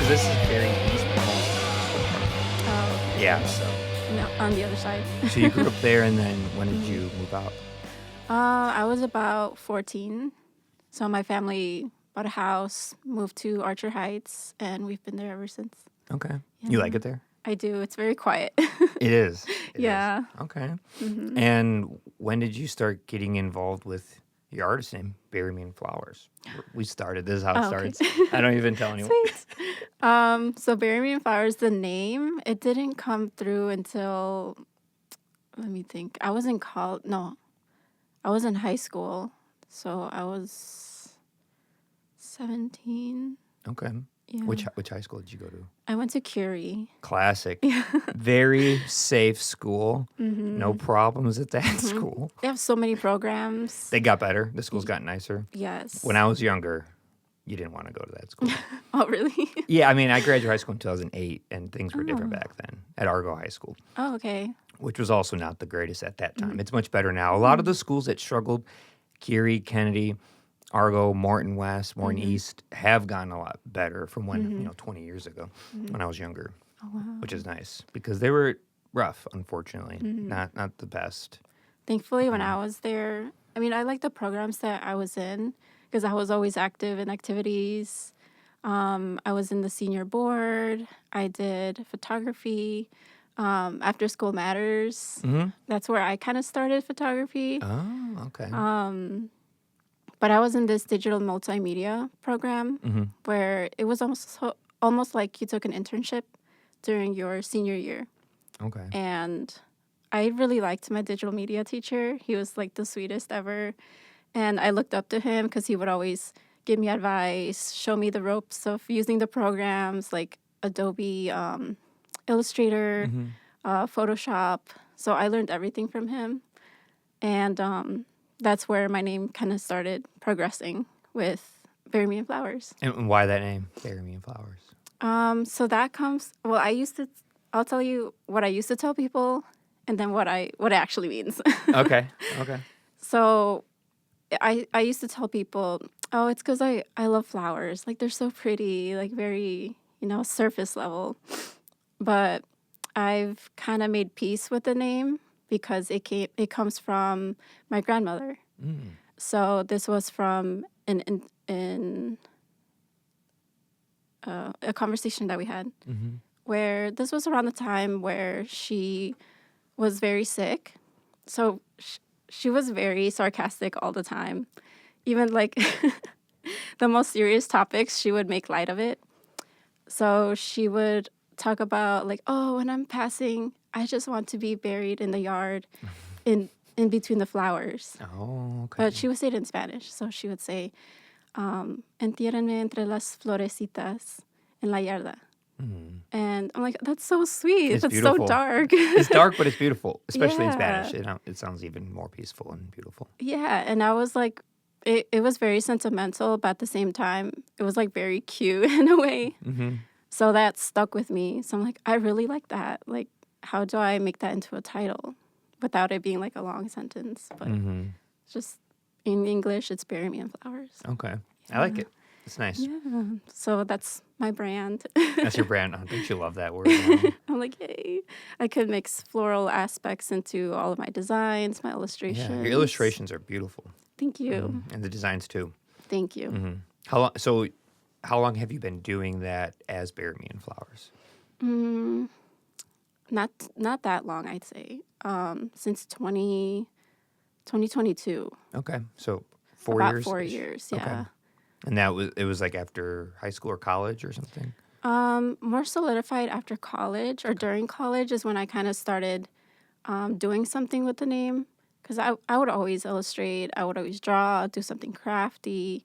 because this is very east, but most Oh, okay. yeah. So, No, on the other side. so you grew up there, and then when did you move out? I was about 14. So my family bought a house, moved to Archer Heights, and we've been there ever since. Okay, you like Yeah, it there? I do. It's very quiet. It is. It is. Yeah. Okay. Hmm. And when did you start getting involved with your artist name, Burymeinflowers? We started. This is how it Oh, okay. starts. I don't even tell anyone. Sweet. So Burymeinflowers, the name, it didn't come through until, let me think. I was in college. No, I was in high school. So I was 17. Okay. Yeah. Which high school did you go to? I went to Curie. Classic. Yeah. Very safe school. Hmm. No problems at that school. They have so many programs. They got better. The school's got nicer. Yes. When I was younger, you didn't want to go to that school. Oh, really? Yeah, I mean, I graduated high school in 2008, and things were different Oh. back then at Argo High School, Oh, okay. which was also not the greatest at that time. Mhm. It's much better now. A lot of the schools that struggled, Curie, Kennedy, Argo, Morton West, Morton Mhm. East, have gotten a lot better from when, Mhm. 20 years ago Mhm. when I was younger, Oh, wow. which is nice because they were rough, unfortunately. Mhm. Not the best. Thankfully, when I Um, was there, I mean, I like the programs that I was in because I was always active in activities. I was in the senior board. I did photography. After School Matters. mhm. That's where I kind of started photography. Oh, okay. But I was in this digital multimedia program Hmm. where it was almost like you took an internship during your senior year. Okay. And I really liked my digital media teacher. He was like the sweetest ever. And I looked up to him because he would always give me advice, show me the ropes of using the programs like Adobe Illustrator, Hmm. Photoshop. So I learned everything from him. And that's where my name kind of started progressing with Burymeinflowers. And why that name, Burymeinflowers? So that comes, well, I'll tell you what I used to tell people and then what it actually means. Okay. Okay. So I used to tell people, oh, it's because I love flowers. Like they're so pretty, like very, surface level. But I've kind of made peace with the name because it comes from my grandmother. Mm. So this was from a conversation that we had Hmm. where this was around the time where she was very sick. So she was very sarcastic all the time. Even like the most serious topics, she would make light of it. So she would talk about like, oh, when I'm passing, I just want to be buried in the yard in between the flowers. Oh, okay. But she would say it in Spanish. So she would say, entiérrenme entre las florecitas en la yarda. Mm. And I'm like, that's so sweet. It's That's beautiful. so dark. It's dark, but it's beautiful, especially in Yeah. Spanish. It sounds even more peaceful and beautiful. Yeah. And I was like, it was very sentimental, but at the same time, it was like very cute in a way. Hmm. So that stuck with me. So I'm like, I really like that. Like, how do I make that into a title without it being like a long sentence? But Hmm. it's just in English, it's Burymeinflowers. Okay. I like Yeah. it. It's nice. Yeah. So that's my brand. That's your brand. Don't you love that word? I'm like, yay. I could mix floral aspects into all of my designs, my Yeah. illustrations. Your illustrations are beautiful. Thank you. Mhm. And the designs too. Thank you. Hmm. How long have you been doing that as Burymeinflowers? Mm, not that long, I'd say. Since 2022. Okay. So 4 About years. 4 years, yeah. Okay. And it was like after high school or college or something? More solidified after college or during college is when I kind of started doing something with the name. Because I would always illustrate, I would always draw, do something crafty,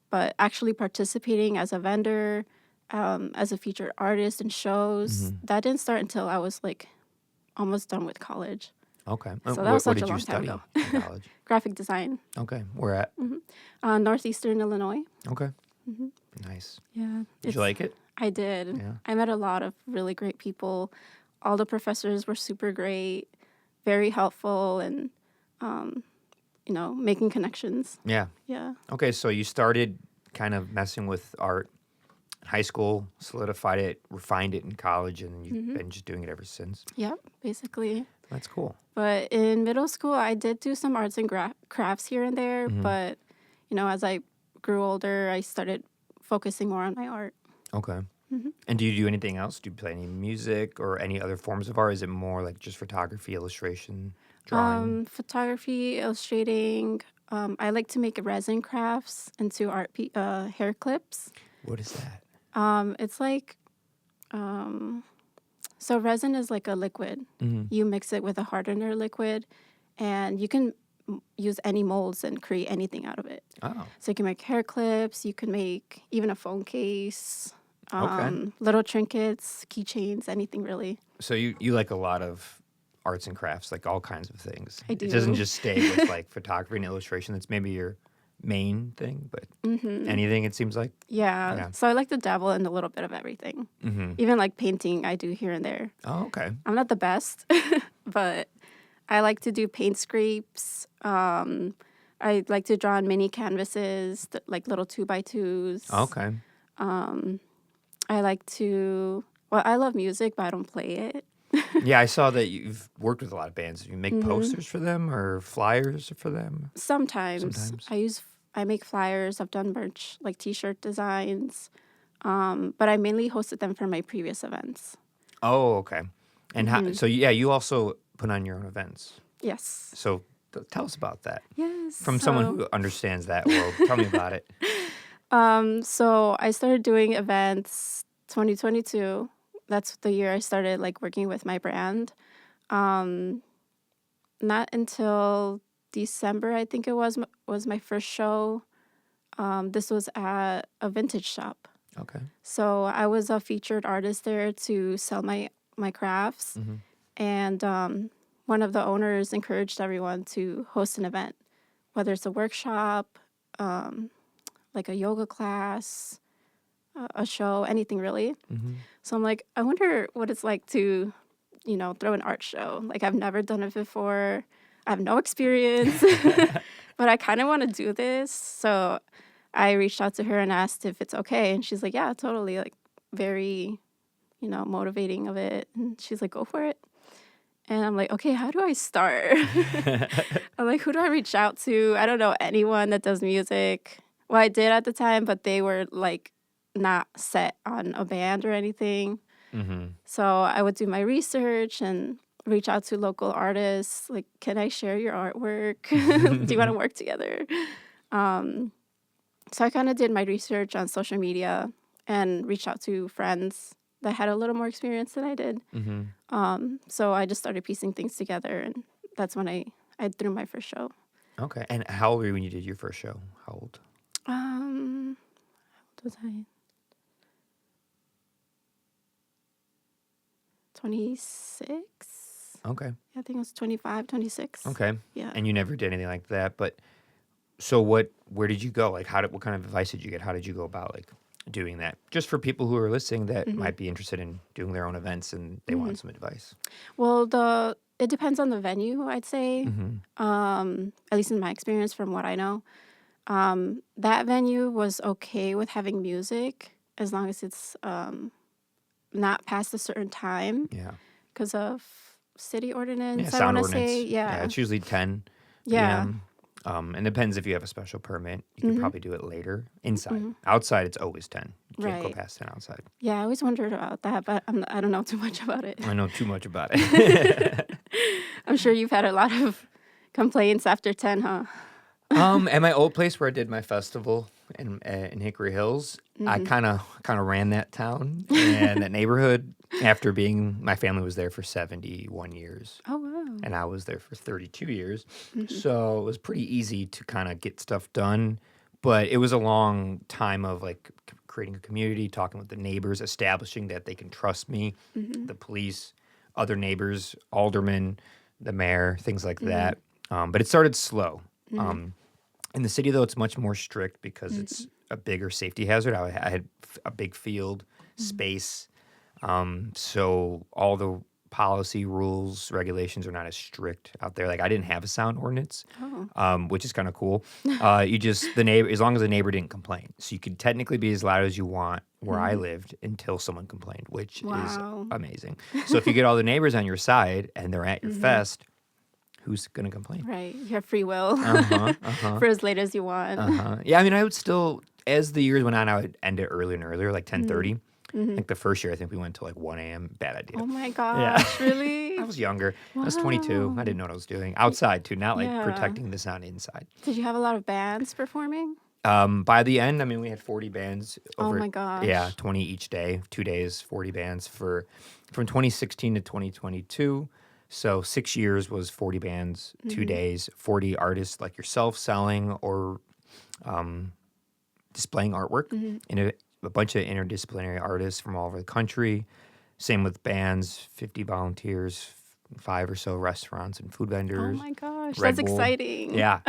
but actually participating as a vendor, as a featured artist in shows, that didn't start until I was like almost done with college. Okay. So that was What such a did you long time study ago. in college? Graphic design, Okay. Where at? Northeastern Illinois. Okay. Nice. Yeah. Did you like it? I did. Yeah. I met a lot of really great people. All the professors were super great, very helpful, and, making connections. Yeah. Yeah. Okay, so you started kind of messing with art high school, solidified it, refined it in college, and you've been just doing it ever since. Yep, basically. That's cool. But in middle school, I did do some arts and crafts here and there. But, as I grew older, I started focusing more on my art. Okay. And do you do anything else? Do you play any music or any other forms of art? Is it more like just photography, illustration, drawing? Photography, illustrating. I like to make resin crafts into hair clips. What is that? It's like, so resin is like a liquid. You mix it with a hardener liquid, and you can use any molds and create anything out of it. Oh, So you can make hair clips, you can make even a phone case, okay. little trinkets, keychains, anything really. So you like a lot of arts and crafts, like all kinds of things. I It doesn't do. just stay with like photography and illustration. That's maybe your main thing, but anything it seems like. Yeah. Yeah. So I like to dabble in a little bit of everything. Even like painting, I do here and there. Oh, okay. I'm not the best, but I like to do paint scrapes. I like to draw on mini canvases, like little 2x2s. Okay. I like to, well, I love music, but I don't play it. Yeah, I saw that you've worked with a lot of bands. You make posters for them or flyers for them? Sometimes. Sometimes. I make flyers. I've done merch, like t-shirt designs. But I mainly hosted them for my previous events. Oh, okay. And how, so yeah, you also put on your own events. Yes. So tell us about that. Yes. From someone who understands that world, tell me about it. So I started doing events 2022. That's the year I started like working with my brand. Not until December, I think it was my first show. This was at a vintage shop. Okay. So I was a featured artist there to sell my crafts. And one of the owners encouraged everyone to host an event, whether it's a workshop, like a yoga class, a show, anything really. So I'm like, I wonder what it's like to, throw an art show. Like I've never done it before. I have no experience, but I kind of want to do this. So I reached out to her and asked if it's okay. And she's like, yeah, totally. Like very, motivating of it. And she's like, go for it. And I'm like, okay, how do I start? I'm like, who do I reach out to? I don't know anyone that does music. Well, I did at the time, but they were like not set on a band or anything. So I would do my research and reach out to local artists. Like, can I share your artwork? Do you want to work together? So I kind of did my research on social media and reached out to friends that had a little more experience than I did. So I just started piecing things together, and that's when I threw my first show. Okay. And how old were you when you did your first show? How old? What was I? 26? Okay. Yeah, I think it was 25, 26. Okay. Yeah. And you never did anything like that, but so where did you go? Like what kind of advice did you get? How did you go about like doing that? Just for people who are listening that might be interested in doing their own events and they want some advice. Well, it depends on the venue, I'd say. At least in my experience from what I know. That venue was okay with having music as long as it's not past a certain time Yeah. because of city ordinance, Yeah, I sound want to ordinance. say. Yeah. It's usually 10 Yeah. p.m. And depends if you have a special permit. You could probably do it later inside. Outside, it's always 10. You can't go Right. past 10 outside. Yeah, I always wondered about that, but I don't know too much about it. I know too much about it. I'm sure you've had a lot of complaints after 10, huh? At my old place where I did my festival in Hickory Hills, I kind of ran that town and that neighborhood after my family was there for 71 years. Oh, wow. And I was there for 32 years. So it was pretty easy to kind of get stuff done. But it was a long time of like creating a community, talking with the neighbors, establishing that they can trust me, the police, other neighbors, aldermen, the mayor, things like that. But it started slow. In the city, though, it's much more strict because it's a bigger safety hazard. I had a big field space. So all the policy, rules, regulations are not as strict out there. Like I didn't have a sound ordinance, which is kind of cool. You just the neighbor, as long as the neighbor didn't complain, so you could technically be as loud as you want where I lived until someone complained, which is amazing. So if you get all the neighbors on your side and they're at your fest, who's gonna complain? Right. You have free will for as late as you want. Yeah, I mean, I would still, as the years went on, I would end it earlier and earlier, like 10:30. Like the first year, I think we went till like 1 a.m. Bad idea. Oh my gosh, really? I was younger. I was 22. I didn't know what I was doing. Outside too, not like protecting the sound inside. Did you have a lot of bands performing? By the end, I mean, we had 40 bands. Oh my gosh. Yeah, 20 each day, 2 days, 40 bands from 2016 to 2022. So 6 years was 40 bands, 2 days, 40 artists like yourself selling or displaying artwork. And a bunch of interdisciplinary artists from all over the country. Same with bands, 50 volunteers, 5 or so restaurants and food vendors. Oh my gosh, Red that's Bull. exciting. Yeah.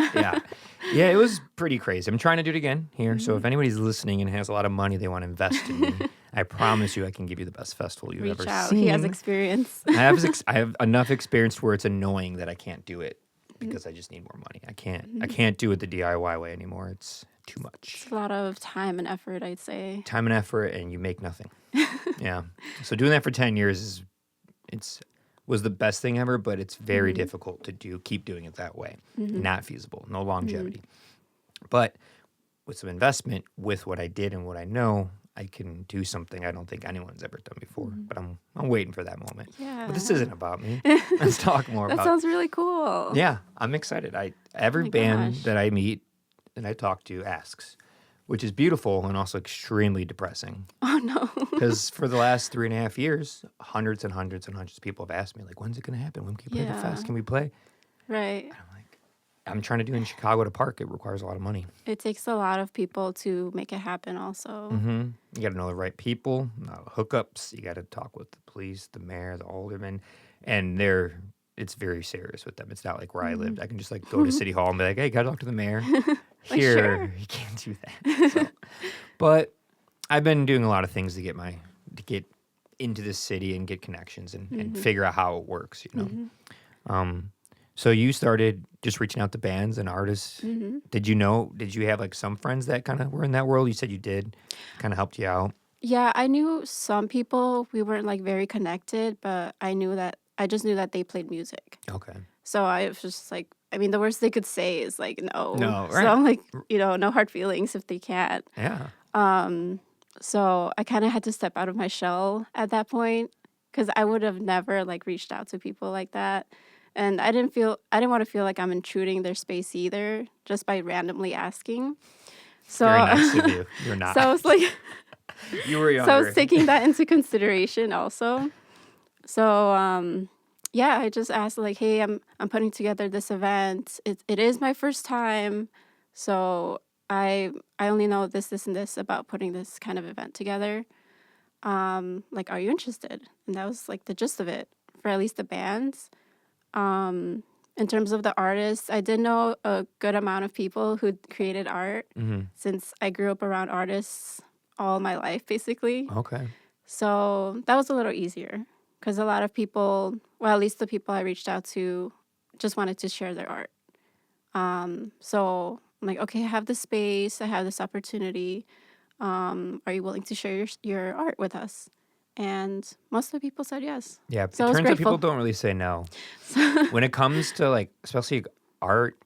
Yeah, it was pretty crazy. I'm trying to do it again here. So if anybody's listening and has a lot of money they want to invest in me, I promise you I can give you the best festival you've Reach ever out. seen. He has experience. I have enough experience where it's annoying that I can't do it because I just need more money. I can't do it the DIY way anymore. It's too much. It's a lot of time and effort, I'd say. Time and effort, and you make nothing. Yeah. So doing that for 10 years was the best thing ever, but it's very difficult to keep doing it that way. Not feasible, no longevity. But with some investment, with what I did and what I know, I can do something I don't think anyone's ever done before. But I'm waiting for that moment. Yeah. But this isn't about me. Let's talk more That about. sounds really cool. Yeah, I'm excited. Every my band gosh. that I meet and I talk to asks, which is beautiful and also extremely depressing. Oh no. Because for the last 3.5 years, hundreds and hundreds and hundreds of people have asked me, like, when's it going to happen? When can you play the fest? Can we play? Right. And I'm like, I'm trying to do it in Chicago at a park. It requires a lot of money. It takes a lot of people to make it happen also. You got to know the right people, hookups. You got to talk with the police, the mayor, the alderman. And it's very serious with them. It's not like where I lived. I can just like go to City Hall and be like, hey, got to talk to the mayor. Here, sure. you can't do that. So, but I've been doing a lot of things to get into this city and get connections and figure out how it works, you know. So you started just reaching out to bands and artists. Did you have like some friends that kind of were in that world? You said you did, kind of helped you out. Yeah, I knew some people. We weren't like very connected, but I just knew that they played music. Okay. So I was just like, I mean, the worst they could say is like no. No, So right. I'm like, no hard feelings if they can't. Yeah. So I kind of had to step out of my shell at that point because I would have never like reached out to people like that. And I didn't want to feel like I'm intruding their space either, just by randomly asking. So Very nice of you. You're not. So I was like, You were younger. so I was taking that into consideration also. So yeah, I just asked like, hey, I'm putting together this event. It is my first time, so I only know this and this about putting this kind of event together. Like, are you interested? And that was like the gist of it for at least the bands. In terms of the artists, I did know a good amount of people who created art since I grew up around artists all my life, basically. Okay. So that was a little easier because a lot of people, well, at least the people I reached out to, just wanted to share their art. So I'm like, okay, I have this space, I have this opportunity. Are you willing to share your art with us? And most of the people said yes. Yeah, So I it was turns out people grateful. don't really say no. When it comes to like, especially art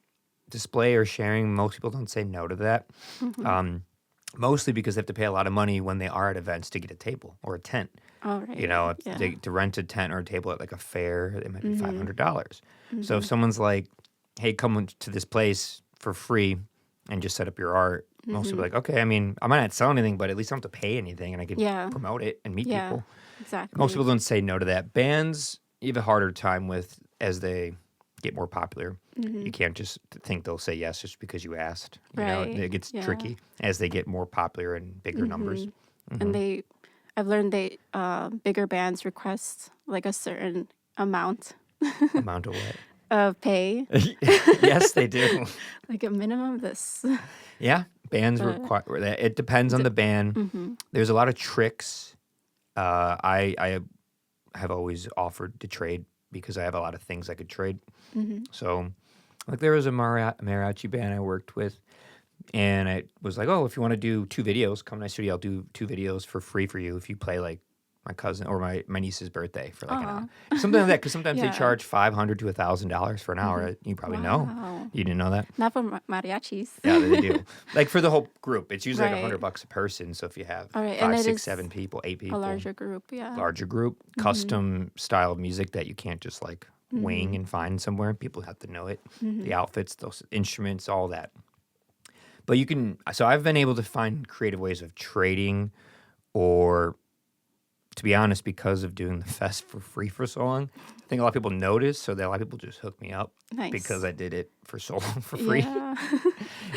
display or sharing, most people don't say no to that. Mostly because they have to pay a lot of money when they are at events to get a table or a tent. Oh, right. You know, Yeah. to rent a tent or a table at like a fair, it might be $500. So if someone's like, hey, come to this place for free and just set up your art, most people are like, okay, I mean, I might not sell anything, but at least I don't have to pay anything and I can Yeah. promote it and meet Yeah, people. exactly. Most people don't say no to that. Bands, you have a harder time with as they get more popular. You can't just think they'll say yes just because you asked. You know, Right, it gets yeah. tricky as they get more popular and bigger numbers. And I've learned bigger bands request like a certain amount Amount of what? of pay, Yes, they do. like a minimum of this. Yeah, bands But- require that. It depends on the band. There's a lot of tricks. I have always offered to trade because I have a lot of things I could trade. Mm-hmm. So, like, there was a mariachi band I worked with, and I was like, "Oh, if you want to do 2 videos, come to my studio. I'll do 2 videos for free for you if you play like my cousin or my niece's birthday for like an hour, Oh, something like that." Because sometimes they yeah. charge $500 to $1,000 for an Mm-hmm. hour. You probably know. Wow. You didn't know that? Not for mariachis. Yeah, they do. Like for the whole group, it's usually like Right. $100 a person. So if you have All right. And 5, it 6, is 7 people, 8 a people, larger group. Yeah. larger group, Mm-hmm. custom style of music that you can't just like wing Mm-hmm. and find somewhere. People have to know it, Mm-hmm. the outfits, those instruments, all that. But you can, so I've been able to find creative ways of trading, or to be honest, because of doing the fest for free for so long, I think a lot of people noticed, so that a lot of people just hooked me up because Nice. I did it for so long for free. Yeah.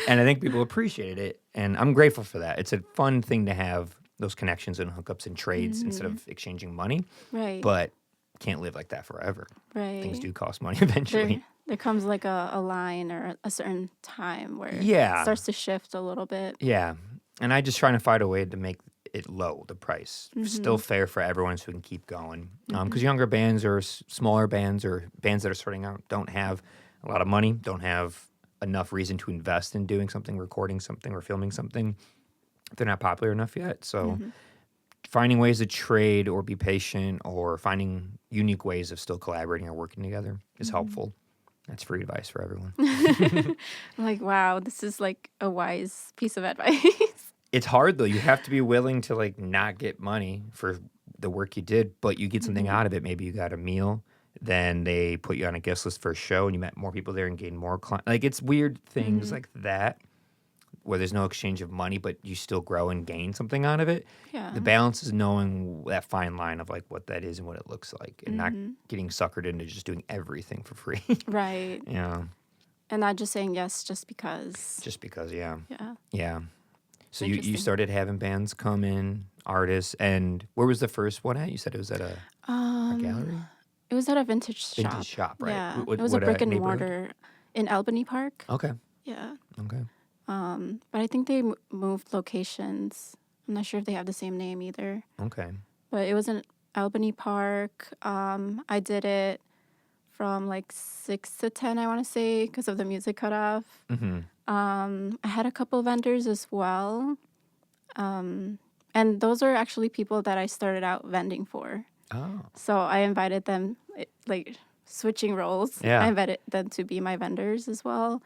And I think people appreciated it, and I'm grateful for that. It's a fun thing to have those connections and hookups and trades instead Mm-hmm. of exchanging money, Right. but can't live like that forever. Things Right. do cost money eventually. There comes like a line or a certain time where it Yeah, starts to shift a little bit. yeah. And I just trying to find a way to make it low, the price, still Mm-hmm. fair for everyone so we can keep going. Mm-hmm. Because younger bands or smaller bands or bands that are starting out don't have a lot of money, don't have enough reason to invest in doing something, recording something, or filming something. They're not popular enough yet. So Mm-hmm. finding ways to trade or be patient or finding unique ways of still collaborating or working together is Mm-hmm. helpful. That's free advice for everyone. I'm like, wow, this is like a wise piece of advice. It's hard though. You have to be willing to like not get money for the work you did, but you get something Mm-hmm. out of it. Maybe you got a meal, then they put you on a guest list for a show, and you met more people there and gained more clients. Like it's weird things Mm-hmm. like that where there's no exchange of money, but you still grow and gain something out of it. Yeah. The balance is knowing that fine line of like what that is and what it looks like, and not Mm-hmm. getting suckered into just doing everything for free. Right. Yeah, And not just saying yes just because. just because. Yeah, Yeah. yeah. So you Interesting. started having bands come in, artists, and where was the first one at? You said it was at a gallery? It was at a vintage shop. Vintage shop, right? Yeah. What It was a brick and neighborhood? mortar in Albany Park. Okay, Yeah. okay. But I think they moved locations. I'm not sure if they have the same name either. Okay. But it was in Albany Park. I did it from like 6 to 10, I want to say, because of the music cutoff. Mm-hmm. I had a couple vendors as well. And those are actually people that I started out vending for. Oh, So I invited them, like switching roles. Yeah. I invited them to be my vendors as well.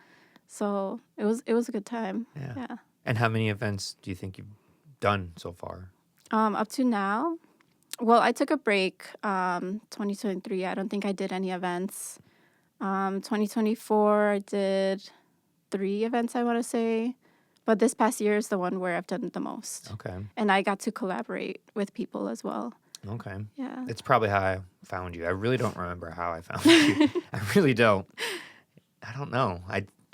So it was a good time. yeah. Yeah. And how many events do you think you've done so far? Up to now, well, I took a break. 2023, I don't think I did any events. 2024, I did 3 events, I want to say. But this past year is the one where I've done the most. Okay, And I got to collaborate with people as well. okay. Yeah. It's probably how I found you. I really don't remember how I found you. I really don't. I don't know.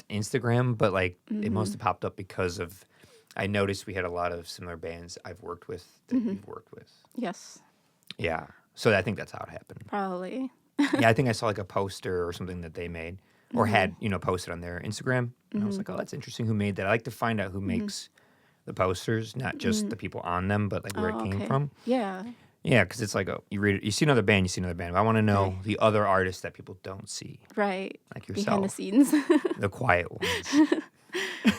Instagram, but like it must have popped up because of. I noticed we had a lot of similar bands I've worked with that you've worked with. Yes, Yeah. So I think that's how it happened. probably. Yeah, I think I saw like a poster or something that they made or had, posted on their Instagram. And I was like, oh, that's interesting. Who made that? I like to find out who makes the posters, not just the people on them, but like where Oh, it came okay. from. Yeah. Yeah, because it's like, you read it, you see another band, you see another band. But I want to know Right. the other artists that people don't see, Right. like Behind the yourself, scenes. the quiet ones.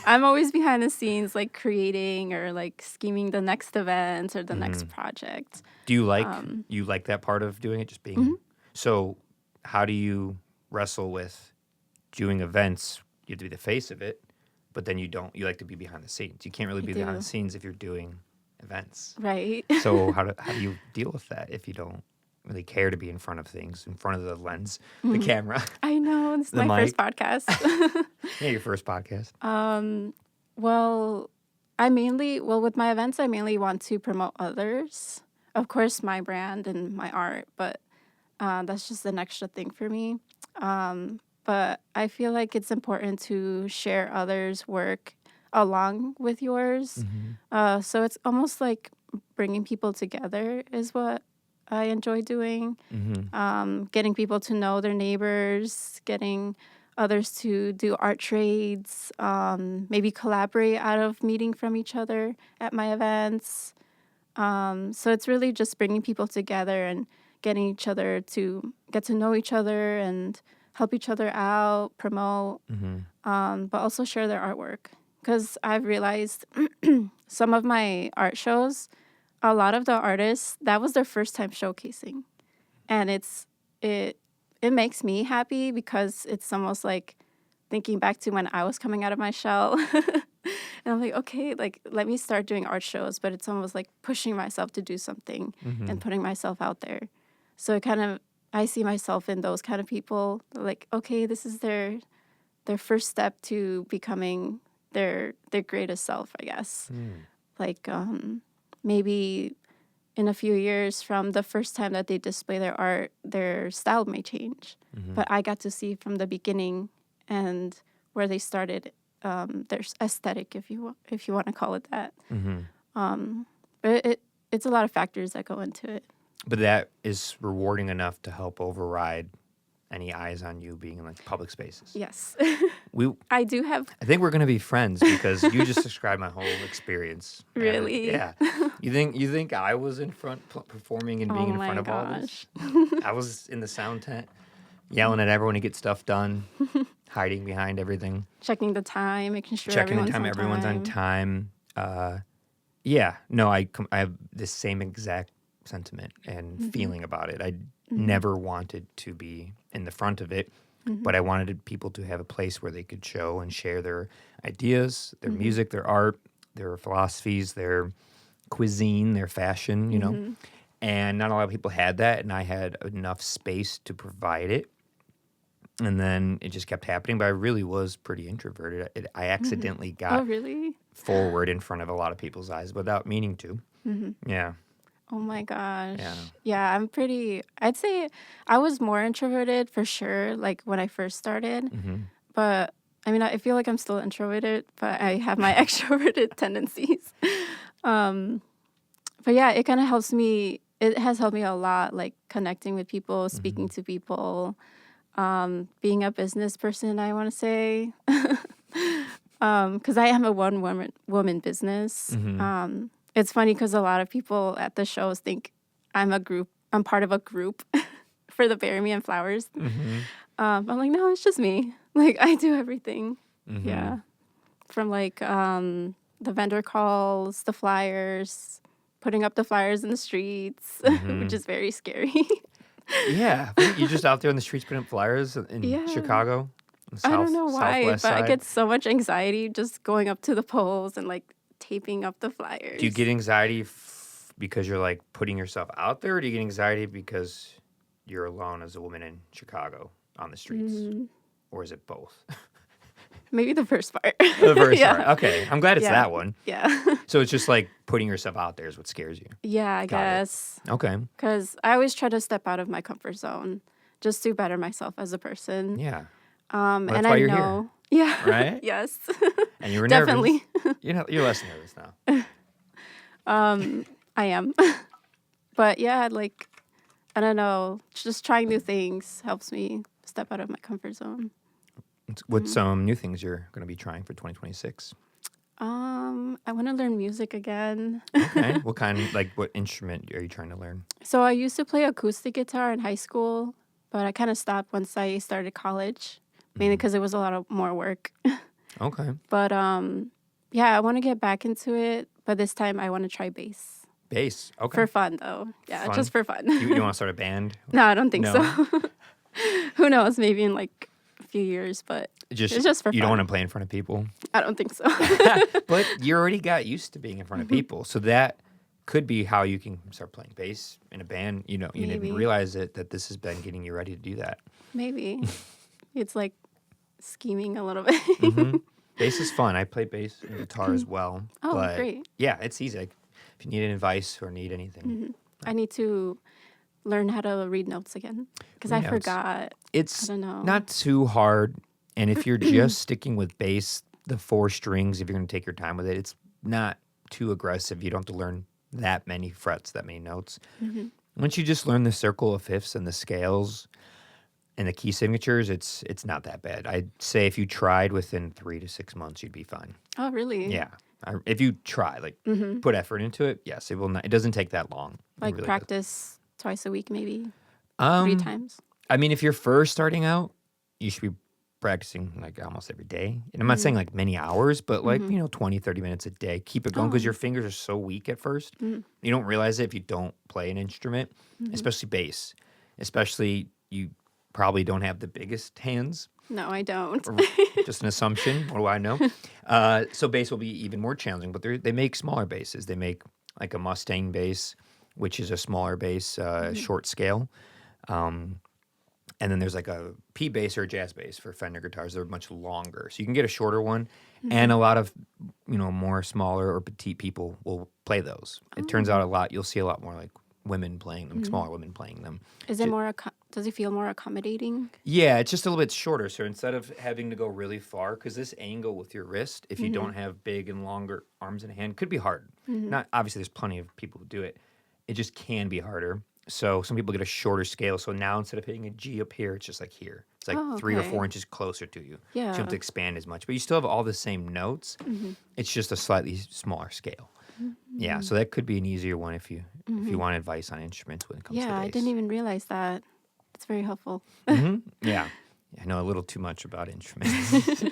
I'm always behind the scenes, like creating or like scheming the next event or the next project. Do you like that part of doing it, just being? So how do you wrestle with doing events? You have to be the face of it, but then you like to be behind the scenes. You can't really be behind do. the scenes if you're doing events. Right. So how do you deal with that if you don't really care to be in front of things, in front of the lens, the camera? I know. This is The my mic. first podcast. Yeah, your first podcast. Well, with my events, I mainly want to promote others. Of course, my brand and my art, but that's just an extra thing for me. But I feel like it's important to share others' work along with yours. So it's almost like bringing people together is what I enjoy doing. Getting people to know their neighbors, getting others to do art trades, maybe collaborate out of meeting from each other at my events. So it's really just bringing people together and getting each other to get to know each other and help each other out, promote, but also share their artwork. Because I've realized some of my art shows, a lot of the artists, that was their first time showcasing. And it makes me happy because it's almost like thinking back to when I was coming out of my shell. And I'm like, okay, like, let me start doing art shows, but it's almost like pushing myself to do something and putting myself out there. So it kind of, I see myself in those kind of people. Like, okay, this is their first step to becoming their greatest self, I guess. Like, maybe in a few years from the first time that they display their art, their style may change. But I got to see from the beginning and where they started, their aesthetic, if you want to call it that. But it's a lot of factors that go into it. But that is rewarding enough to help override any eyes on you being in like public spaces. Yes. I I think we're gonna be friends because you just described my whole experience. Really? Yeah. You think I was in front performing and being in front of all this? I was in the sound tent, yelling at everyone to get stuff done, hiding behind everything, checking the time, making sure everyone's on time. Yeah. No, I have the same exact sentiment and feeling about it. I never wanted to be in the front of it, but I wanted people to have a place where they could show and share their ideas, their music, their art, their philosophies, their cuisine, their fashion, you know. And not a lot of people had that, and I had enough space to provide it. And then it just kept happening, but I really was pretty introverted. I accidentally got forward in front of a lot of people's eyes without meaning to. Yeah. Oh my gosh. Yeah, I'd say I was more introverted for sure, like when I first started. But I mean, I feel like I'm still introverted, but I have my extroverted tendencies. But yeah, it kind of helps me. It has helped me a lot, like connecting with people, speaking to people, being a business person, I want to say. Because I am a one-woman business. It's funny because a lot of people at the shows think I'm part of a group for the Burymeinflowers. I'm like, no, it's just me. Like, I do everything. Yeah. From like the vendor calls, the flyers, putting up the flyers in the streets, which is very scary. Yeah. You're just out there on the streets putting up flyers in Chicago? I don't know why, but side. I get so much anxiety just going up to the poles and like taping up the flyers. Do you get anxiety because you're like putting yourself out there, or do you get anxiety because you're alone as a woman in Chicago on the streets? Or is it both? Maybe the first part. The first part. Okay. I'm glad it's that one. Yeah. So it's just like putting yourself out there is what scares you. Yeah, I guess. Okay. Because I always try to step out of my comfort zone just to better myself as a person. Yeah. Well, that's and why I you're know. Here. Yeah. Right? Yes. And you were Definitely. nervous. You're less nervous now. I am. But yeah, like, I don't know. Just trying new things helps me step out of my comfort zone. What's some new things you're going to be trying for 2026? I want to learn music again. Okay. What instrument are you trying to learn? So I used to play acoustic guitar in high school, but I kind of stopped once I started college, mainly because it was a lot of more work. Okay. But yeah, I want to get back into it, but this time I want to try bass. Bass. Okay. For fun, though. Yeah, just for fun. You want to start a band? No, I don't think so. Who knows? Maybe in like a few years, but it's just for fun. You don't want to play in front of people? I don't think so. But you already got used to being in front of people, so that could be how you can start playing bass in a band. You didn't realize that this has been getting you ready to do that. Maybe. It's like scheming a little bit. Bass is fun. I play bass and guitar as well. Oh, but great. Yeah, it's easy. Like, if you need any advice or need anything. I need to learn how to read notes again because I forgot. It's I don't know. not too hard. And if you're just sticking with bass, the 4 strings, if you're going to take your time with it, it's not too aggressive. You don't have to learn that many frets, that many notes. Once you just learn the circle of fifths and the scales and the key signatures, it's not that bad. I'd say if you tried within 3 to 6 months, you'd be fine. Oh, really? Yeah. If you try, put effort into it, yes, it will not. It doesn't take that long. Like really practice twice a week, maybe 3 Um, times? I mean, if you're first starting out, you should be practicing like almost every day. And I'm not saying like many hours, but like, 20, 30 minutes a day. Keep it going because your Oh. fingers are so weak at first. Mm. You don't realize it if you don't play an instrument, especially bass. Especially you probably don't have the biggest hands. No, I don't. Or just an assumption. What do I know? So bass will be even more challenging, but they make smaller basses. They make like a Mustang bass, which is a smaller bass, short scale. And then there's like a P bass or a jazz bass for Fender guitars. They're much longer. So you can get a shorter one. And a lot of, more smaller or petite people will play those. It turns out you'll see a lot more like women playing them, smaller women playing them. Is it more, does it feel more accommodating? Yeah, it's just a little bit shorter. So instead of having to go really far, because this angle with your wrist, if you don't have big and longer arms and hand, could be hard. Not obviously, there's plenty of people who do it. It just can be harder. So some people get a shorter scale. So now instead of hitting a G up here, it's just like here. It's like 3 or 4 inches closer to you. Yeah. So you don't have to expand as much, but you still have all the same notes. It's just a slightly smaller scale. Yeah, so that could be an easier one if you want advice on instruments when it comes to bass. Yeah, I didn't even realize that. It's very helpful. Yeah, I know a little too much about instruments.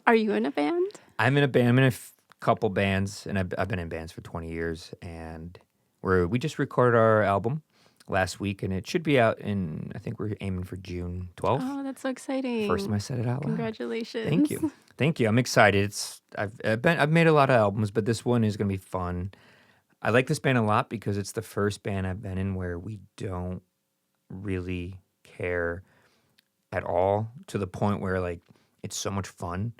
Are you in a band? I'm in a band. I'm in a couple bands, and I've been in bands for 20 years. And we just recorded our album last week, and it should be out in, I think we're aiming for June 12th. Oh, that's so exciting. First time I said it out loud. Congratulations. Thank you. Thank you. I'm excited. I've made a lot of albums, but this one is going to be fun. I like this band a lot because it's the first band I've been in where we don't really care at all, to the point where like it's so much fun.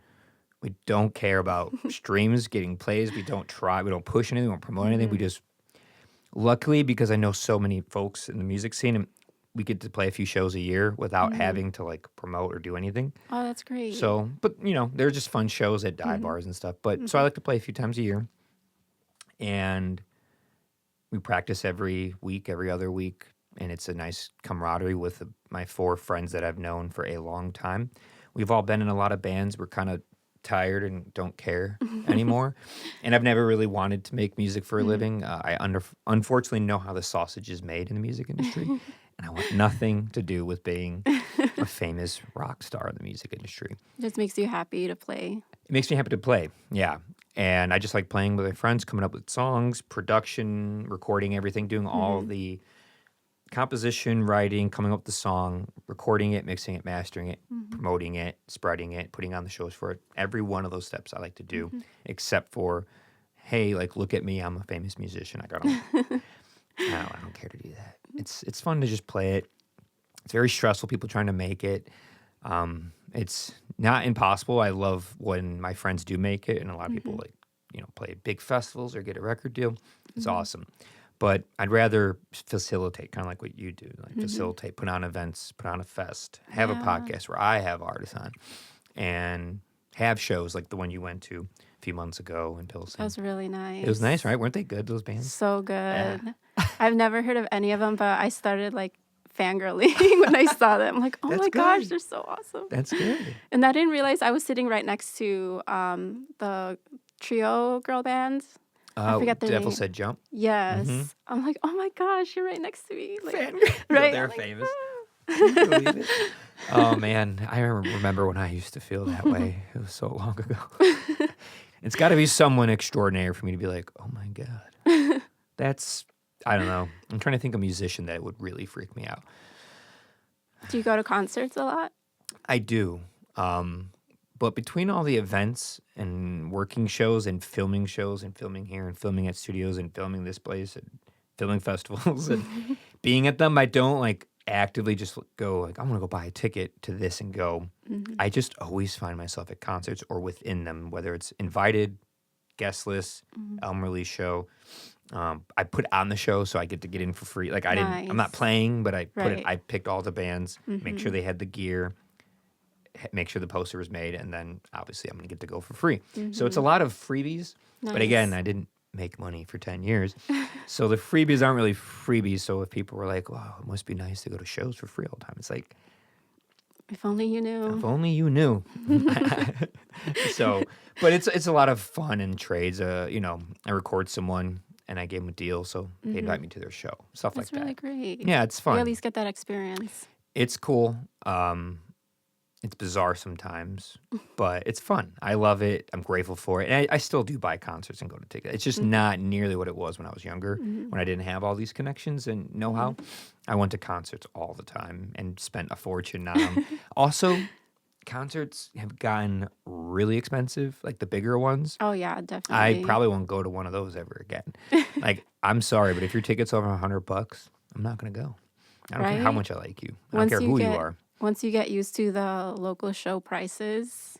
We don't care about streams, getting plays. We don't push anything, we don't promote anything. We just, luckily, because I know so many folks in the music scene, and we get to play a few shows a year without having to like promote or do anything. Oh, that's great. So, but they're just fun shows at dive bars and stuff. But so I like to play a few times a year, and we practice every week, every other week, and it's a nice camaraderie with my 4 friends that I've known for a long time. We've all been in a lot of bands. We're kind of tired and don't care anymore, and I've never really wanted to make music for a living. I unfortunately know how the sausage is made in the music industry, and I want nothing to do with being a famous rock star in the music industry. Just makes you happy to play. It makes me happy to play, yeah. And I just like playing with my friends, coming up with songs, production, recording everything, doing all the composition, writing, coming up with the song, recording it, mixing it, mastering it, promoting it, spreading it, putting on the shows for it. Every one of those steps I like to do, except for, hey, like, look at me, I'm a famous musician. I don't care to do that. It's fun to just play it. It's very stressful, people trying to make it. It's not impossible. I love when my friends do make it, and a lot of people play at big festivals or get a record deal. It's awesome. But I'd rather facilitate, kind of like what you do, like facilitate, put on events, put on a fest, have a podcast where I have artists on, and have shows like the one you went to a few months ago in Pilsen. That was really nice. It was nice, right? Weren't they good, those bands? So good. I've never heard of any of them, but I started like fangirling when I saw them. I'm like, oh my gosh, they're so awesome. That's good. And I didn't realize I was sitting right next to the trio girl band. I forget their Devil name. Said Jump. Yes. I'm like, oh my gosh, you're right next to me. Like, Right? I'm They're like, famous. Can you believe it? Oh, man. I remember when I used to feel that way. It was so long ago. It's got to be someone extraordinary for me to be like, oh, my God. I don't know. I'm trying to think of a musician that would really freak me out. Do you go to concerts a lot? I do. But between all the events and working shows and filming here and filming at studios and filming this place and filming festivals and being at them, I don't like actively just go like, I'm going to go buy a ticket to this and go. I just always find myself at concerts or within them, whether it's invited, guest list, album release show. I put on the show so I get to get in for free. Like I'm not playing, but I picked all the bands, make sure they had the gear, make sure the poster was made, and then obviously I'm going to get to go for free. So it's a lot of freebies. Nice. But again, I didn't make money for 10 years. So the freebies aren't really freebies. So if people were like, wow, it must be nice to go to shows for free all the time. It's like, if only you knew. if only you knew. So, but it's a lot of fun and trades. I record someone and I gave them a deal, so they invite me to their show. Stuff That's like really that. great. Yeah, it's You fun. at least get that experience. It's cool. It's bizarre sometimes, but it's fun. I love it. I'm grateful for it. And I still do buy concerts and go to tickets. It's just not nearly what it was when I was younger, when I didn't have all these connections and know-how. I went to concerts all the time and spent a fortune on them. Also, concerts have gotten really expensive, like the bigger ones. Oh yeah, I definitely. probably won't go to one of those ever again. Like, I'm sorry, but if your ticket's over $100, I'm not going to go. I don't care how Right? much I like you. I don't care who you are. Once you get used to the local show prices,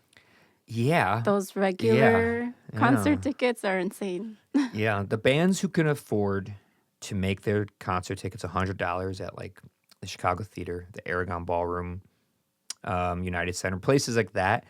Yeah. those Yeah. regular concert Yeah. tickets are insane. Yeah. The bands who can afford to make their concert tickets $100 at like the Chicago Theater, the Aragon Ballroom, United Center, places like that.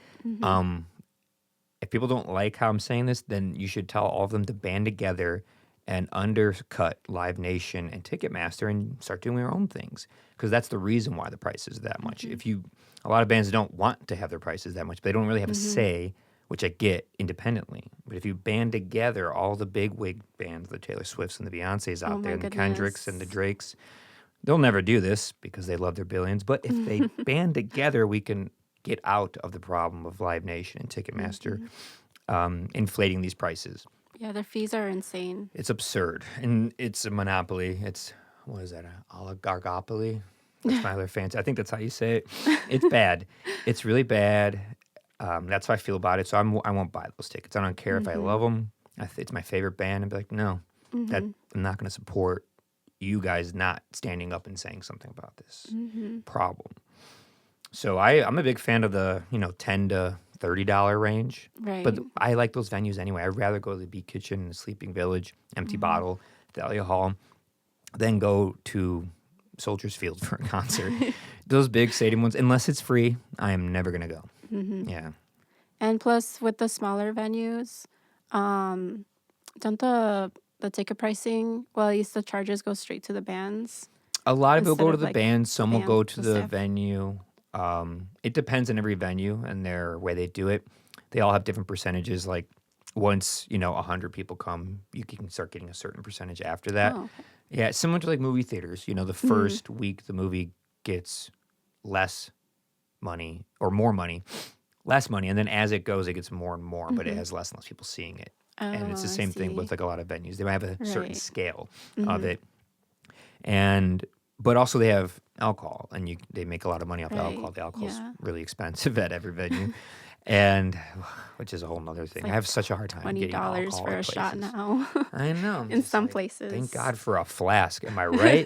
If people don't like how I'm saying this, then you should tell all of them to band together and undercut Live Nation and Ticketmaster and start doing their own things, because that's the reason why the price is that much. A lot of bands don't want to have their prices that much, but they don't really have a say, which I get independently. But if you band together all the big wig bands, the Taylor Swifts and the Beyoncés out Oh there, my and the Kendricks and the goodness. Drakes, they'll never do this because they love their billions. But if they band together, we can get out of the problem of Live Nation and Ticketmaster inflating these prices. Yeah, their fees are insane. It's absurd, and it's a monopoly. It's, what is that, an oligarchopoly? That's my other fancy. I think that's how you say it. It's bad. It's really bad. That's how I feel about it. So I won't buy those tickets. I don't care if I love them. It's my favorite band. I'd be like, no, I'm not going to support you guys not standing up and saying something about this problem. So I'm a big fan of the $10 to $30 range. Right. But I like those venues anyway. I'd rather go to the Beat Kitchen, the Sleeping Village, Empty Bottle, Thalia Hall, than go to Soldiers Field for a concert. Those big stadium ones, unless it's free, I am never going to go. Yeah. And plus, with the smaller venues, don't the ticket pricing, well, at least the charges go straight to the bands A lot of people instead go to of the like band. the Some will band, go to the the staff. venue. It depends on every venue and their way they do it. They all have different percentages. Like once 100 people come, you can start getting a certain percentage after that. Oh, okay. Yeah, it's similar to like movie theaters. The first week the movie gets less money or more money, less money, and then as it goes, it gets more and more, but it has less and less people seeing it. And it's the Oh, I same thing with see. like a lot of venues. They might have a certain Right. scale of it, but also they have alcohol, and they make a lot of money off the alcohol. Right. The alcohol's Yeah. really expensive at every venue, and which is a whole nother thing. I like have such a hard time getting $20 alcohol for at a shot places. now I know. I'm in just some like, places. thank God for a flask. Am I right?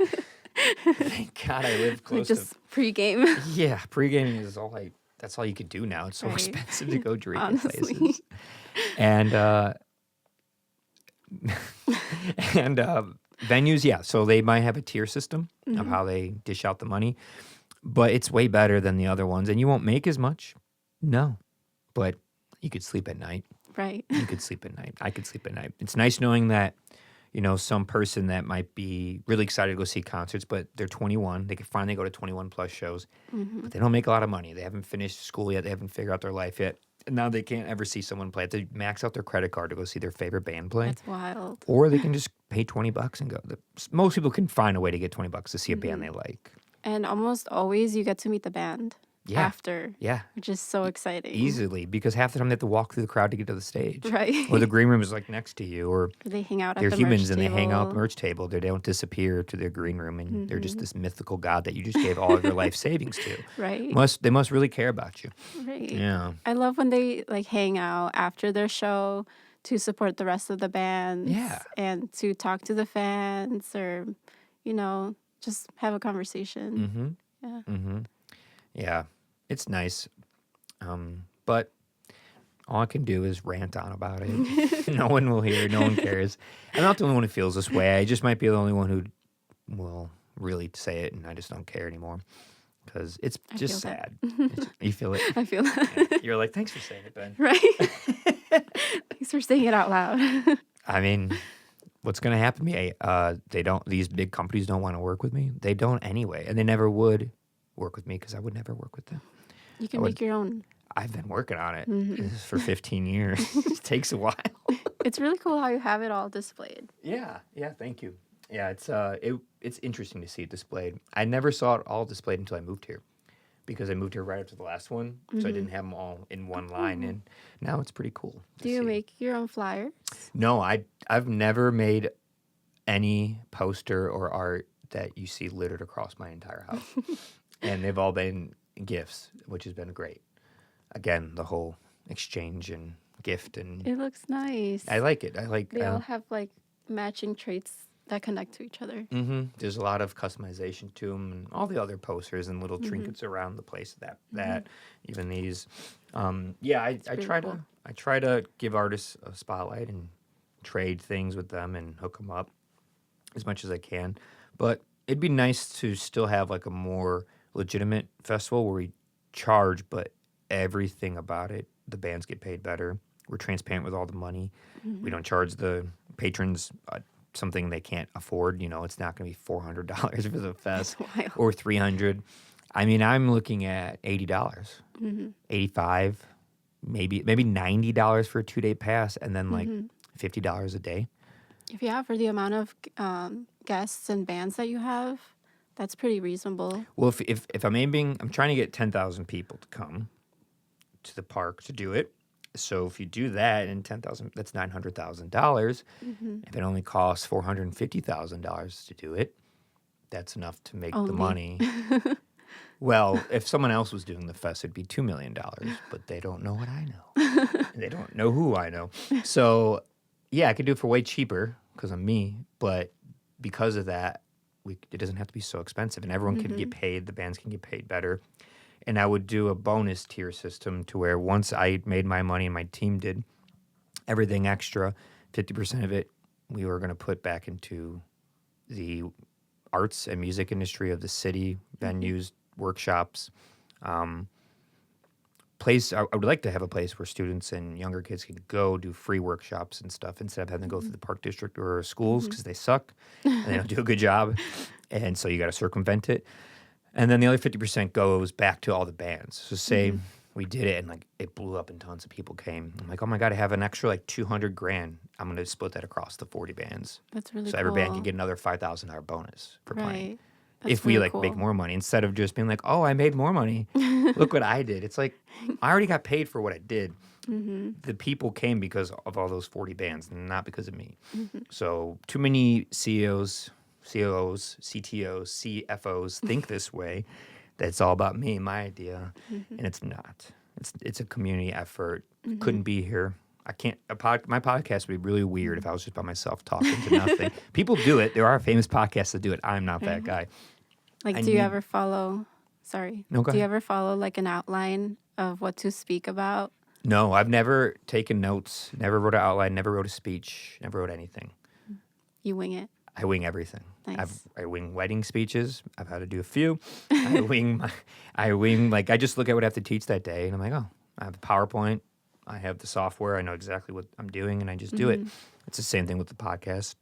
Thank God I live Like close just pregame. to. Yeah, pre-gaming is that's all you could do now. It's so Right. expensive to go drink at Honestly. places. And and venues, yeah. So they might have a tier system of how they dish out the money, but it's way better than the other ones. And you won't make as much, no, but you could sleep at night. Right. You could sleep at night. I could sleep at night. It's nice knowing that, some person that might be really excited to go see concerts, but they're 21. They can finally go to 21 plus shows, but they don't make a lot of money. They haven't finished school yet. They haven't figured out their life yet. And now they can't ever see someone play. They max out their credit card to go see their favorite band play. That's wild. Or they can just pay $20 and go. Most people can find a way to get $20 to see a band they like. And almost always you get to meet the band Yeah. after, Yeah. which is so exciting. Easily, because half the time they have to walk through the crowd to get to the stage. Right. Or the green room is like next to you, or They hang out at they're the humans merch and they hang out at the table. merch table. They don't disappear to their green room, and they're just this mythical god that you just gave all of your life savings to. Right. They must really care about you. Right. Yeah. I love when they like hang out after their show to support the rest of the bands. Yeah. And to talk to the fans or, just have a conversation. Yeah. Yeah. It's nice. But all I can do is rant on about it. No one will hear. No one cares. I'm not the only one who feels this way. I just might be the only one who will really say it, and I just don't care anymore because it's I just feel that. sad. You feel it? I feel that. You're like, thanks for saying it, Ben. Right. Thanks for saying it out loud. I mean, what's going to happen to me? These big companies don't want to work with me. They don't anyway, and they never would work with me because I would never work with them. You can make your own. I've been working on it for 15 years. It takes a while. It's really cool how you have it all displayed. Yeah, thank you. Yeah, it's interesting to see it displayed. I never saw it all displayed until I moved here because I moved here right after the last one, so I didn't have them all in one line. And now it's pretty cool to Do you see. make your own flyers? No, I've never made any poster or art that you see littered across my entire house, and they've all been gifts, which has been great. Again, the whole exchange and gift, and It looks nice. I like it. I like. They all have like matching traits that connect to each other. There's a lot of customization to them, and all the other posters and little trinkets around the place. That even these, I try cool. I try to give artists a spotlight and trade things with them and hook them up as much as I can. But it'd be nice to still have like a more legitimate festival where we charge, but everything about it, the bands get paid better. We're transparent with all the money. We don't charge the patrons something they can't afford. You know, it's not going to be $400 for the fest or $300. I mean, I'm looking at $80, $85, maybe $90 for a 2-day pass, and then like $50 a day. Yeah, for the amount of guests and bands that you have, that's pretty reasonable. Well, if I'm trying to get 10,000 people to come to the park to do it. So if you do that and 10,000, that's $900,000. If it only costs $450,000 to do it, that's enough to make the money. Well, if someone else was doing the fest, it'd be $2 million, but they don't know what I know. They don't know who I know. So yeah, I could do it for way cheaper because I'm me, but because of that, it doesn't have to be so expensive, and everyone can get paid. The bands can get paid better. And I would do a bonus tier system to where once I made my money and my team did everything extra, 50% of it we were going to put back into the arts and music industry of the city, venues, workshops. I would like to have a place where students and younger kids can go do free workshops and stuff instead of having to go through the park district or schools because they suck and they don't do a good job. And so you got to circumvent it. And then the other 50% goes back to all the bands. So say we did it and like it blew up and tons of people came. I'm like, oh my God, I have an extra like $200,000. I'm going to split that across the 40 bands. That's really so cool. every band can get another $5,000 bonus for playing. Right. That's If we really like cool. make more money instead of just being like, oh, I made more money. Look what I did. It's like, I already got paid for what I did. The people came because of all those 40 bands, not because of me. So too many CEOs, COOs, CTOs, CFOs think this way. That it's all about me, my idea, and it's not. It's a community effort. Couldn't be here. I can't. My podcast would be really weird if I was just by myself talking to nothing. People do it. There are famous podcasts that do it. I'm not that guy. Like, do you ever follow? Sorry. No, go Do you ahead. ever follow like an outline of what to speak about? No, I've never taken notes. Never wrote an outline. Never wrote a speech. Never wrote anything. You wing it. I wing everything. Nice. I wing wedding speeches. I've had to do a few. I wing like I just look at what I have to teach that day, and I'm like, oh, I have the PowerPoint. I have the software. I know exactly what I'm doing, and I just do it. It's the same thing with the podcast.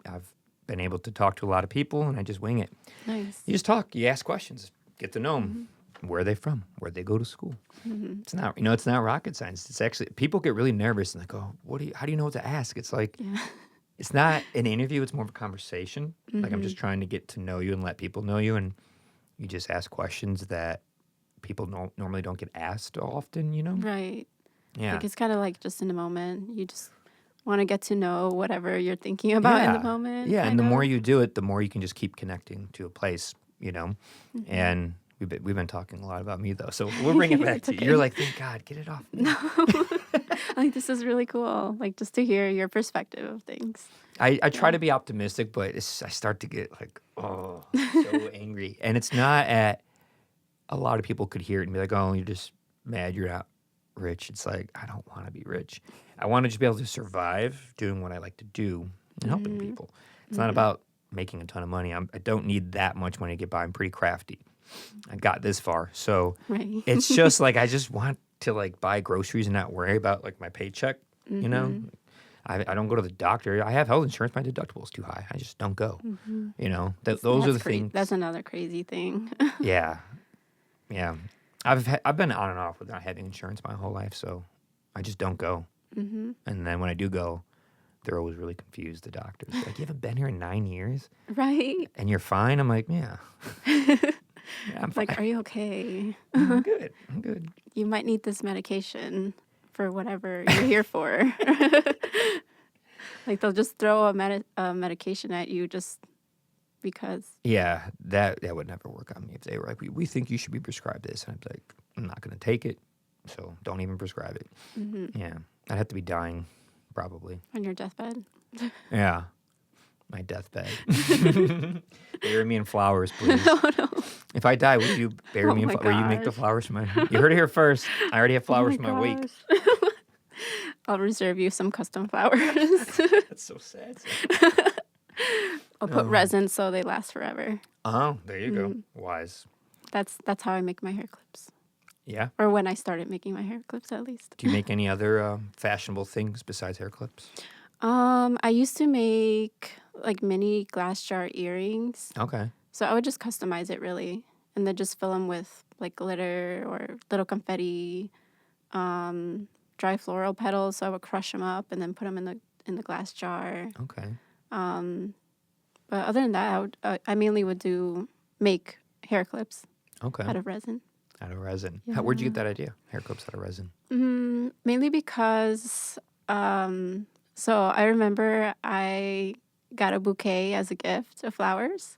I've been able to talk to a lot of people, and I just wing it. Nice. You just talk. You ask questions. Get to know them. Where are they from? Where'd they go to school? It's not, it's not rocket science. It's actually people get really nervous and like, oh, how do you know what to ask? It's like. Yeah. It's not an interview. It's more of a conversation. Like I'm just trying to get to know you and let people know you, and you just ask questions that people normally don't get asked often. Right. Yeah. Like it's kind of like just in the moment. You just want to get to know whatever you're thinking about in the moment. Yeah, and the kind more of. you do it, the more you can just keep connecting to a place. And we've been talking a lot about me though, so we'll bring it back to you. You're like, thank God, get it off me. No. I think this is really cool. Like just to hear your perspective of things. I try to be optimistic, but I start to get like, so angry. And it's not at, a lot of people could hear it and be like, oh, you're just mad you're not rich. It's like, I don't want to be rich. I want to just be able to survive doing what I like to do and helping people. It's not about making a ton of money. I don't need that much money to get by. I'm pretty crafty. I got this far. So Right. it's just like, I just want to like buy groceries and not worry about like my paycheck, I don't go to the doctor. I have health insurance. My deductible is too high. I just don't go. Those are the things. That's another crazy thing. Yeah. I've been on and off with not having insurance my whole life, so I just don't go. And then when I do go, they're always really confused, the doctors. Like, you haven't been here in 9 years? Right? And you're fine? I'm like, yeah. Yeah, I'm fine. Like, are you okay? I'm good. I'm good. You might need this medication for whatever you're here for. Like, they'll just throw a medication at you just because. Yeah, that would never work on me if they were like, we think you should be prescribed this. And I'd be like, I'm not going to take it, so don't even prescribe it. Yeah, I'd have to be dying, probably. On your deathbed. Yeah, my deathbed. Bury me in flowers, please. Oh, no. If I die, will you bury Oh me in my flowers? Will you make the gosh. flowers for my... You heard it here first. I already have flowers for my wake. gosh. I'll reserve you some custom flowers. That's so sad. I'll put resin so they last forever. Oh, there you go. Wise. That's how I make my hair clips. Yeah. Or when I started making my hair clips, at least. Do you make any other fashionable things besides hair clips? I used to make like mini glass jar earrings. Okay. So I would just customize it really, and then just fill them with like glitter or little confetti, dry floral petals. So I would crush them up and then put them in the glass jar. Okay. But other than that, I mainly would make hair clips Okay. out of resin. Out of resin. Where'd you get that idea? Hair clips out of resin. Mainly because, so I remember I got a bouquet as a gift of flowers,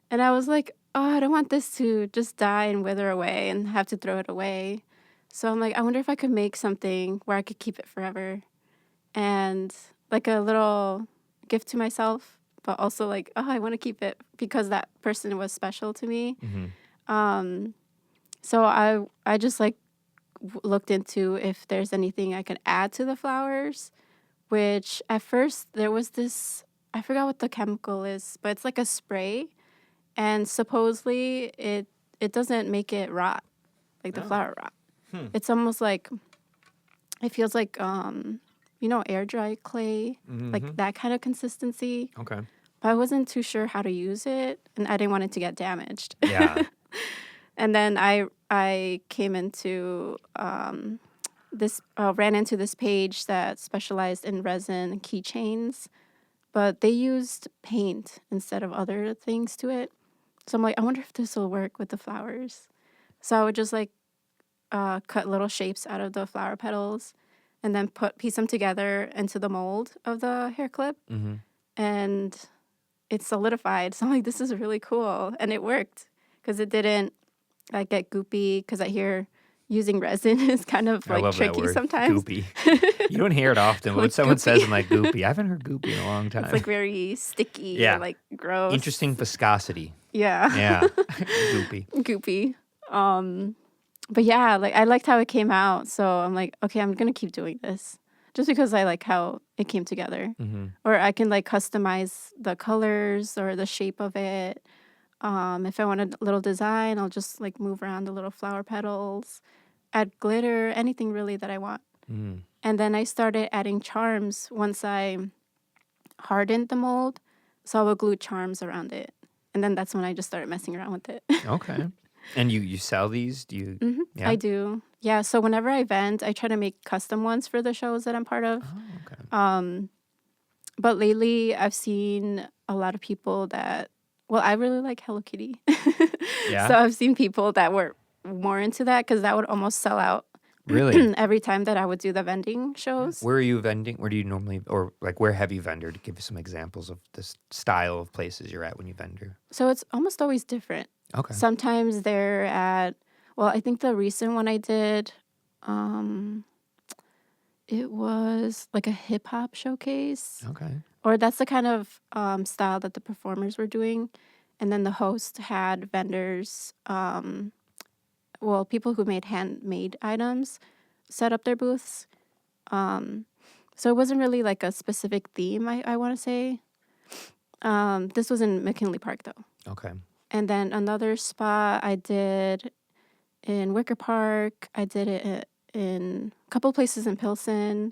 and I was like, oh, I don't want this to just die and wither away and have to throw it away. So I'm like, I wonder if I could make something where I could keep it forever, and like a little gift to myself, but also like, oh, I want to keep it because that person was special to me. So I just like looked into if there's anything I could add to the flowers, which at first there was this, I forgot what the chemical is, but it's like a spray, and supposedly it doesn't make it rot, like the flower rot. It's almost like, it feels like, air dry clay, like that kind of consistency. Okay. But I wasn't too sure how to use it, and I didn't want it to get damaged. Yeah. And then I came into ran into this page that specialized in resin keychains, but they used paint instead of other things to it. So I'm like, I wonder if this will work with the flowers. So I would just like cut little shapes out of the flower petals and then piece them together into the mold of the hair clip. And it solidified. So I'm like, this is really cool. And it worked because it didn't like get goopy, because I hear using resin is kind of I like love tricky that word, sometimes. goopy. You don't hear it often, but when Like someone says goopy. I'm like goopy, I haven't heard goopy in a long time. It's like very sticky, Yeah. like gross. Interesting viscosity. Yeah. Yeah. Goopy. Goopy. But yeah, like I liked how it came out. So I'm like, okay, I'm going to keep doing this just because I like how it came together. Or I can like customize the colors or the shape of it. If I want a little design, I'll just like move around the little flower petals, add glitter, anything really that I want. And then I started adding charms once I hardened the mold. So I would glue charms around it. And then that's when I just started messing around with it. Okay. And you sell these? Do you? Yeah? I do. Yeah. So whenever I vend, I try to make custom ones for the shows that I'm part of. Oh, okay. But lately, I've seen a lot of people that, well, I really like Hello Kitty. Yeah? So I've seen people that were more into that because that would almost sell out Really? every time that I would do the vending shows. Where are you vending? Where do you normally, or like where have you vended? Give us some examples of this style of places you're at when you vendor. So it's almost always different. Okay. Sometimes they're at, well, I think the recent one I did, it was like a hip hop showcase. Okay. Or that's the kind of style that the performers were doing. And then the host had vendors, people who made handmade items set up their booths. So it wasn't really like a specific theme, I want to say. This was in McKinley Park, though. Okay. And then another spot I did in Wicker Park. I did it in a couple places in Pilsen.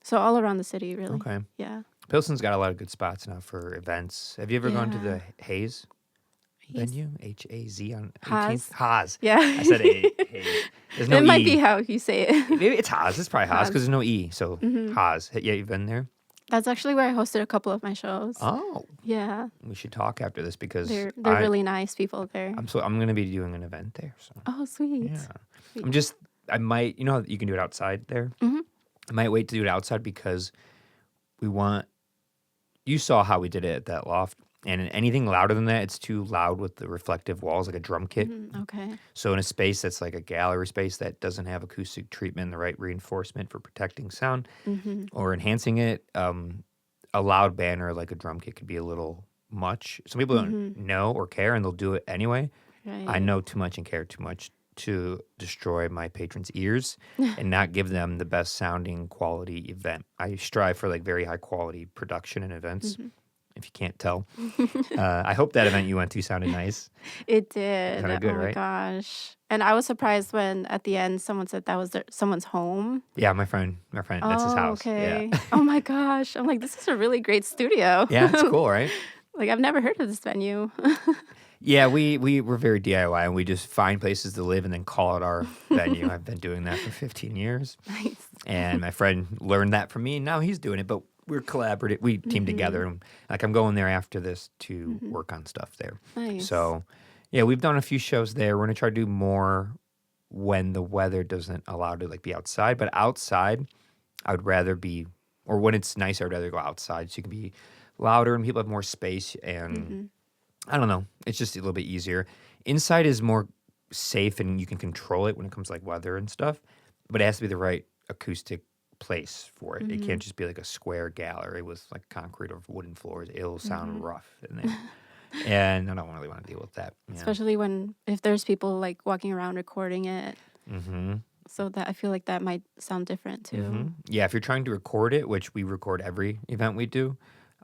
So all around the city, really. Okay. Yeah. Pilsen's got a lot of good spots now for events. Have you ever gone to the Haze? venue? H-A-Z on 18th? Haas. Haas. Yeah. I said Haze. There's no It might be E. how you say it. Maybe it's Haas. It's probably Haas because Haas. there's no E. So Haas. Yeah, you've been there? That's actually where I hosted a couple of my shows. Oh. Yeah. We should talk after this because They're really nice people there. I'm going to be doing an event there. So Oh, sweet. yeah. I might, you know how you can do it outside there? Mm-hmm. I might wait to do it outside because you saw how we did it at that loft. And anything louder than that, it's too loud with the reflective walls, like a drum kit. Okay. So in a space that's like a gallery space that doesn't have acoustic treatment, the right reinforcement for protecting sound or enhancing it, a loud banner like a drum kit could be a little much. Some people don't know or care, and they'll do it anyway. Right. I know too much and care too much to destroy my patrons' ears and not give them the best sounding quality event. I strive for like very high quality production and events. If you can't tell. I hope that event you went to sounded nice. It did. Sounded good, oh my right? gosh. And I was surprised when at the end someone said that was someone's home. Yeah, my friend, that's his house. Okay. Yeah. Oh my gosh. I'm like, this is a really great studio. Yeah, it's cool, right? Like, I've never heard of this venue. Yeah, we were very DIY, and we just find places to live and then call it our venue. I've been doing that for 15 years. Nice. And my friend learned that from me, and now he's doing it. But we're collaborative. We team together. And, like, I'm going there after this to work on stuff there. Nice. So, yeah, we've done a few shows there. We're going to try to do more when the weather doesn't allow to, like, be outside. But outside, I would rather be, or when it's nice, I'd rather go outside so you can be louder and people have more space. And I don't know. It's just a little bit easier. Inside is more safe and you can control it when it comes to like weather and stuff, but it has to be the right acoustic place for it. It can't just be like a square gallery with like concrete or wooden floors. It'll sound rough in there. And I don't really want to deal with that. Yeah. Especially if there's people like walking around recording it. So that I feel like that might sound different too. Yeah, if you're trying to record it, which we record every event we do,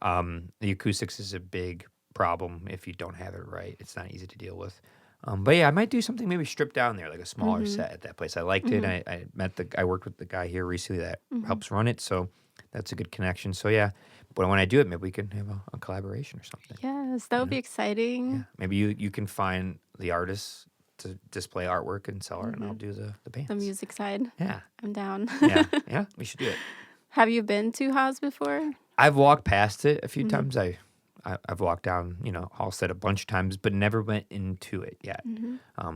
the acoustics is a big problem if you don't have it right. It's not easy to deal with. But yeah, I might do something maybe stripped down there, like a smaller set at that place. I liked it. I worked with the guy here recently that helps run it, so that's a good connection. So yeah, but when I do it, maybe we can have a collaboration or something. Yes, that would be exciting. Yeah. Maybe you can find the artists to display artwork and sell art, and I'll do the bands. The music side. Yeah. I'm down. Yeah, we should do it. Have you been to Haas before? I've walked past it a few times. I've walked down, Halstead a bunch of times, but never went into it yet.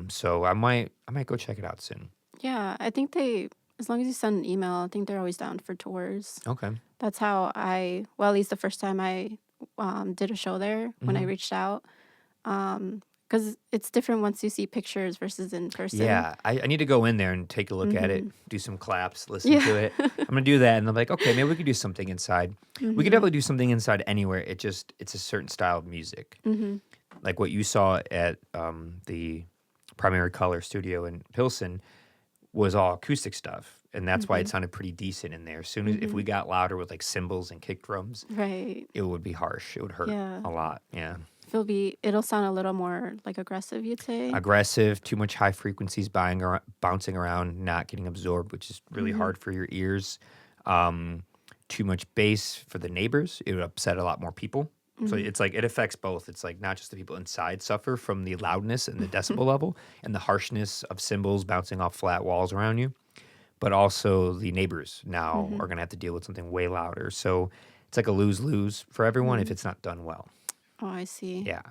So I might go check it out soon. Yeah, I think as long as you send an email, I think they're always down for tours. Okay. That's how at least the first time I did a show there when I reached out. Because it's different once you see pictures versus in person. Yeah, I need to go in there and take a look at it, do some claps, listen to it. I'm going to do that, and I'm like, okay, maybe we could do something inside. We could definitely do something inside anywhere. It's a certain style of music. Like what you saw at the Primary Color Studio in Pilsen was all acoustic stuff, and that's why it sounded pretty decent in there. As soon as if we got louder with like cymbals and kick drums, right, it would be harsh. It would hurt a lot. Yeah. It'll sound a little more like aggressive, you'd say. Aggressive, too much high frequencies bouncing around, not getting absorbed, which is really hard for your ears. Too much bass for the neighbors. It would upset a lot more people. So it's like it affects both. It's like not just the people inside suffer from the loudness and the decibel level and the harshness of cymbals bouncing off flat walls around you, but also the neighbors now are going to have to deal with something way louder. So it's like a lose-lose for everyone if it's not done well. Oh, I see. Yeah.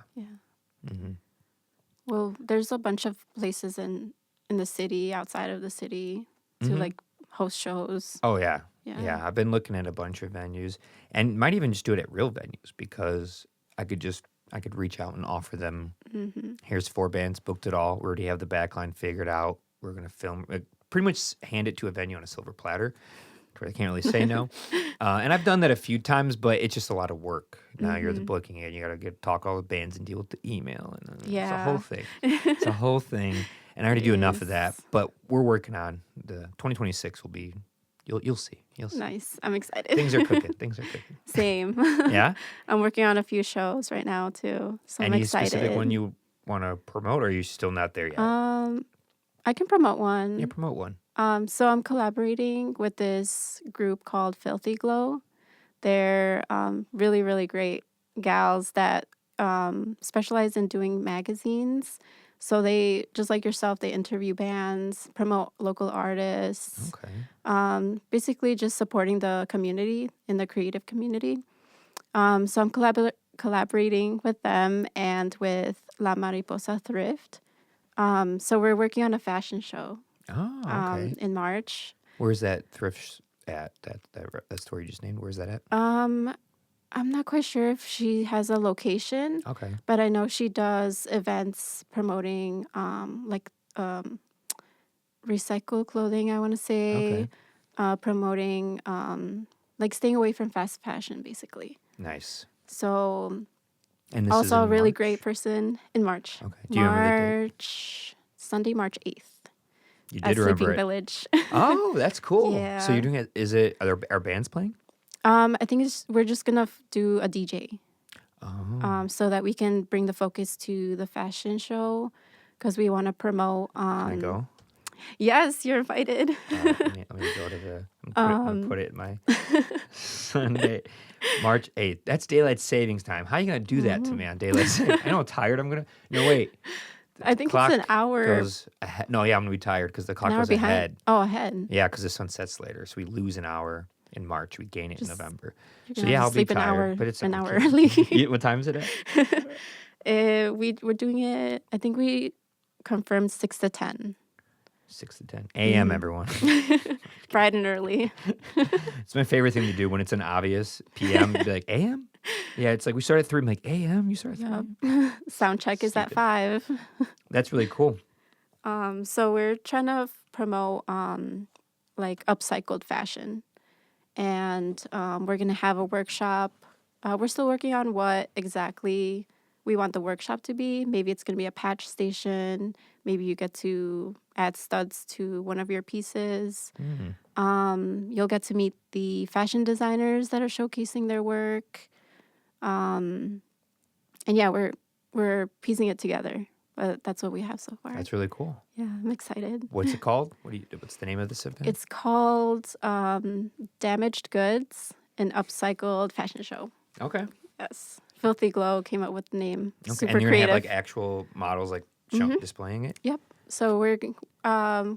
Well, there's a bunch of places in the city, outside of the city, to like host shows. Oh, yeah. Yeah. Yeah, I've been looking at a bunch of venues and might even just do it at real venues because I could reach out and offer them, here's 4 bands, booked it all. We already have the backline figured out. We're going to film, pretty much hand it to a venue on a silver platter. I can't really say no. And I've done that a few times, but it's just a lot of work. Now you're the booking agent. You got to talk all the bands and deal with the email. And it's a whole thing. It's a whole thing. And I already do enough of that. But we're working on the 2026 will be, you'll see. You'll see. Nice. I'm excited. Things are cooking. Same. Yeah? I'm working on a few shows right now, too. So I'm Any excited. specific one you want to promote, or are you still not there yet? I can promote one. Yeah, promote one. So I'm collaborating with this group called Filthy Glow. They're really, really great gals that specialize in doing magazines. So they, just like yourself, they interview bands, promote local artists, Okay. basically just supporting the community in the creative community. So I'm collaborating with them and with La Mariposa Thrift. So we're working on a fashion show Oh, okay. in March. Where's that at? That store you just named. Where's that at? I'm not quite sure if she has a location, Okay. but I know she does events promoting like recycled clothing, I want to say, Okay. promoting like staying away from fast fashion, basically. Nice. So And this is also a in really March? great person in March. Okay. Do you remember the date? Sunday, March 8th You at did remember Sleeping it. Village. Oh, that's cool. So Yeah. you're doing it. Is it? Are bands playing? I think we're just gonna do a DJ, Oh. so that we can bring the focus to the fashion show, because we want to promote. Can I go? Yes, you're invited. Let me go to the. I'm gonna put it in my Sunday, March 8th. That's daylight savings time. How are you gonna do that to me on daylight savings? I know how tired I'm gonna. No, wait. I think it's an hour. Goes ahead. No, yeah, I'm gonna be tired because the clock An hour goes behind. ahead. Oh, ahead. Yeah, because the sun sets later, so we lose an hour in March. We gain it in Just- November. You're So gonna yeah, have I'll to be sleep an tired, hour, but it's an okay. hour early. What time is it at? We're doing it. I think we confirmed 6 to 10, 6 to 10 a.m. Everyone. bright and early. It's my favorite thing to do when it's an obvious p.m. Be like a.m. Yeah, it's like we start at 3. I'm like a.m. You start at 3. Sound check is at Stupid. 5. That's really cool. So we're trying to promote like upcycled fashion, and we're gonna have a workshop. We're still working on what exactly we want the workshop to be. Maybe it's gonna be a patch station. Maybe you get to add studs to one of your pieces. You'll get to meet the fashion designers that are showcasing their work. And yeah, we're piecing it together. But that's what we have so far. That's really cool. Yeah, I'm excited. What's it called? What's the name of this event? It's called Damaged Goods, an upcycled fashion show. Okay. Yes. Filthy Glow came up with the name. Okay. Super And you're creative. gonna have like actual models like displaying it. Yep. So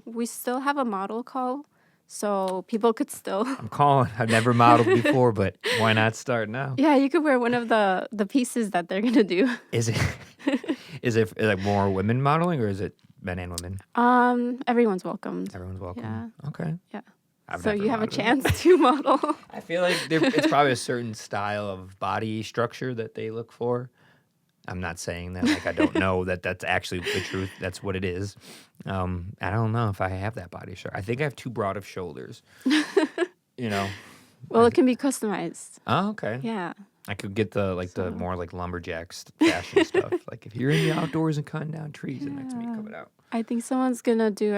we still have a model call, so people could still. I'm calling. I've never modeled before, but why not start now? Yeah, you could wear one of the pieces that they're gonna do. Is it like more women modeling or is it men and women? Everyone's welcomed. Everyone's welcome. Yeah. Okay. Yeah. I've So never you have a modeled. chance to model. I feel like it's probably a certain style of body structure that they look for. I'm not saying that like I don't know that that's actually the truth. That's what it is. I don't know if I have that body structure. I think I have too broad of shoulders. You know. Well, it can be customized. Oh, okay. Yeah. I could get the more like lumberjacks fashion stuff. Like if you're in the outdoors and cutting down trees, and that's me coming out. I think someone's gonna do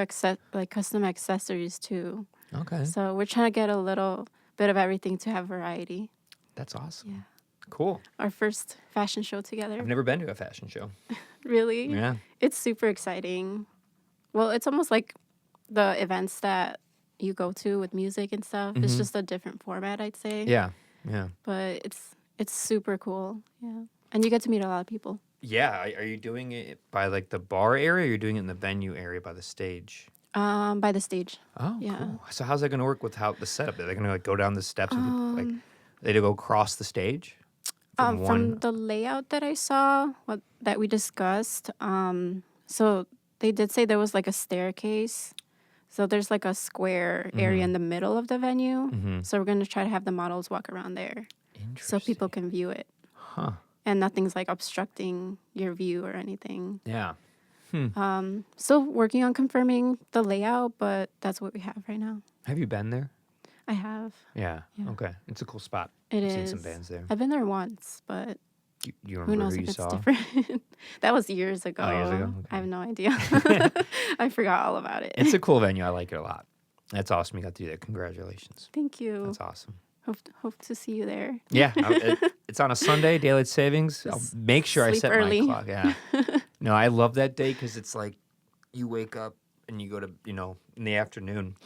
like custom accessories too. Okay. So we're trying to get a little bit of everything to have variety. That's awesome. Yeah. Cool. Our first fashion show together. I've never been to a fashion show. Really? Yeah. It's super exciting. Well, it's almost like the events that you go to with music and stuff. It's just a different format, I'd say. Yeah. Yeah. But it's super cool. Yeah. And you get to meet a lot of people. Yeah. Are you doing it by like the bar area or you're doing it in the venue area by the stage? By the stage. Oh, Yeah. cool. So how's that going to work with how the setup? Are they going to like go down the steps and like they go across the stage? From the layout that I saw, that we discussed, so they did say there was like a staircase. So there's like a square area in the middle of the venue. So we're going to try to have the models walk around there so people can view it. Huh. And nothing's like obstructing your view or anything. Yeah. Still working on confirming the layout, but that's what we have right now. Have you been there? I have. Yeah. Okay. It's a cool spot. It I've is. seen some bands there. I've been there once, but You who remember knows who if you it's saw? different. That was years ago. Oh, years ago? Okay. I have no idea. I forgot all about it. It's a cool venue. I like it a lot. That's awesome. You got to do that. Congratulations. Thank you. That's awesome. Hope to see you there. Yeah. It's on a Sunday, daylight savings. I'll Just make sure I sleep set early. my clock. Yeah. No, I love that day because it's like you wake up and you go to, in the afternoon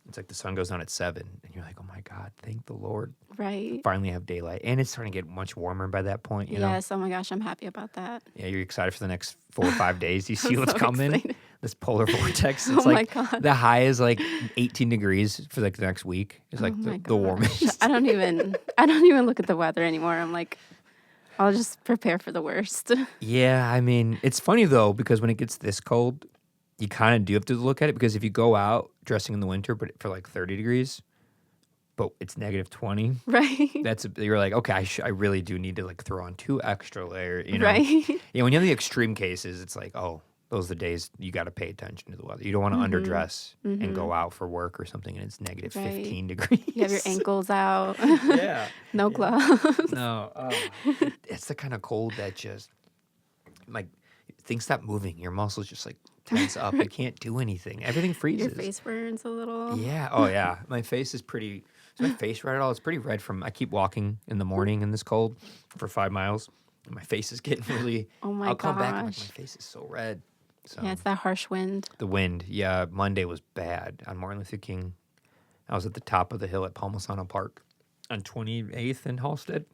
It's like the sun goes down at 7, and you're like, oh my God, thank the Lord. Right. Finally have daylight. And it's starting to get much warmer by that point, you know? Yes. Oh my gosh, I'm happy about that. Yeah, you're excited for the next 4 or 5 days. You see I'm what's so coming? excited. This polar vortex. Oh It's my like God. the high is like 18 degrees for like the next week. It's Oh like my the warmest. gosh. I don't even look at the weather anymore. I'm like, I'll just prepare for the worst. Yeah, I mean, it's funny though, because when it gets this cold, you kind of do have to look at it, because if you go out dressing in the winter, but for like 30 degrees, but it's negative 20, Right. you're like, okay, I really do need to like throw on 2 extra layers, you know? Right. Yeah, when you have the extreme cases, it's like, oh, those are the days you got to pay attention to the weather. You don't want to underdress and go out for work or something and it's negative Right. 15 degrees. You have your ankles out. Yeah. No Yeah. gloves. No, it's the kind of cold that just, like, things stop moving. Your muscles just like tense up. You can't do anything. Everything freezes. Your face burns a little. Yeah. Oh, yeah. My face is pretty. Is my face red at all? It's pretty red from. I keep walking in the morning in this cold for 5 miles. And my face is getting really. Oh my I'll come back and like, gosh. my face is so red. So Yeah, it's that harsh wind. the wind. Yeah. Monday was bad on Martin Luther King. I was at the top of the hill at Palmasano Park on 28th in Halstead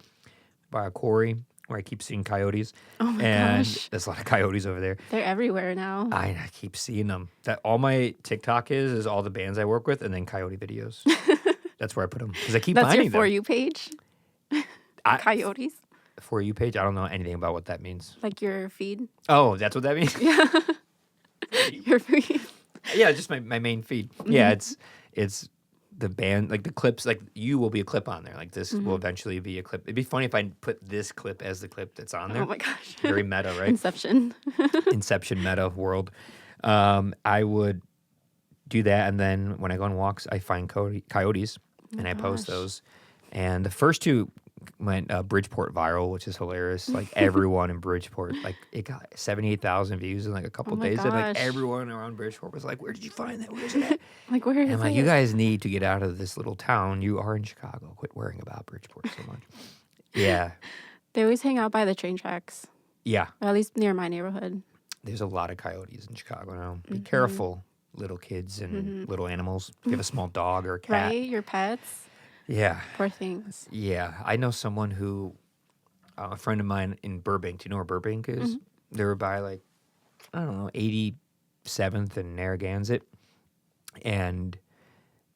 by a quarry where I keep seeing coyotes. Oh my And gosh. there's a lot of coyotes over there. They're everywhere now. I keep seeing them. That all my TikTok is all the bands I work with, and then coyote videos. That's where I put them because I keep That's finding your For them. You page? Coyotes? For You page. I don't know anything about what that means. Like your feed? Oh, that's what that means. Your feed. Yeah, just my main feed. Yeah, it's the band, like the clips. Like you will be a clip on there. Like this will eventually be a clip. It'd be funny if I put this clip as the clip that's on there. Oh my gosh. Very meta, right? Inception. Inception meta world. I would do that, and then when I go on walks, I find coyotes, and I post gosh. those. And the first 2 went Bridgeport viral, which is hilarious. Like everyone in Bridgeport, like it got 78,000 views in like a couple Oh my days, and like gosh. everyone around Bridgeport was like, "Where did you find that? Where is it at?" Like, where is And I'm like, it? "You guys need to get out of this little town. You are in Chicago. Quit worrying about Bridgeport so much." Yeah, They always hang out by the train tracks, yeah. or at least near my neighborhood. There's a lot of coyotes in Chicago now. Be careful, little kids and little animals. If you have a small dog or a cat. Right? Your pets? Yeah. Poor things. Yeah. I know someone who, a friend of mine in Burbank. Do you know where Burbank is? They were by like, I don't know, 87th and Narragansett. And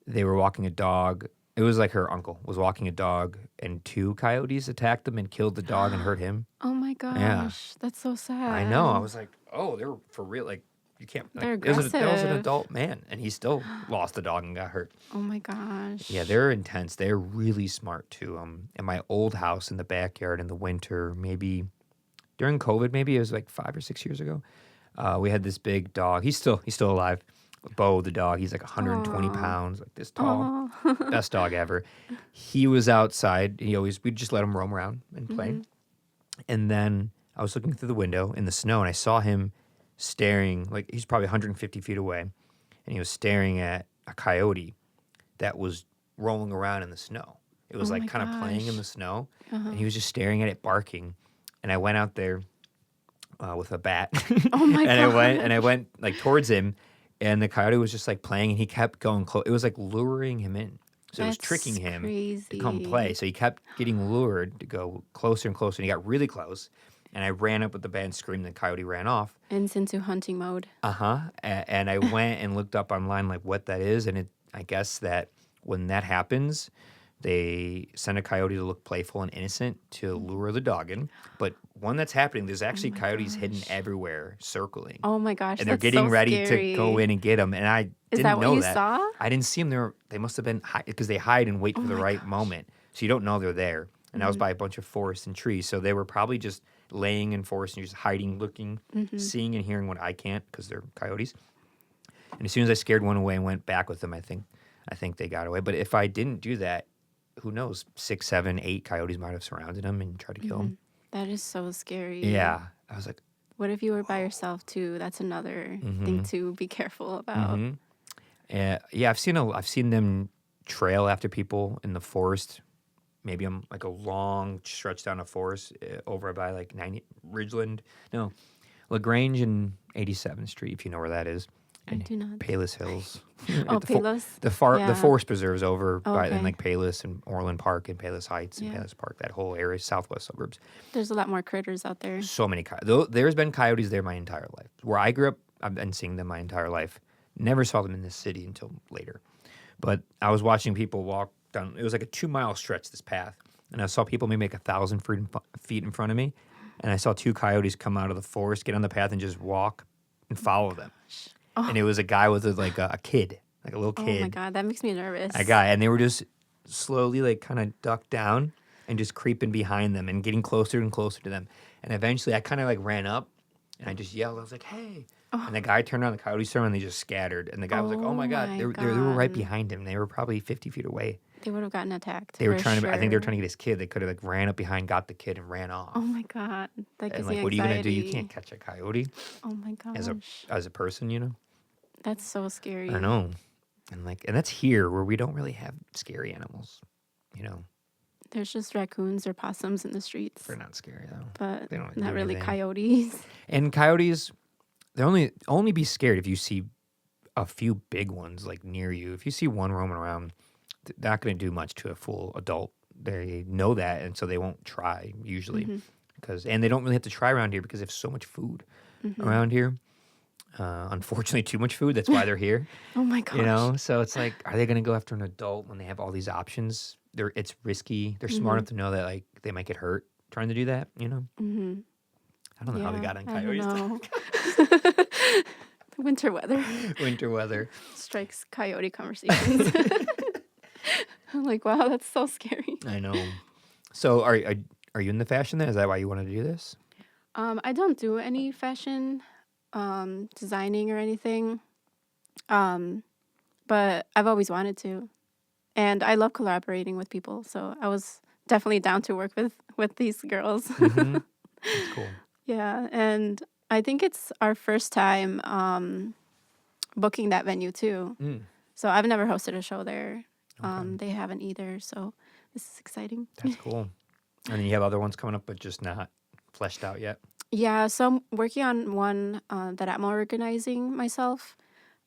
they were walking a dog. It was like her uncle was walking a dog, and 2 coyotes attacked him and killed the dog and hurt him. Oh my gosh. That's so sad. I know. I was like, oh, they're for real. Like, you can't. Like, They're that was an aggressive. adult man, and he still lost the dog and got hurt. Oh my gosh. Yeah, they're intense. They're really smart too. In my old house in the backyard in the winter, maybe during COVID, maybe it was like 5 or 6 years ago. We had this big dog. He's still alive. Bo, the dog. He's like 120 pounds, like this tall. Aw. Best dog ever. He was outside. We'd just let him roam around and play. And then I was looking through the window in the snow, and I saw him staring, like he's probably 150 feet away, and he was staring at a coyote that was rolling around in the snow. It was Oh like my kind of playing in gosh. the snow, and he was just staring at it, barking. And I went out there with a bat, Oh my and I went like towards him, and the coyote was just like playing, and he kept going close. It was like luring him in. So it was That's tricking him crazy. to come play. So he kept getting lured to go closer and closer, and he got really close. And I ran up with the bat and screamed, and the coyote ran off. And it's into hunting mode. And I went and looked up online like what that is, and I guess that when that happens, they send a coyote to look playful and innocent to lure the dog in. But when that's happening, there's actually coyotes hidden everywhere, circling. Oh my gosh. And they're that's getting so ready scary. to go in and get them. And I Is didn't that know what you that. saw? I didn't see them. They must have been because they hide and wait for the my right gosh. moment. So you don't know they're there. And I was by a bunch of forests and trees. So they were probably just laying in forest and just hiding, looking, seeing and hearing what I can't because they're coyotes. And as soon as I scared one away and went back with them, I think they got away. But if I didn't do that, who knows? 6, 7, 8 coyotes might have surrounded him and tried to kill him. That is so scary. Yeah. I was like, What if you were by yourself too? That's another thing to be careful about. yeah, I've seen them trail after people in the forest. Maybe I'm like a long stretch down a forest over by like 90 Ridgeland. No, LaGrange and 87th Street, if you know where that is. I in do not. Palos Hills. Oh, At Palos. the forest preserves over Oh, by in okay. like Palos and Orland Park and Palos Heights and Yeah. Palos Park, that whole area, southwest suburbs. There's a lot more critters out there. So many coyotes. There's been coyotes there my entire life. Where I grew up, I've been seeing them my entire life. Never saw them in this city until later. But I was watching people walk down. It was like a 2-mile stretch, this path. And I saw people maybe like 1,000 feet in front of me. And I saw 2 coyotes come out of the forest, get on the path, and just walk and follow them. Oh. And it was a guy with a kid, like a little Oh kid. my God, that makes me nervous. A guy. And they were just slowly like kind of ducked down and just creeping behind them and getting closer and closer to them. And eventually I kind of like ran up and I just yelled. I was like, hey. Oh. And the guy turned around, the coyotes turned around, and they just scattered. And the guy was like, oh my God. They were right behind him. They were probably 50 feet away. They would have gotten attacked. They were for trying to, I think they were sure. trying to get his kid. They could have like ran up behind, got the kid, and ran off. Oh my God, that gives And me like, what are you going to do? You anxiety. can't catch a coyote Oh my gosh, as a person, you know? that's so scary. I know. And that's here where we don't really have scary animals, you know? There's just raccoons or possums in the streets, They're not scary though. but They don't not do really anything. coyotes. And coyotes, they only be scared if you see a few big ones like near you. If you see one roaming around, they're not going to do much to a full adult. They know that, and so they won't try usually, and they don't really have to try around here because they have so much food around here. Unfortunately, too much food. That's why they're here. Oh my gosh. You know, so it's like, are they going to go after an adult when they have all these options? It's risky. They're smart enough to know that like they might get hurt trying to do that. You know. Mm-hmm. I don't know how we got on I coyotes. don't know. Winter weather Winter weather. strikes coyote conversations. I'm like, wow, that's so scary. I know. So are you in the fashion then? Is that why you wanted to do this? I don't do any fashion designing or anything, but I've always wanted to, and I love collaborating with people. So I was definitely down to work with these girls. Mm-hmm. That's cool. Yeah, and I think it's our first time booking that venue too. Mm, So I've never hosted a show there. okay. They haven't either. So this is exciting. That's cool. And then you have other ones coming up, but just not fleshed out yet. Yeah, so I'm working on one that I'm organizing myself.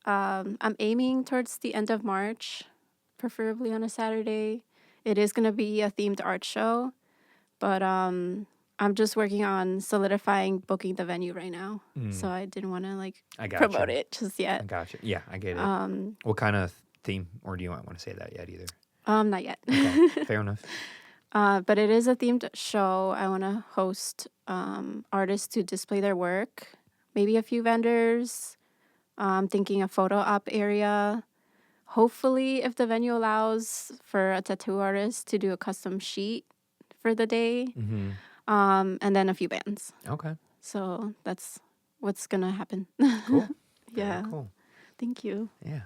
I'm aiming towards the end of March, preferably on a Saturday. It is going to be a themed art show, but I'm just working on solidifying booking the venue right now. So I didn't want to like I got promote you. it just I yet. got you. Yeah, I get it. Um, What kind of theme, or do you not want to say that yet either? not yet. Okay, fair enough. But it is a themed show. I want to host artists to display their work, maybe a few vendors. I'm thinking a photo op area. Hopefully, if the venue allows, for a tattoo artist to do a custom sheet for the day. Mm-hmm. And then a few bands. Okay, So that's what's going to happen. cool. Yeah. Very cool. Thank you. Yeah.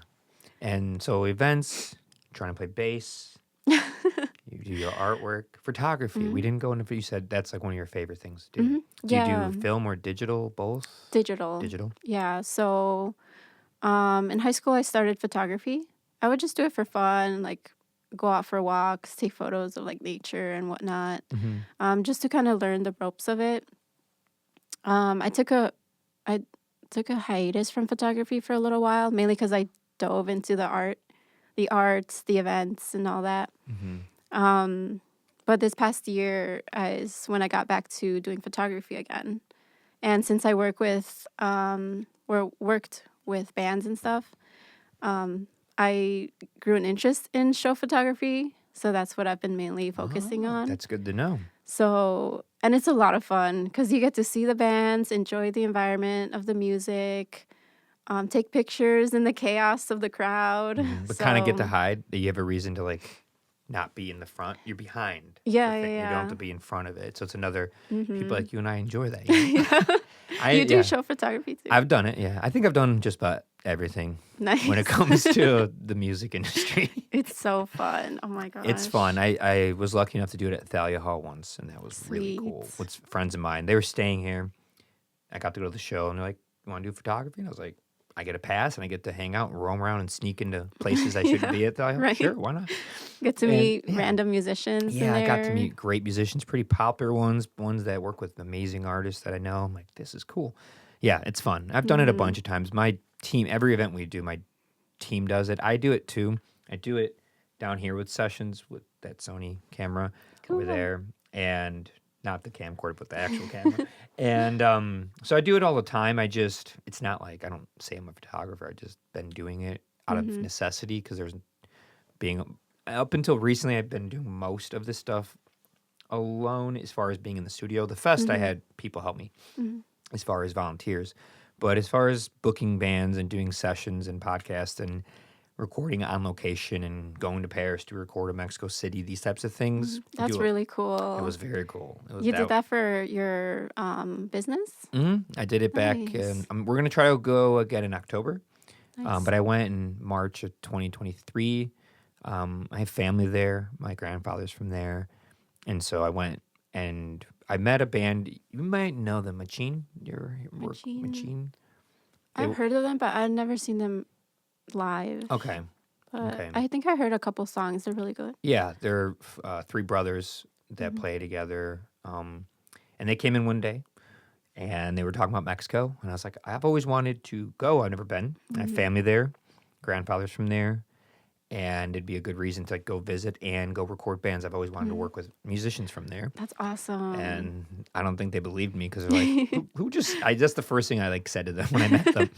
And so events, trying to play bass, you do your artwork, photography. We didn't go into, you said that's like one of your favorite things to do. Do Yeah. you do film or digital, both? Digital. Digital. Yeah. So in high school, I started photography. I would just do it for fun, like go out for walks, take photos of like nature and whatnot, just to kind of learn the ropes of it. I took a hiatus from photography for a little while, mainly because I dove into the arts, the events, and all that. But this past year is when I got back to doing photography again. And since I worked with bands and stuff, I grew an interest in show photography. So that's what I've been mainly focusing on. That's good to know. So, and it's a lot of fun because you get to see the bands, enjoy the environment of the music, take pictures in the chaos of the crowd. But kind of get to So- hide. You have a reason to like not be in the front. You're behind. the Yeah, thing. yeah, You don't yeah. have to be in front of it. So it's another, people Mhm. like you and I enjoy that. You know? You do yeah. show photography too. I've done it, yeah. I think I've done just about everything Nice. when it comes to the music industry. It's so fun. Oh my gosh. It's fun. I was lucky enough to do it at Thalia Hall once, and that was really cool. Sweet. With friends of mine. They were staying here. I got to go to the show, and they're like, you want to do photography? And I was like, I get a pass, and I get to hang out and roam around and sneak into places I shouldn't be at Thalia Hall. Right. Sure, why not? Get to And- meet yeah. random musicians. Yeah, in I got to there. meet great musicians, pretty popular ones that work with amazing artists that I know. I'm like, this is cool. Yeah, it's fun. I've done it a bunch of times. My team, every event we do, my team does it. I do it too. I do it down here with sessions with that Sony camera over Cool. there, and not the camcorder, but the actual camera. And so I do it all the time. It's not like I don't say I'm a photographer. I just been doing it out of necessity because up until recently, I've been doing most of this stuff alone as far as being in the studio. The fest, I had people help me as far as volunteers. But as far as booking bands and doing sessions and podcasts and recording on location and going to Paris to record in Mexico City, these types of things. That's really cool. It was very cool. You did that for your business? I did it back, Nice. and we're going to try to go again in October. Nice. But I went in March of 2023. I have family there. My grandfather's from there. And so I went and I met a band. You might know them, Machine. Machine. I've heard of them, but I've never seen them live. Okay. But Okay. I think I heard a couple songs. They're really good. Yeah, they're three brothers that play together. And they came in one day and they were talking about Mexico. And I was like, I've always wanted to go. I've never been. I have family there, grandfather's from there. And it'd be a good reason to go visit and go record bands. I've always wanted to work with musicians from there. That's awesome. And I don't think they believed me because they're like, that's the first thing I said to them when I met them.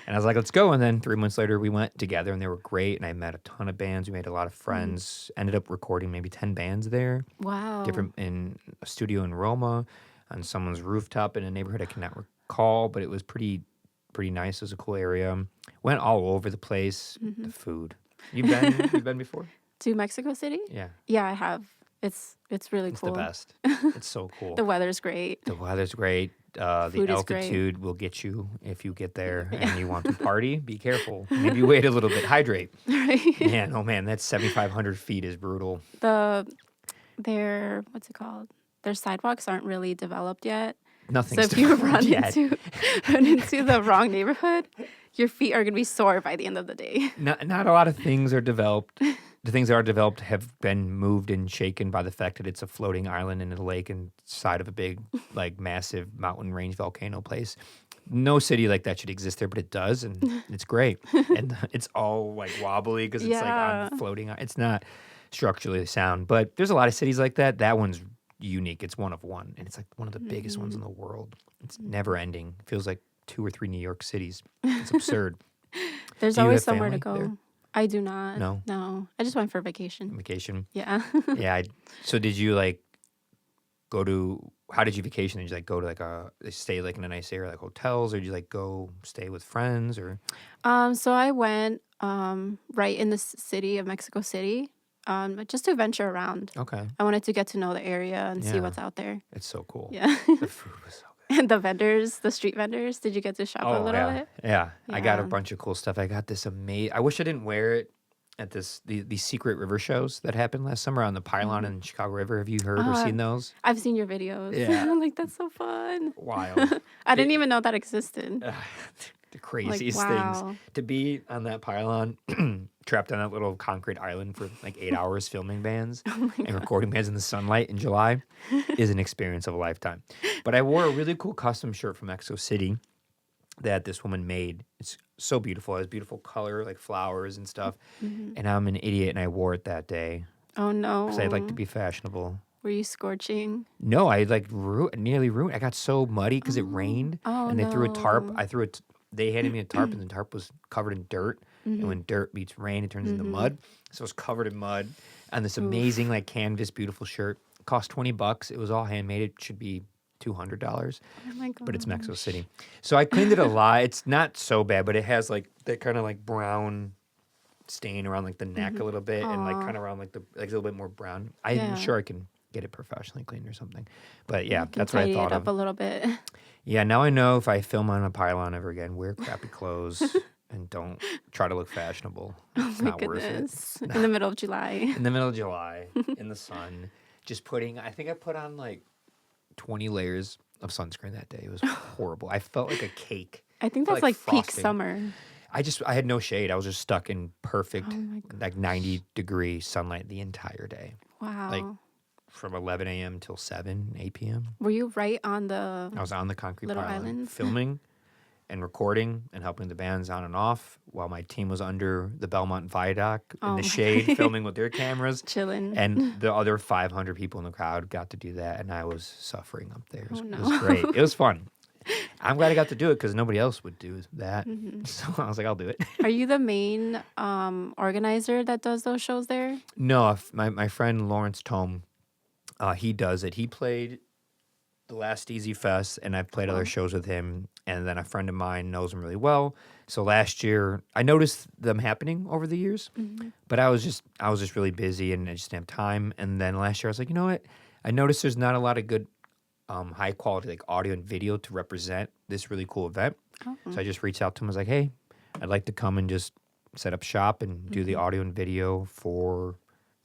And I was like, let's go. And then 3 months later, we went together and they were great. And I met a ton of bands. We made a lot of friends. Ended up recording maybe 10 bands there. Wow. Different in a studio in Roma, on someone's rooftop in a neighborhood I cannot recall, but it was pretty nice. It was a cool area. Went all over the place. The food. You've been before? To Mexico City? Yeah. Yeah, I have. It's really It's cool. the best. It's so cool. The weather's great. The weather's great. The Food is great. altitude will get you if you get there and you want to party. Be careful. Maybe wait a little bit. Hydrate. Right. Man, that's 7,500 feet is brutal. Their what's it called? Their sidewalks aren't really developed yet. Nothing's So if you developed yet. run into the wrong neighborhood, your feet are gonna be sore by the end of the day. Not a lot of things are developed. The things that are developed have been moved and shaken by the fact that it's a floating island in a lake inside of a big, massive mountain range volcano place. No city like that should exist there, but it does, and it's great. And it's all wobbly because it's on floating. It's not structurally sound, but there's a lot of cities like that. That one's unique. It's one of one, and it's one of the biggest ones in the world. It's never ending. It feels like 2 or 3 New York cities. It's absurd. There's Do you always have somewhere to family go. there? I do not. No? No. I just went for vacation. Vacation. Yeah. Yeah. So did you go to? How did you vacation? Did you go to stay in a nice area like hotels, or did you go stay with friends or? So I went right in the city of Mexico City, just to venture around. Okay. I wanted to get to know the area and see Yeah. what's out there. It's so cool. Yeah. The food was so good. And the street vendors. Did you get to shop a little bit? Yeah. I got a Yeah. bunch of cool stuff. I got this amazing. I wish I didn't wear it at these secret river shows that happened last summer on the Pylon in Chicago River. Have you heard or seen those? I've seen your videos. Yeah. I'm like, that's so fun. Wild. I didn't even know that existed. The craziest wow. things. To be on that pylon, trapped on that little concrete island for 8 hours filming bands and recording bands in the sunlight in July is an experience of a lifetime. But I wore a really cool custom shirt from Mexico City that this woman made. It's so beautiful. It has beautiful color, flowers and stuff. And I'm an idiot, and I wore it that day Oh no. because I'd like to be fashionable. Were you scorching? No, I nearly ruined. I got so muddy because it rained, Oh, and they threw a tarp. no. They handed me a tarp, and the tarp was covered in dirt. And when dirt meets rain, it turns into mud. So it was covered in mud. And this amazing canvas, beautiful shirt cost $20. It was all handmade. It should be $200, Oh my god. but it's Mexico City. So I cleaned it a lot. It's not so bad, but it has that kind of brown stain around the neck a little bit, and kind of around a little bit more brown. I'm Yeah. sure I can get it professionally cleaned or something. But yeah, You can that's what I tidy thought it up of. a little bit. Yeah, now I know if I film on a pylon ever again, wear crappy clothes and don't try to look fashionable. It's Oh my not worth it. goodness. In the middle of July. In the middle of July, in the sun, just I think I put on 20 layers of sunscreen that day. It was horrible. I felt like a cake. I think Felt that's peak frosting. summer. I had no shade. I was just stuck in perfect, Oh my 90-degree sunlight the entire day. Wow. From 11 a.m. till 8 p.m. Were you right on the I was on the concrete Little pylon islands? filming, and recording and helping the bands on and off while my team was under the Belmont Viaduct in Oh the my shade filming with their cameras. Chilling. And the other 500 people in the crowd got to do that, and I was suffering up there. Oh, It was no. great. It was fun. I'm glad I got to do it because nobody else would do that. So I was like, I'll do it. Are you the main organizer that does those shows there? No, my friend Lawrence Tome, he does it. He played the last Easy Fest, and I've played other shows with him. And then a friend of mine knows him really well. So last year, I noticed them happening over the years, but I was just really busy and I just didn't have time. And then last year, I was like, you know what? I noticed there's not a lot of good, high quality like audio and video to represent this really cool event. So I just reached out to him. I was like, hey, I'd like to come and just set up shop and do the audio and video for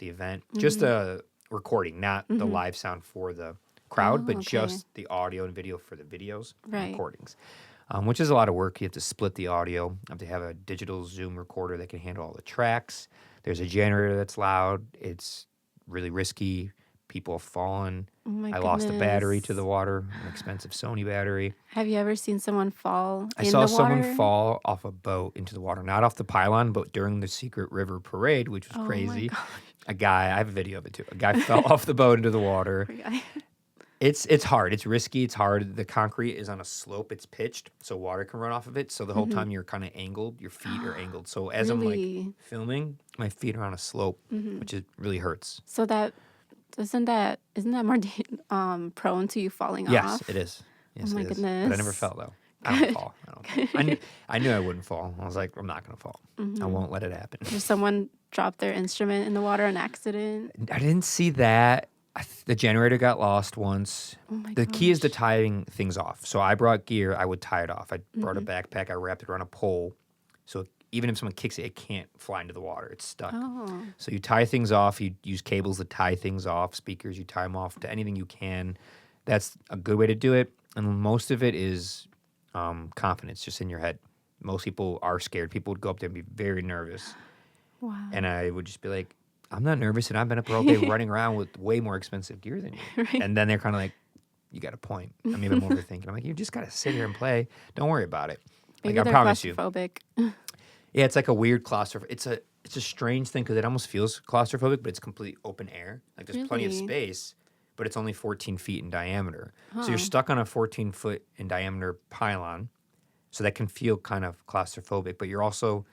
the event. Just a recording, not the live sound for the crowd, but just the audio and video for the videos and recordings, which is a lot of work. You have to split the audio. You have to have a digital Zoom recorder that can handle all the tracks. There's a generator that's loud. It's really risky. People have fallen. Oh my I lost a battery to goodness. the water, an expensive Sony battery. Have you ever seen someone fall I in saw the someone water? fall off a boat into the water, not off the pylon, but during the Secret River Parade, which was Oh my crazy. God. A guy, I have a video of it too. A guy fell off the boat into the water. Poor guy. It's hard. It's risky. It's hard. The concrete is on a slope. It's pitched, so water can run off of it. So the whole time you're kind of angled. Your feet are angled. So as I'm like Really? filming, my feet are on a slope, which really hurts. So isn't that more prone to you falling Yes, off? it is. Yes, my it is. But I never goodness. fell though. I don't fall. I knew I wouldn't fall. I was like, I'm not gonna fall. I won't let it happen. Did someone drop their instrument in the water on accident? I didn't see that. The generator got lost once. Oh my The key is to gosh. tying things off. So I brought gear. I would tie it off. I brought a backpack. I wrapped it around a pole. So even if someone kicks it, it can't fly into the water. It's stuck. Oh. So you tie things off. You use cables to tie things off. Speakers, you tie them off to anything you can. That's a good way to do it. And most of it is confidence, just in your head. Most people are scared. People would go up there and be very nervous. Wow. And I would just be like, I'm not nervous, and I've been up all day running around with way more expensive gear than you. Right. And then they're kind of like, you got a point. I'm even overthinking. I'm like, you just got to sit here and play. Don't worry about it. Maybe Like, I they're promise you. claustrophobic. Yeah, it's like a weird claustrophobic. It's a strange thing because it almost feels claustrophobic, but it's complete open air. Like there's plenty of Really? space, but it's only 14 feet in diameter. So Huh. you're stuck on a 14-foot in diameter pylon. So that can feel kind of claustrophobic, but you're also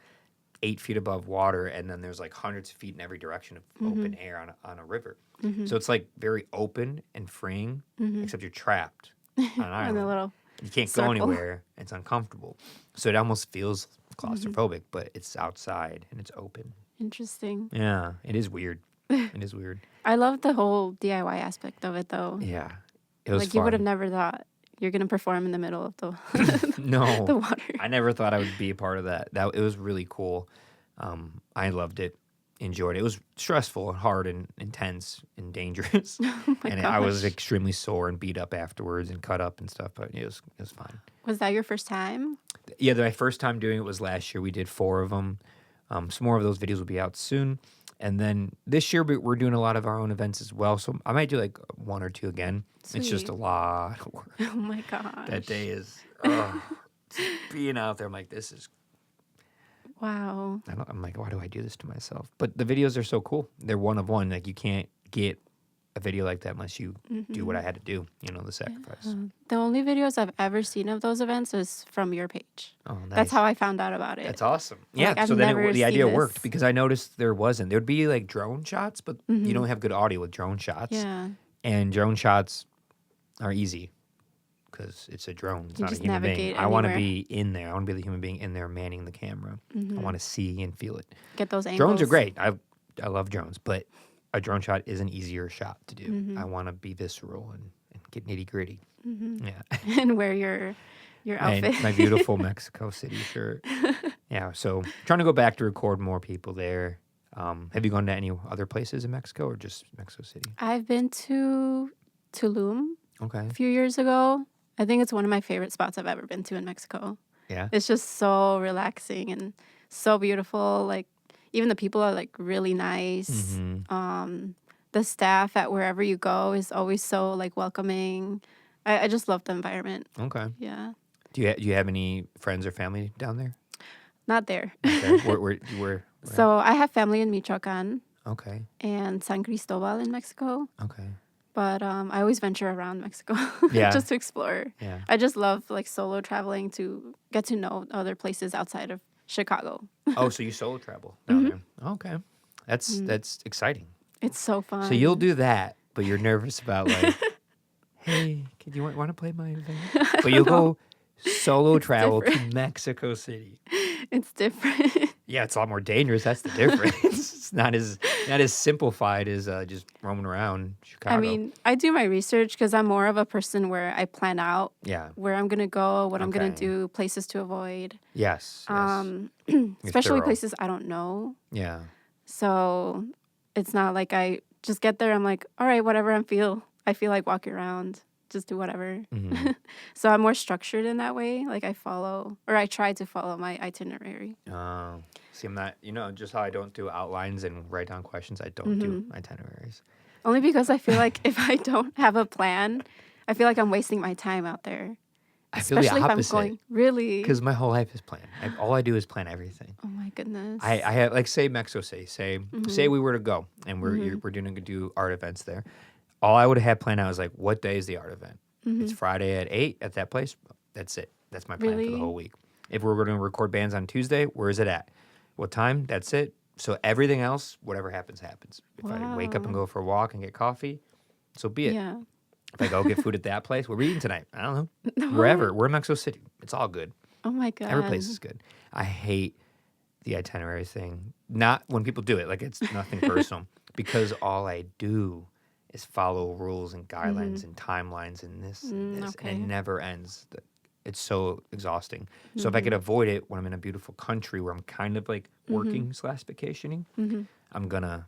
8 feet above water, and then there's like hundreds of feet in every direction of open air on a river. So it's like very open and freeing, except you're trapped on an On island. the little You can't circle. go anywhere. It's uncomfortable. So it almost feels claustrophobic, but it's outside and it's open. Interesting. Yeah, it is weird. It is weird. I love the whole DIY aspect of it, though. Yeah, it was Like you would have fun. never thought you're gonna perform in the middle of the No, the water. I never thought I would be a part of that. It was really cool. I loved it, enjoyed it. It was stressful and hard and intense and dangerous. Oh my And I was gosh. extremely sore and beat up afterwards and cut up and stuff, but it was fine. Was that your first time? Yeah, my first time doing it was last year. We did 4 of them. Some more of those videos will be out soon. And then this year we're doing a lot of our own events as well. So I might do like 1 or 2 again. It's just a Sweet. lot of work. Oh my gosh. That day is being out there. I'm like, this is. Wow. I'm like, why do I do this to myself? But the videos are so cool. They're one of one. Like you can't get a video like that unless you do what I had to do. You know, the sacrifice. The only videos I've ever seen of those events is from your page. Oh, nice. That's how I found out about it. That's awesome. Yeah. Like, I've So then never the seen idea this. worked because I noticed there wasn't. There'd be like drone shots, but you don't have good audio with drone shots. Yeah. And drone shots are easy because it's a drone. It's You not a just human being. navigate I want to anywhere. be in there. I want to be the human being in there manning the camera. I want to see and feel it. Get those angles. Drones are great. I love drones, but a drone shot is an easier shot to do. I want to be visceral and get nitty gritty. Yeah. And wear your And outfit. my beautiful Mexico City shirt. Yeah. So trying to go back to record more people there. Have you gone to any other places in Mexico or just Mexico City? I've been to Tulum Okay. a few years ago. I think it's one of my favorite spots I've ever been to in Mexico. Yeah. It's just so relaxing and so beautiful. Like even the people are like really nice. The staff at wherever you go is always so like welcoming. I just love the environment. Okay. Yeah. Do you have any friends or family down there? Not there. Okay. Where? So I have family in Michoacan Okay. and San Cristobal in Mexico. Okay. But I always venture around Mexico Yeah. just to explore. Yeah. I just love like solo traveling to get to know other places outside of Chicago. Oh, so you solo travel down there? Okay. That's exciting. It's so fun. So you'll do that, but you're nervous about like, hey, do you want to play my event? But you'll go solo travel to Mexico City. It's different. Yeah, it's a lot more dangerous. That's the difference. It's not as simplified as just roaming around Chicago. I mean, I do my research because I'm more of a person where I plan out yeah. where I'm gonna go, what I'm gonna Okay. do, places to avoid. Yes. Especially thorough. places I don't know. Yeah. So it's not like I just get there. I'm like, all right, whatever I feel like walking around, just do whatever. Mhm. So I'm more structured in that way. Like I try to follow my itinerary. See, I'm not, just how I don't do outlines and write down questions, I don't do itineraries. Only because I feel like if I don't have a plan, I feel like I'm wasting my time out there. I feel the Especially if I'm opposite. going, really? Because my whole life is planned. All I do is plan everything. Oh my goodness. I have, like, say Mexico City. Say we were to go and we're going to do art events there. All I would have had planned out is like, what day is the art event? It's Friday at 8 at that place. That's it. That's my plan for the Really? whole week. If we're going to record bands on Tuesday, where is it at? What time? That's it. So everything else, whatever happens, happens. If I wake up and go for a walk and get coffee, so be it. Yeah. If I go get food at that place, what are we eating tonight? I don't know. Wherever. We're in Mexico City. It's all good. Oh my God. Every place is good. I hate the itinerary thing. Not when people do it. Like, it's nothing personal. Because all I do is follow rules and guidelines and timelines and this and this. Okay. And it never ends. It's so exhausting. So if I could avoid it when I'm in a beautiful country where I'm kind of like working / vacationing,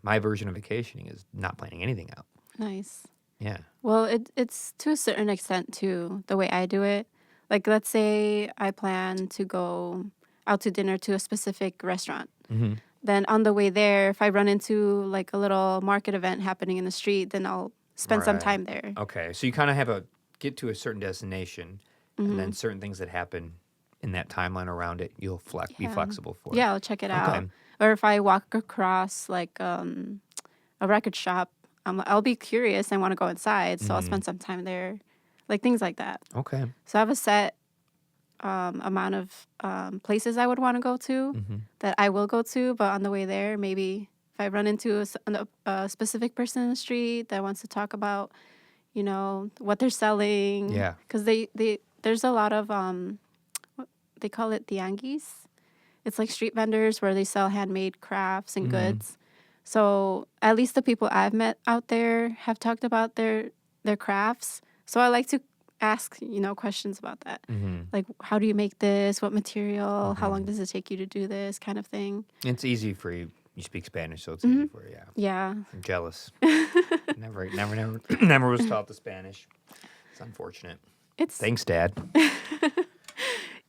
my version of vacationing is not planning anything out. Nice. Yeah. Well, it's to a certain extent too, the way I do it. Like, let's say I plan to go out to dinner to a specific restaurant. Mm-hmm. Then on the way there, if I run into like a little market event happening in the street, then I'll spend some Right. time there. Okay. So you kind of have get to a certain destination and then certain things that happen in that timeline around it, you'll be flexible for. Yeah, I'll check it out. Okay. Or if I walk across like a record shop, I'll be curious and want to go inside, so I'll spend some time there. Like things like that. Okay. So I have a set amount of places I would want to go to that I will go to, but on the way there, maybe if I run into a specific person in the street that wants to talk about, what they're selling. Yeah. Because there's a lot of, they call it tianguis. It's like street vendors where they sell handmade crafts and goods. So at least the people I've met out there have talked about their crafts. So I like to ask, questions about that. Like, how do you make this? What material? How long does it take you to do this kind of thing? It's easy for you. You speak Spanish, so it's easy for you. Yeah. Yeah. I'm jealous. never was taught the Spanish. It's unfortunate. Thanks, Dad.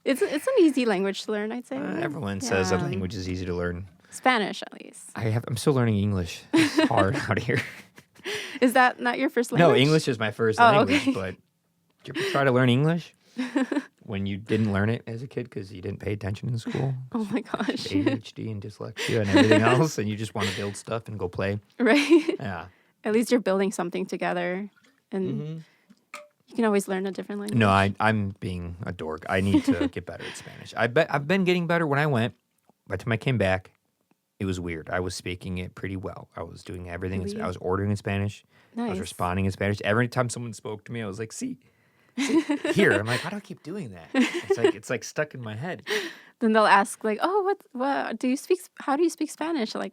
It's an easy language to learn, I'd say. Everyone says a Yeah. language is easy to learn. Spanish, at least. I'm still learning English. It's hard out here. Is that not your first language? No, English is my first Oh, language, okay. but did you ever try to learn English when you didn't learn it as a kid because you didn't pay attention in school? Oh my gosh. ADHD and dyslexia and everything else, and you just want to build stuff and go play. Right? Yeah. At least you're building something together, and you can always learn a different language. No, I'm being a dork. I need to get better at Spanish. I've been getting better when I went. By the time I came back, it was weird. I was speaking it pretty well. I was doing everything. Really? I was ordering in Spanish. I was Nice. responding in Spanish. Every time someone spoke to me, I was like, see, here. I'm like, why do I keep doing that? It's like stuck in my head. Then they'll ask like, "Oh, what do you speak? How do you speak Spanish?" Like,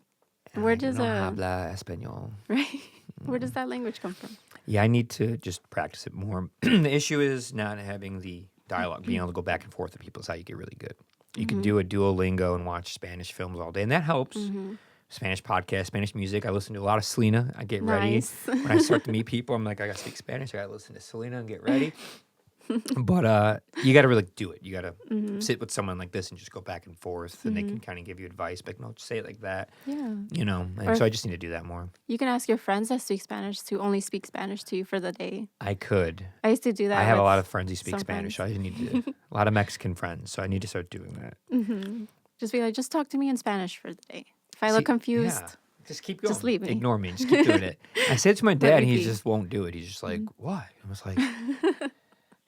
where does no habla español. right? Where does that language come from? Yeah, I need to just practice it more. The issue is not having the dialogue, being able to go back and forth with people is how you get really good. You can do a Duolingo and watch Spanish films all day, and that helps. Spanish podcasts, Spanish music. I listen to a lot of Selena. I get ready. Nice. When I start to meet people, I'm like, I got to speak Spanish. I got to listen to Selena and get ready. But you got to really do it. You got to Mm-hmm. sit with someone like this and just go back and forth, and they can kind of give you advice. Like, no, just say it like that, Yeah. And Or so I just need to do that more. you can ask your friends that speak Spanish to only speak Spanish to you for the day. I could. I used to do that. I have a with lot of friends who speak some Spanish. So friends. I need to. A lot of Mexican friends, so I need to start doing that. Mm-hmm. Just be like, just talk to me in Spanish for the day. If I See, look confused, yeah. Just keep going. just leave me. Ignore me. Just keep doing it. I said to my Let dad, me and he be. just won't do it. He's just like, why? I was like,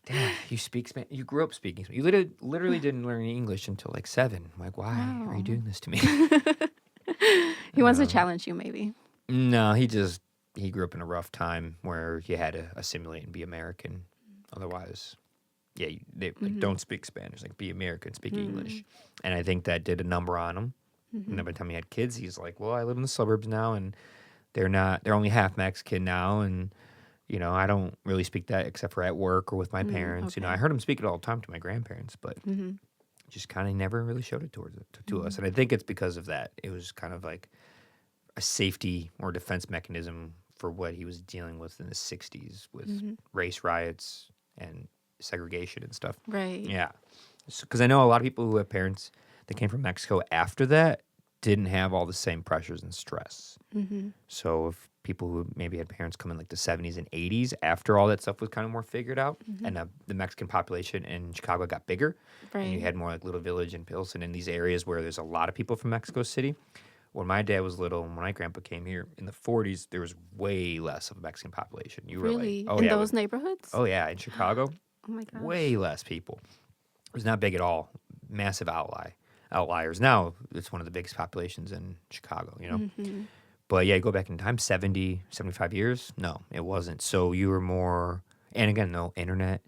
Dad, you speak Spanish. You grew up speaking Spanish. You literally didn't learn English until like 7. I'm like, why are Wow. you doing this to me? He wants to challenge you, maybe. No, he grew up in a rough time where you had to assimilate and be American. Otherwise, yeah, they like, don't speak Spanish. Like, be American, speak English. And I think that did a number on him. And then by the time he had kids, he's like, well, I live in the suburbs now, and they're only half Mexican now, and I don't really speak that except for at work or with my parents. Okay. I heard him speak it all the time to my grandparents, but just kind of never really showed it to us. And I think it's because of that. It was kind of like a safety or defense mechanism for what he was dealing with in the 60s with race riots and segregation and stuff. Right. Yeah. Because I know a lot of people who have parents that came from Mexico after that didn't have all the same pressures and stress. So if people who maybe had parents come in like the 70s and 80s after all that stuff was kind of more figured out and the Mexican population in Chicago got bigger and you Right. had more like Little Village and Pilsen and these areas where there's a lot of people from Mexico City. When my dad was little and when my grandpa came here in the 40s, there was way less of a Mexican population. You were Really? like, oh In yeah, those neighborhoods? oh yeah, in Chicago, Oh my gosh. way less people. It was not big at all. Massive outliers. Now it's one of the biggest populations in Chicago, But yeah, you go back in time, 70, 75 years. No, it wasn't. So you were more, and again, no internet,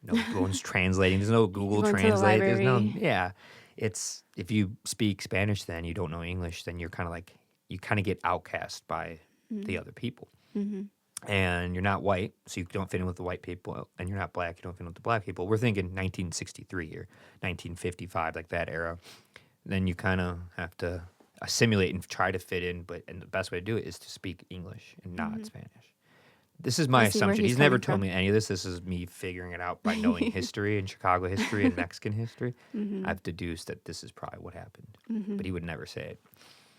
no one's translating. There's no Google go into the Translate. There's no, library. yeah. It's, if you speak Spanish, then you don't know English, then you're kind of like, you kind of get outcast by the other people. And you're not white, so you don't fit in with the white people. And you're not black, you don't fit in with the black people. We're thinking 1963 here, 1955, like that era. Then you kind of have to assimilate and try to fit in, and the best way to do it is to speak English and not Spanish. This is my I see where assumption. he's He's never coming told from. me any of this. This is me figuring it out by knowing history and Chicago history and Mexican history. I've deduced that this is probably what happened, but he would never say it.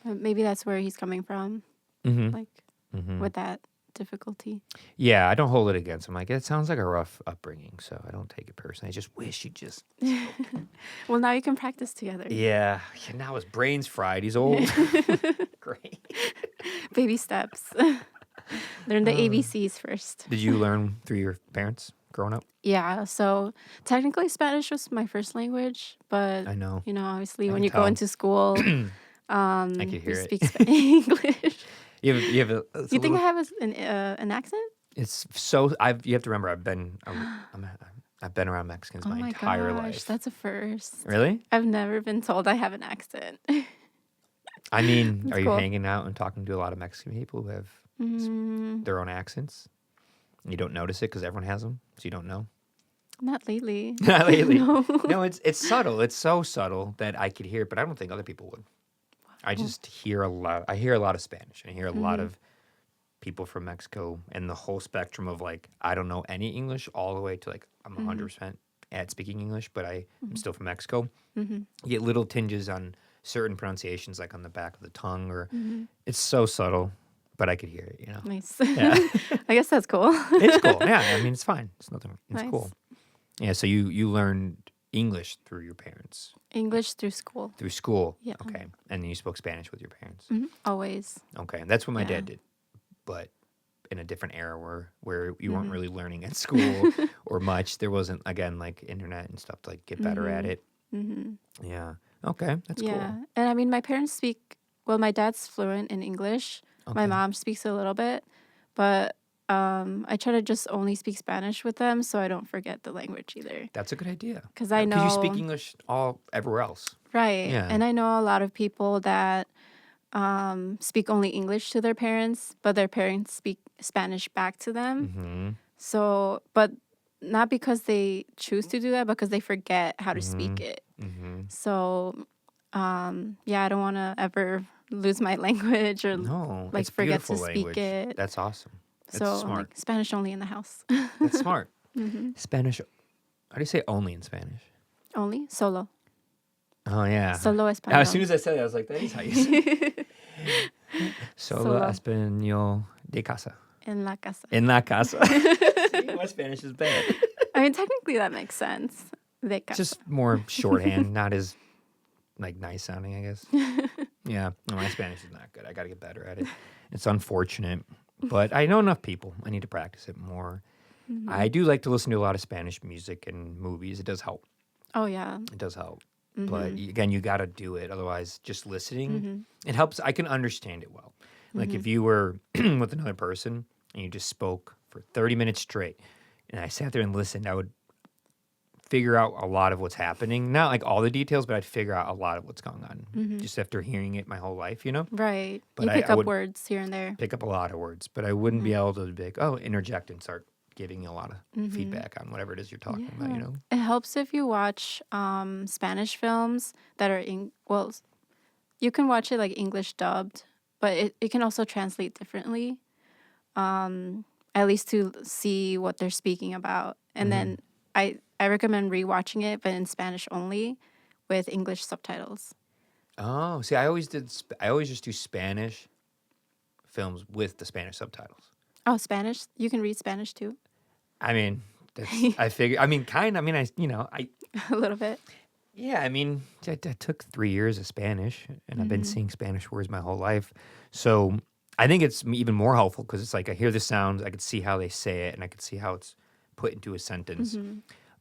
Maybe that's where he's coming from, like with that difficulty. Yeah, I don't hold it against him. Like, it sounds like a rough upbringing, so I don't take it personally. I just wish he just... Well, now you can practice together. Yeah, now his brain's fried. He's old. Great. Baby steps. Learn the ABCs first. Did you learn through your parents growing up? Yeah, so technically Spanish was my first language, but I know. obviously I when can you go tell. into school, I could you hear it. speak English. You have a, it's You a think I little, have an accent? it's so you have to remember I've been around Mexicans Oh my my entire gosh, life. that's a first. Really? I've never been told I have an accent. I mean, That's are you cool. hanging out and talking to a lot of Mexican people who have their own accents? And you don't notice it because everyone has them, so you don't know. Not lately. Not lately. No. No, it's subtle. It's so subtle that I could hear it, but I don't think other people would. I just hear a lot. I hear a lot of Spanish. And I hear a lot of people from Mexico and the whole spectrum of like, I don't know any English all the way to like, I'm 100% at speaking English, but I'm still from Mexico. You get little tinges on certain pronunciations, like on the back of the tongue, or it's so subtle, but I could hear it, Nice. Yeah. I guess that's cool. It's cool. Yeah, I mean, it's fine. It's nothing. It's Nice. cool. Yeah, so you learned English through your parents, English through school. through school. Yeah. Okay. And then you spoke Spanish with your parents. Always. Okay. And that's what my Yeah. dad did. But in a different era where you weren't really learning at school or much. There wasn't, again, like internet and stuff to like get better at it. Yeah. Okay. That's Yeah. cool. And I mean, my parents speak, well, my dad's fluent in English. My Okay. mom speaks a little bit, but I try to just only speak Spanish with them so I don't forget the language either. That's a good idea. Because I know. Because you speak English all everywhere else. Right. Yeah. And I know a lot of people that speak only English to their parents, but their parents speak Spanish back to them. Mm-hmm. So, but not because they choose to do that, because they forget how to speak it. Mm-hmm. So, yeah, I don't want to ever lose my language or No. like it's forget to beautiful speak language. it. That's awesome. That's So, smart. like Spanish only in the house. That's smart. Spanish How do you say only in Spanish? Only solo. Oh, yeah. Solo As español. soon as I said it, I was like, that is how you say it. Solo Solo. español de casa. En la casa. En la casa. See, my Spanish is bad. I mean, technically that makes sense. De It's casa. just more shorthand, not as like nice sounding, I guess. Yeah, no, my Spanish is not good. I got to get better at it. It's unfortunate, but I know enough people. I need to practice it more. I do like to listen to a lot of Spanish music and movies. It does help. Oh, yeah. It does help. But again, you got to do it. Otherwise, just listening, it helps. I can understand it well. Like if you were with another person and you just spoke for 30 minutes straight, and I sat there and listened, I would figure out a lot of what's happening. Not like all the details, but I'd figure out a lot of what's going on just after hearing it my whole life, you know? Right. But you I pick up would words here and there. pick up a lot of words, but I wouldn't be able to be like, oh, interject and start giving you a lot of feedback on whatever it is you're talking about, you know? It helps if you watch Spanish films that are well, you can watch it like English dubbed, but it can also translate differently. At least to see what they're speaking about. And then I recommend rewatching it, but in Spanish only with English subtitles. Oh, see, I always just do Spanish films with the Spanish subtitles. Oh, Spanish? You can read Spanish too? I mean, I figure, I mean, kind of, I mean, A little bit. yeah, I mean, I took 3 years of Spanish, and I've been seeing Spanish words my whole life. So I think it's even more helpful because it's like I hear the sounds, I could see how they say it, and I could see how it's put into a sentence.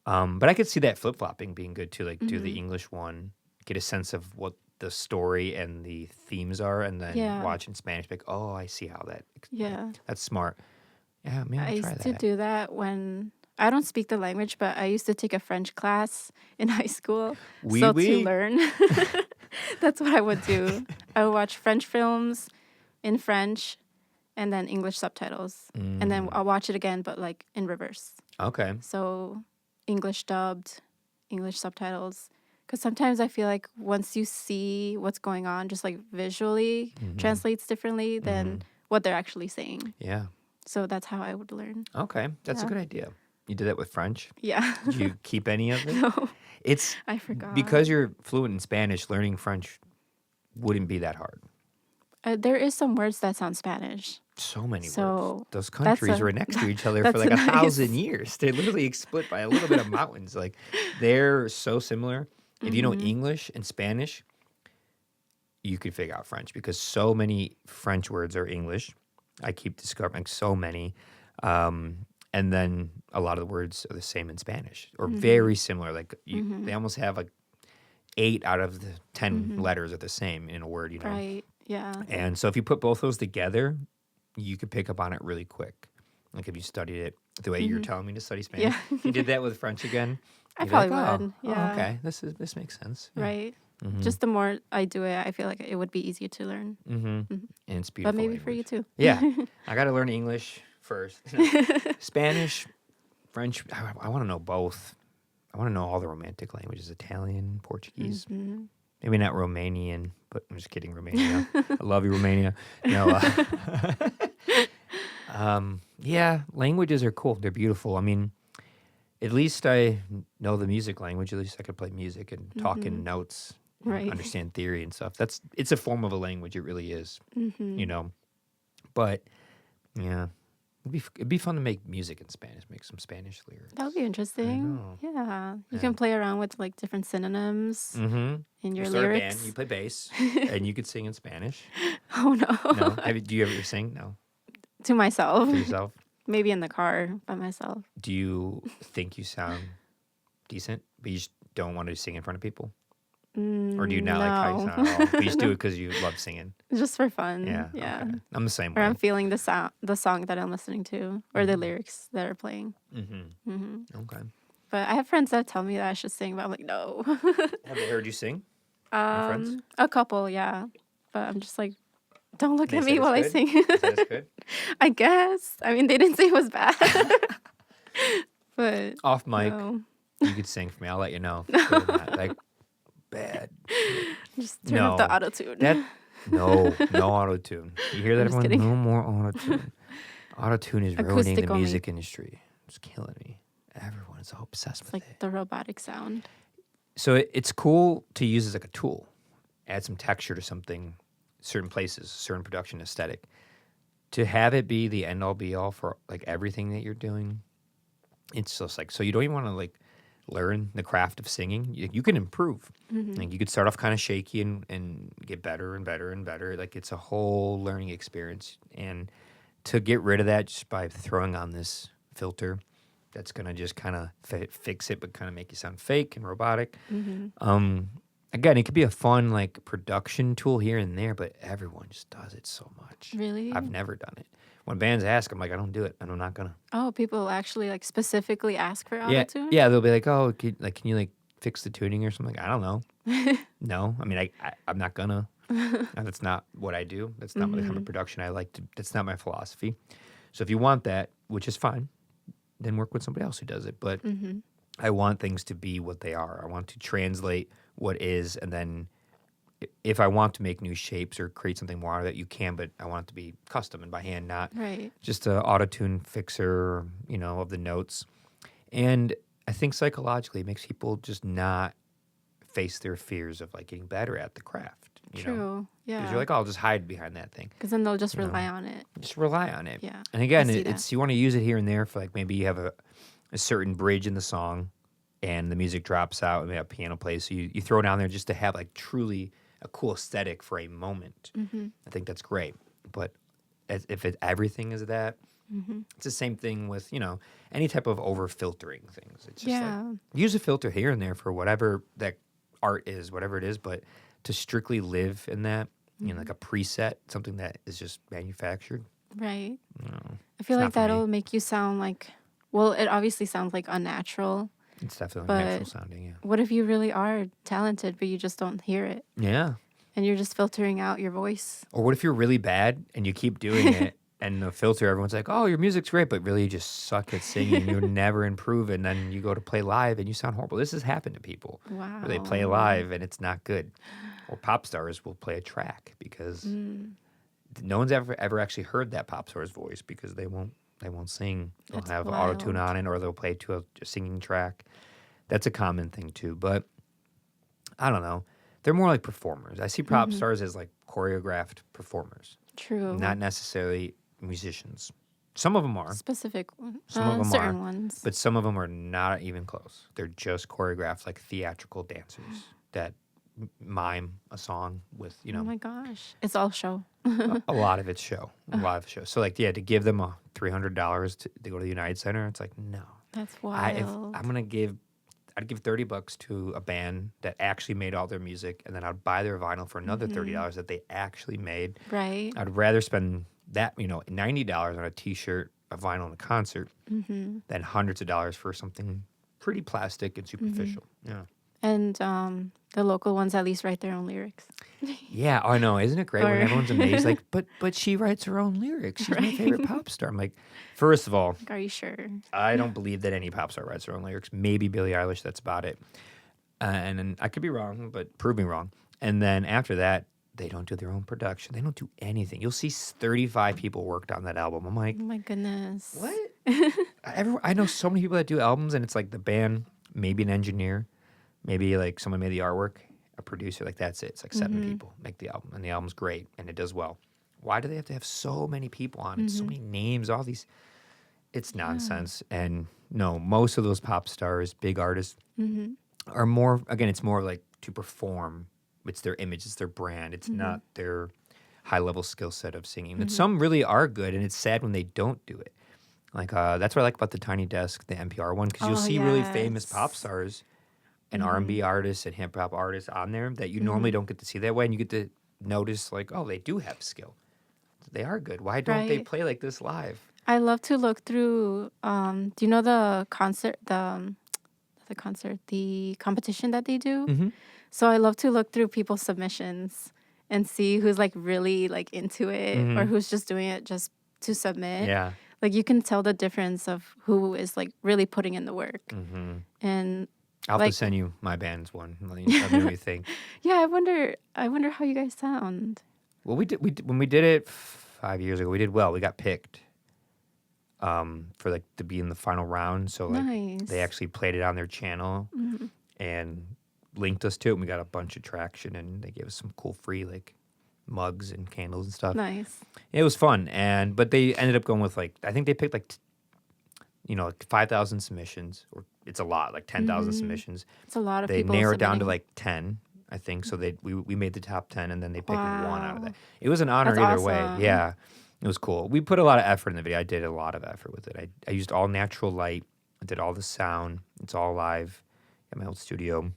But I could see that flip-flopping being good too, like do the English one, get a sense of what the story and the themes are, and then watch in Spanish, like, oh, I see how that. Yeah. That's smart. Yeah, maybe I I'll try used that. to do that when I don't speak the language, but I used to take a French class in high school. Oui, so oui. to learn, that's what I would do. I would watch French films in French and then English subtitles. And then I'll watch it again, but like in reverse. Okay. So English dubbed, English subtitles. Because sometimes I feel like once you see what's going on, just like visually translates differently than what they're actually saying. Yeah. So that's how I would learn. Okay. That's a Yeah. good idea. You did that with French? Yeah. Did you keep any of it? No, It's I forgot. because you're fluent in Spanish, learning French wouldn't be that hard. There is some words that sound Spanish. So many So words. Those that's countries a- were next to each other for that's like a 1,000 nice- years. They literally split by a little bit of mountains. Like they're so similar. If you know English and Spanish, you could figure out French because so many French words are English. I keep discovering so many. And then a lot of the words are the same in Spanish or very similar. Like they almost have like 8 out of the 10 letters are the same in a word, you know? Right. Yeah. And so if you put both those together, you could pick up on it really quick. Like if you studied it the way you're telling me to study Spanish. Yeah. If you did that with French again, I you'd be probably like, would. Oh, Yeah. okay. This makes sense. Yeah. Right. Just the more I do it, I feel like it would be easier to learn. And it's beautiful. But maybe for you language. too. Yeah. I got to learn English first. Spanish, French, I want to know both. I want to know all the romantic languages, Italian, Portuguese. Maybe not Romanian, but I'm just kidding, Romania. I love you, Romania. No, yeah, languages are cool. They're beautiful. I mean, at least I know the music language. At least I could play music and talk in notes, and Right. understand theory and stuff. It's a form of a language. It really is, you know. But yeah, it'd be fun to make music in Spanish. Make some Spanish lyrics. That would be interesting. know. Yeah. You can play around with like different synonyms Mm-hmm. in your Start a band. lyrics. You play bass, and you could sing in Spanish. Oh no. No, do you ever sing? No, To myself. for yourself. Maybe in the car by myself. Do you think you sound decent, but you just don't want to sing in front of people? Or do you not like how you no. sound at all? But you just do it because you love singing. Just for fun. Yeah. Yeah. Okay. I'm the same Or way. I'm feeling the song that I'm listening to, or the lyrics that are playing. Okay. But I have friends that tell me that I should sing, but I'm like, no. Have they heard you sing? Your friends? A couple, yeah. But I'm just like, don't look They at said me it's while I good? sing. Is that as good? I guess. I mean, they didn't say it was bad. But Off mic, no. you could sing for me. I'll let you know. Good or not. Like, bad. Just turn up the No. auto tune. No auto tune. You hear that, I'm just everyone? kidding. No more auto tune. Auto tune is ruining Acoustic the only. music industry. It's killing me. Everyone is so obsessed It's with like it. the robotic sound. So it's cool to use as like a tool, add some texture to something, certain places, certain production aesthetic. To have it be the end all be all for like everything that you're doing, it's just like, so you don't even want to like learn the craft of singing. You can improve. Like you could start off kind of shaky and get better and better and better. Like it's a whole learning experience. And to get rid of that just by throwing on this filter that's going to just kind of fix it, but kind of make you sound fake and robotic. Again, it could be a fun like production tool here and there, but everyone just does it so much. Really? I've never done it. When bands ask, I'm like, I don't do it, and I'm not gonna. Oh, people actually like specifically ask for Yeah, autotune? yeah. They'll be like, oh, can you like fix the tuning or something? Like, I don't know. No, I mean, I'm not gonna. That's not what I do. That's not the kind of production I like to. That's not my philosophy. So if you want that, which is fine, then work with somebody else who does it. But I want things to be what they are. I want to translate what is, and then if I want to make new shapes or create something more out of it, you can, but I want it to be custom and by hand, not Right. just a auto-tune fixer, of the notes. And I think psychologically it makes people just not face their fears of like getting better at the craft. True. Because Yeah. you're like, oh, I'll just hide behind that thing. Because then they'll just rely on it. Just rely on it. Yeah. And again, see that. it's you want to use it here and there for like maybe you have a certain bridge in the song and the music drops out and we have piano plays. So you throw it down there just to have like truly a cool aesthetic for a moment. I think that's great. But if everything is that, it's the same thing with, any type of over filtering things. It's just like use a filter here and there for whatever that art is, whatever it is, but to strictly live in that, like a preset, something that is just manufactured. Right. No, I feel not like for me. that'll make you sound like, well, it obviously sounds like unnatural. It's definitely But natural sounding, yeah. what if you really are talented, but you just don't hear it? Yeah. And you're just filtering out your voice? Or what if you're really bad and you keep doing it and the filter, everyone's like, oh, your music's great, but really you just suck at singing. You'll never improve. And then you go to play live and you sound horrible. This has happened to people. Wow. Where they play live and it's not good. Or pop stars will play a track because no one's ever actually heard that pop star's voice because they won't sing. They'll That's have wild. auto-tune on it or they'll play to a singing track. That's a common thing too. But I don't know. They're more like performers. I see pop stars as like choreographed performers, True. not necessarily musicians. Some of them are, Specific ones. Some of them certain are, ones. but some of them are not even close. They're just choreographed like theatrical dancers that mime a song with, Oh my gosh. It's all show. a lot of it's show. A lot of show. So like, yeah, to give them $300 to go to the United Center, it's like, no. That's If wild. I'm going to I'd give $30 to a band that actually made all their music, and then I'd buy their vinyl for another $30 that they actually made. Right. I'd rather spend that, $90 on a T-shirt, a vinyl, and a concert than hundreds of dollars for something pretty plastic and superficial. Yeah. And the local ones at least write their own lyrics. Yeah, I know. Isn't it great when Or- everyone's amazed? Like, but she writes her own lyrics. She's my favorite pop star. I'm like, first of all, Are you sure? I don't believe that any pop star writes their own lyrics. Maybe Billie Eilish, that's about it. And then I could be wrong, but prove me wrong. And then after that, they don't do their own production. They don't do anything. You'll see 35 people worked on that album. I'm like, Oh my goodness. what? I know so many people that do albums, and it's like the band, maybe an engineer, maybe like someone made the artwork, a producer, like that's it. It's like 7 people make the album, and the album's great, and it does well. Why do they have to have so many people on it, so many names, all these? It's nonsense. And no, most of those pop stars, big artists, are more, again, it's more like to perform. It's their image, it's their brand. It's not their high-level skill set of singing. And some really are good, and it's sad when they don't do it. Like, that's what I like about the Tiny Desk, the NPR one, because you'll Oh, see really famous yes. pop stars and R&B artists and hip-hop artists on there that you normally don't get to see that way, and you get to notice, like, oh, they do have skill. They are good. Why don't they Right. play like this live? I love to look through. Do you know the concert, the competition that they do? So I love to look through people's submissions and see who's like really like into it or who's just doing it just to submit. Yeah. Like you can tell the difference of who is like really putting in the work. And I'll have Like- to send you my band's one. Let me know what you think. yeah, I wonder how you guys sound. Well, we did when we did it 5 years ago. We did well. We got picked. for like to be in the final round. So like they Nice. actually played it on their channel Mhm. and linked us to it. And we got a bunch of traction, and they gave us some cool free like mugs and candles and stuff. Nice. It was fun, but they ended up going with like I think they picked like like 5,000 submissions, or it's a lot, like 10,000 Mhm. submissions. It's a lot of They people narrowed down to submitting. like 10, I think. So we made the top 10, and then they picked one out of that. Wow. It was an honor That's either way. awesome. Yeah, it was cool. We put a lot of effort in the video. I did a lot of effort with it. I used all natural light. I did all the sound. It's all live at my old studio.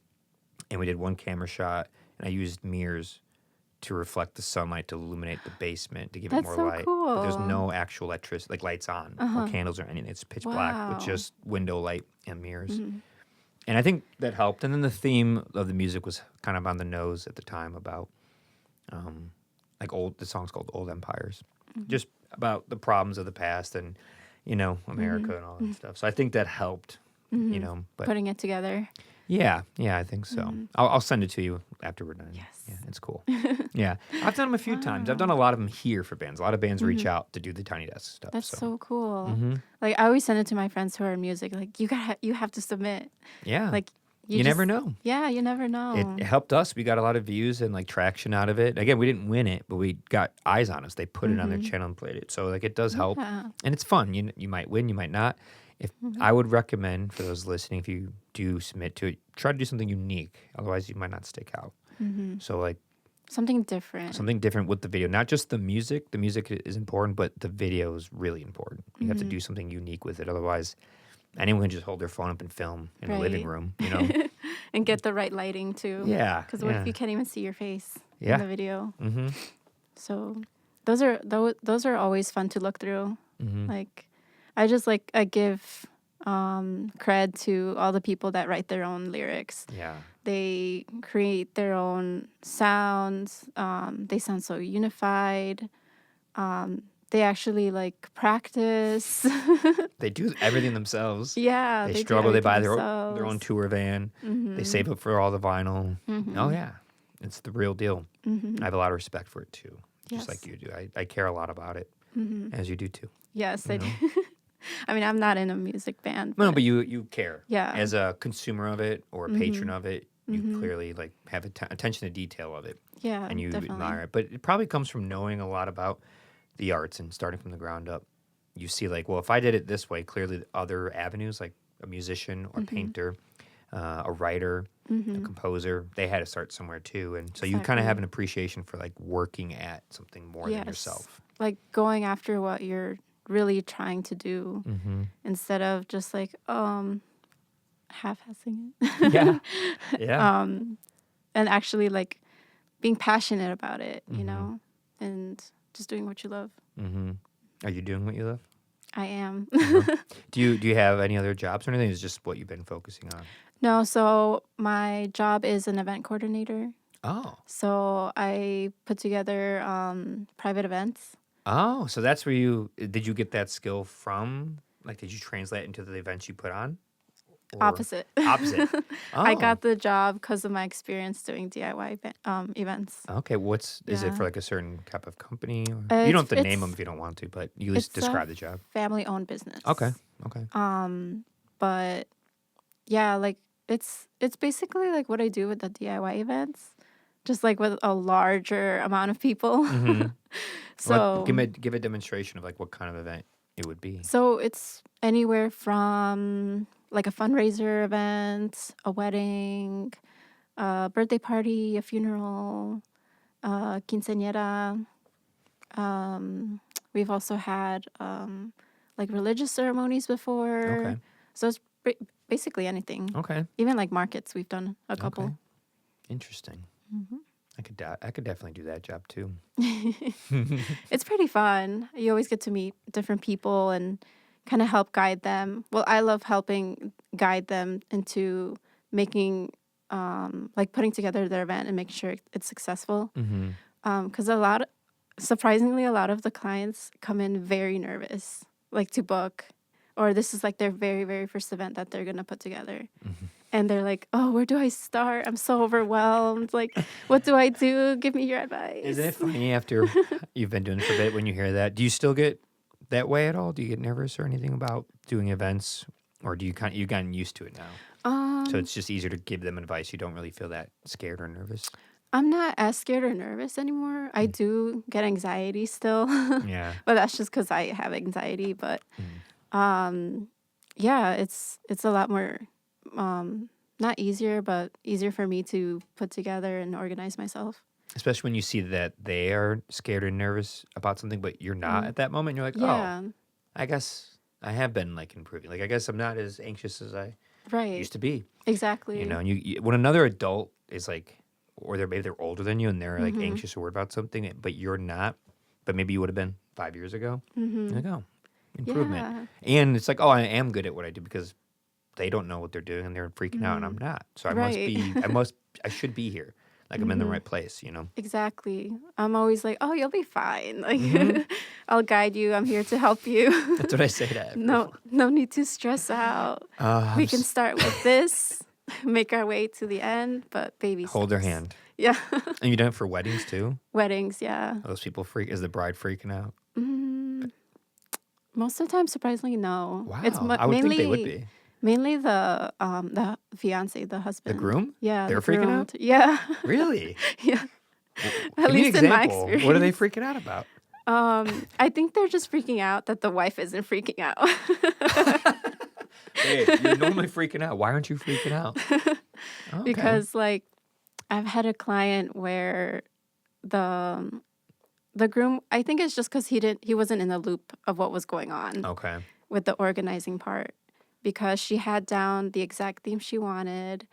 And we did one camera shot, and I used mirrors to reflect the sunlight to illuminate the basement to give it That's more so light. But there's cool. no actual electricity, like lights on or Uh-huh. candles or anything. It's pitch black with Wow. just window light and mirrors. Mhm. And I think that helped. And then the theme of the music was kind of on the nose at the time about like the song's called Old Empires, just about the problems of the past and, America and all that stuff. So I think that helped, but Putting it together. yeah, I think so. I'll send it to you after we're done. Yes. Yeah, it's cool. Yeah, I've done them a few times. I've done Wow. a lot of them here for bands. A lot of bands reach out to do the Tiny Desk stuff. That's so cool. Mhm. Like I always send it to my friends who are in music. Like you have to submit. Yeah, Like you never just know. Yeah, you never know. It helped us. We got a lot of views and like traction out of it. Again, we didn't win it, but we got eyes on us. They put it on their channel and played it. So like it does help, Yeah. and it's fun. You might win, you might not. If I would recommend for those listening, if you do submit to it, try to do something unique. Otherwise, you might not stick out. So like Something different. something different with the video, not just the music. The music is important, but the video is really important. You have to do something unique with it. Otherwise, anyone can just hold their phone up and film in a living Right. room. And get the right lighting too. Yeah. Because what if you can't even see your face Yeah. in the video? Mm-hmm. So those are always fun to look through. Mm-hmm. Like I give cred to all the people that write their own lyrics. Yeah. They create their own sounds. They sound so unified. They actually like practice. They do everything themselves. Yeah, They do struggle. They buy everything their own themselves. tour van. They save up for all the vinyl. Oh yeah, it's the real deal. I have a lot of respect for it too, just like Yes. you do. I care a lot about it, as you do too. Yes, I You do. know? I mean, I'm not in a music band, No, but but you care. Yeah. As a consumer of it or a patron of it, you clearly like have attention to detail of it, yeah, and you definitely. admire it. But it probably comes from knowing a lot about the arts and starting from the ground up. You see, like, well, if I did it this way, clearly other avenues, like a musician or painter, a writer, a composer, they had to start somewhere too. And so you kind of Exactly. have an appreciation for like working at something more than Yes. yourself. Like going after what you're really trying to do instead of just like half-assing it. Yeah. Yeah. And actually like being passionate about it, you know, and just doing what you love. Mm-hmm. Are you doing what you love? I am. Do you have any other jobs or anything? Is just what you've been focusing on? No, so my job is an event coordinator. Oh. So I put together private events. Oh, so that's where did you get that skill from? Like, did you translate into the events you put on? Or- Opposite. Opposite. Oh. I got the job because of my experience doing DIY events. Okay, is it Yeah. for like a certain type of company? Or? You don't have to name them if you don't want to, but you at least It's a describe the job. family-owned business. Okay. But yeah, like it's basically like what I do with the DIY events, just like with a larger amount of people. So give a demonstration of like what kind of event it would be. So it's anywhere from like a fundraiser event, a wedding, a birthday party, a funeral, quinceañera. We've also had like religious ceremonies before. Okay. So it's basically anything. Okay. Even like markets, we've done a couple. Okay. Interesting. I could definitely do that job too. It's pretty fun. You always get to meet different people and kind of help guide them. Well, I love helping guide them into making, like putting together their event and make sure it's successful. Because surprisingly, a lot of the clients come in very nervous, like to book, or this is like their very, very first event that they're going to put together. And they're like, oh, where do I start? I'm so overwhelmed. Like, what do I do? Give me your advice. Isn't it funny after you've been doing it for a bit when you hear that? Do you still get that way at all? Do you get nervous or anything about doing events, or do you've gotten used to it now? So Um, it's just easier to give them advice. You don't really feel that scared or nervous. I'm not as scared or nervous anymore. I Mm. do get anxiety still, Yeah. but that's just because I have anxiety. But Mm. um, yeah, it's a lot more not easier, but easier for me to put together and organize myself. Especially when you see that they are scared or nervous about something, but you're not Mm. at that moment. You're like, oh, Yeah, I guess I have been like improving. Like I guess I'm not as anxious as I right. used to be. Exactly. And when another adult is like, or maybe they're older than you and they're like Mm-hmm. anxious or worried about something, but you're not, but maybe you would have been 5 years ago. Mm-hmm. You're like, oh, improvement. Yeah. And it's like, oh, I am good at what I do because they don't know what they're doing and they're freaking out and I'm Mm-hmm. not. So Right. I should be here. Like I'm in the Mm-hmm. right place, you know? Exactly. I'm always like, oh, you'll be fine. Like, Hmm. I'll guide you. I'm here to help you. That's what I say to No, everyone. no need to stress out. I'm We can start with this, make our way to the end, but baby hold their steps. hand. Yeah. And you done it for weddings too? Weddings, yeah. Are those people is the bride freaking out? Mm, most of the time, surprisingly, no. It's Wow. I would think they would be. mainly the fiance, the The husband. groom? Yeah, They're the freaking groom. out? Yeah. Really? Yeah. At Give me an least in my example. What are they experience. freaking out about? I think they're just freaking out that the wife isn't freaking out. Babe, you're normally freaking out. Why aren't you freaking out? Okay. Because like I've had a client where the the groom, I think it's just because he wasn't in the loop of what was going on Okay. with the organizing part, because she had down the exact theme she wanted,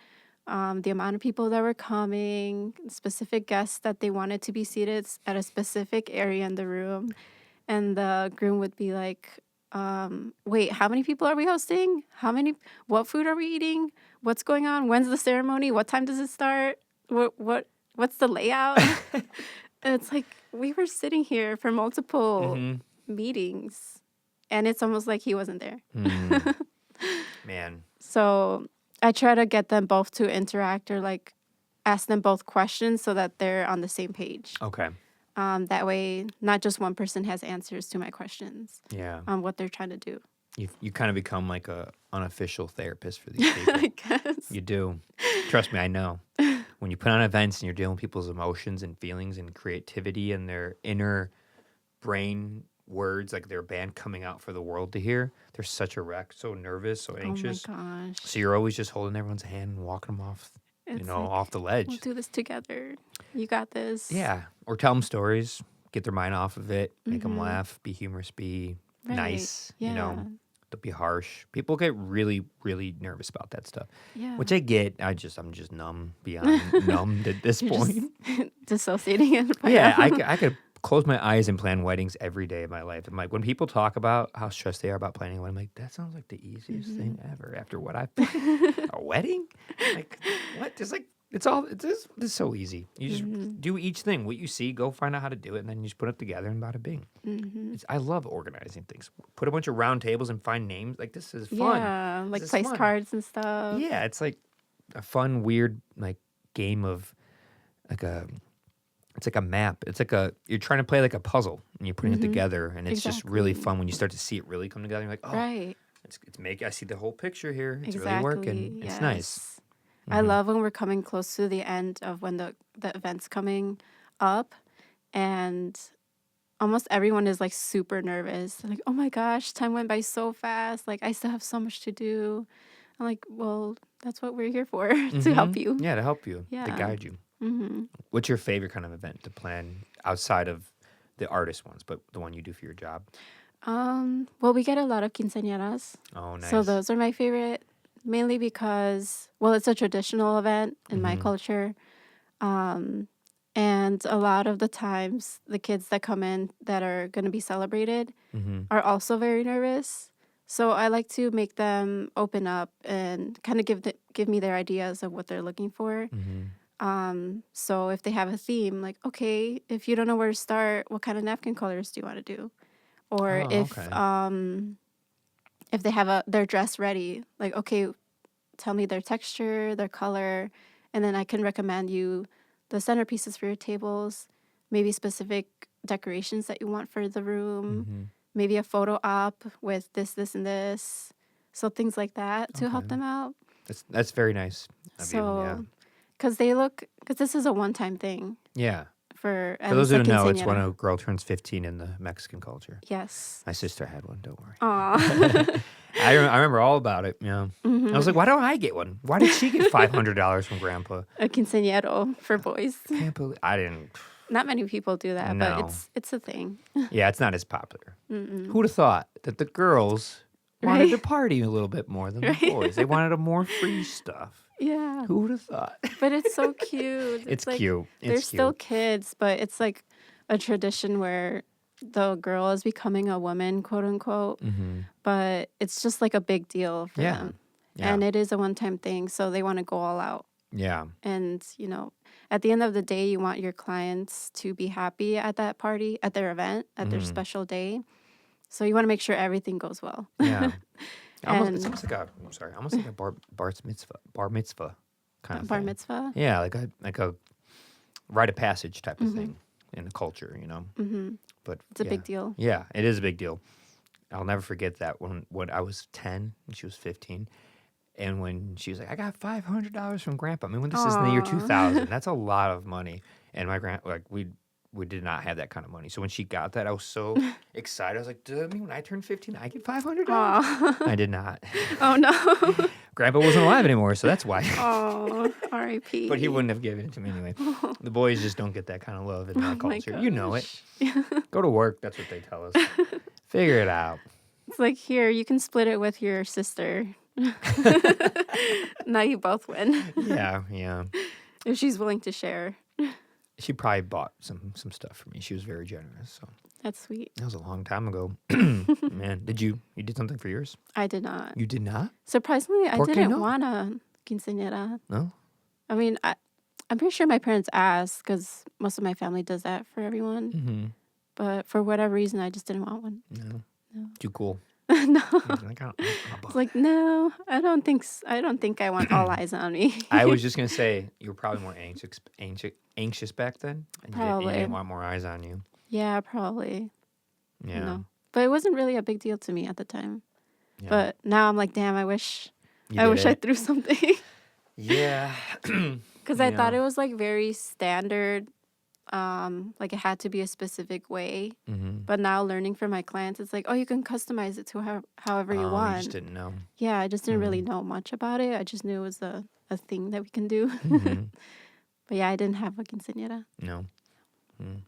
the amount of people that were coming, specific guests that they wanted to be seated at a specific area in the room, and the groom would be like, wait, how many people are we hosting? What food are we eating? What's going on? When's the ceremony? What time does it start? What's the layout? And it's like, we were sitting here for multiple Hmm. meetings, and it's almost like he wasn't there. Man. So I try to get them both to interact, or like ask them both questions so that they're on the same page. Okay. That way, not just one person has answers to my questions Yeah. on what they're trying to do. You kind of become like a unofficial therapist for these people. I guess. You do. Trust me, I know. When you put on events and you're dealing with people's emotions and feelings and creativity and their inner brain words, like their band coming out for the world to hear, they're such a wreck, so nervous, so anxious. Oh my gosh. So you're always just holding everyone's hand and walking them off, It's like, off the ledge. we'll do this together. You got this. Yeah. Or tell them stories, get their mind off of it, make them Mhm. laugh, be humorous, be Right. nice, Yeah. don't be harsh. People get really, really nervous about that stuff, Yeah. which I get. I'm just numb, beyond numbed at this You're point. just dissociating it. Right Yeah, now. I could close my eyes and plan weddings every day of my life. I'm like, when people talk about how stressed they are about planning a wedding, I'm like, that sounds like the easiest thing ever. After what I've planned, a wedding, like what? Just like it's so easy. You just do each thing. What you see, go find out how to do it, and then you just put it together and bada bing. I love organizing things. Put a bunch of round tables and find names. Like this is fun. Yeah, like is place fun. cards and stuff. Yeah, it's like a fun, weird like game of like a. It's like a map. It's like you're trying to play like a puzzle and you're putting it together, and it's just really Exactly. fun when you start to see it really come together. You're like, oh, Right. I see the whole picture here. It's Exactly. really working. It's nice. Yes. I love when we're coming close to the end of when the event's coming up, and almost everyone is like super nervous. They're like, oh my gosh, time went by so fast. Like, I still have so much to do. I'm like, well, that's what we're here for, to help you. Yeah, to help you, to Yeah. guide you. Mm-hmm. What's your favorite kind of event to plan outside of the artist ones, but the one you do for your job? Well, we get a lot of quinceañeras. Oh, nice. So those are my favorite, mainly because, well, it's a traditional event in my culture. And a lot of the times, the kids that come in that are going to be celebrated are also very nervous. So I like to make them open up and kind of give me their ideas of what they're looking for. So if they have a theme, like, okay, if you don't know where to start, what kind of napkin colors do you want to do? Or Oh, okay. if they have their dress ready, like, okay, tell me their texture, their color, and then I can recommend you the centerpieces for your tables, maybe specific decorations that you want for the room, maybe a photo op with this, and this. So things like that to help Okay. them out. That's very nice of you. Yeah. So, because this is a one-time thing Yeah. for For at those least who a don't know, it's when quinceañera. a girl turns 15 in the Mexican culture. Yes. My sister had one. Don't worry. Aw. I remember all about it. Yeah. I was like, why don't I get one? Why did she get $500 from Grandpa? A quinceañero for boys. I didn't. Not many people do that, but No. it's a thing. Yeah, it's not as popular. Who'd have thought that the girls wanted to Right? party a little bit more than the Right? boys? They wanted a more free stuff. Yeah. Who would have thought? But it's so cute. It's like cute. they're It's still cute. kids, but it's like a tradition where the girl is becoming a woman, quote unquote. But it's just like a big deal for Yeah. them. Yeah. And it is a one-time thing, so they want to go all out. Yeah. And, at the end of the day, you want your clients to be happy at that party, at their event, at their special day. So you want to make sure everything goes well. Yeah. It's And almost like a bar mitzvah kind of bar thing. mitzvah. Yeah, like a rite of passage type of thing in the culture, But It's a big deal. Yeah, it is a big deal. I'll never forget that when I was 10 and she was 15. And when she was like, I got $500 from Grandpa. I mean, when this is in the year Aw. 2000, that's a lot of money. And my we did not have that kind of money. So when she got that, I was so excited. I was like, does that mean when I turn 15, I get $500? Aw. I did not. Oh, no. Grandpa wasn't alive anymore, so that's why. Oh, R.I.P. But he wouldn't have given it to me anyway. The boys just don't get that kind of love in our Oh my culture. You know it. gosh. Go to work. That's what they tell us. Figure it out. It's like, here, you can split it with your sister. Now you both win. Yeah, yeah. If she's willing to share. She probably bought some stuff for me. She was very generous. So That's sweet. that was a long time ago. Man, you did something for yours? I did not. You did not? Surprisingly, I ¿Por qué didn't no? want a quinceañera. No? I mean, I'm pretty sure my parents asked because most of my family does that for everyone. Mm-hmm. But for whatever reason, I just didn't want one. No. No. Too cool. No. Like, I don't It's like, no, I don't think I want all eyes on me. I was just gonna say you were probably more anxious back then. And you Probably. didn't want more eyes on you. Yeah, probably. Yeah. No. But it wasn't really a big deal to me at the time. Yeah. But now I'm like, damn, I wish You I did wish I it. threw something. Yeah. Because I thought Yeah. it was like very standard. Like it had to be a specific way. Mm-hmm. But now learning from my clients, it's like, oh, you can customize it to however you You want. just didn't know. Yeah, I just didn't really know much about it. I just knew it was a thing that we can do. Mhm. But yeah, I didn't have a quinceañera. No.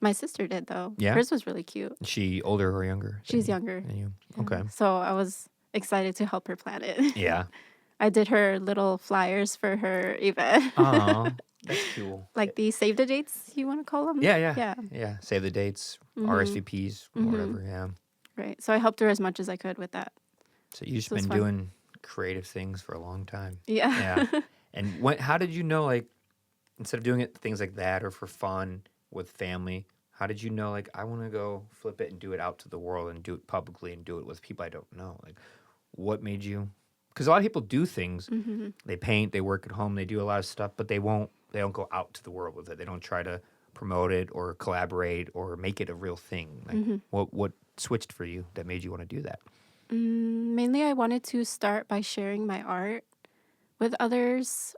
My sister did, though. Yeah? Hers was really cute. Is she older or younger? She's younger. Than you? Yeah. Okay. So I was excited to help her plan it. Yeah. I did her little flyers for her event. Oh, that's cool. Like the save the dates, you want to call them? Yeah, yeah. Yeah. Yeah. Save the dates, Mhm. RSVPs, Mhm. whatever. Yeah. Right. So I helped her as much as I could with that. So you've just So it's been fun. doing creative things for a long time. Yeah. Yeah. And how did you know, like, instead of doing it things like that or for fun with family, how did you know, like, I want to go flip it and do it out to the world and do it publicly and do it with people I don't know? Like, what made you? Because a lot of people do things. hmm They paint, they work at home, they do a lot of stuff, but they don't go out to the world with it. They don't try to promote it or collaborate or make it a real thing. Like, what switched for you that made you want to do that? Mainly, I wanted to start by sharing my art with others.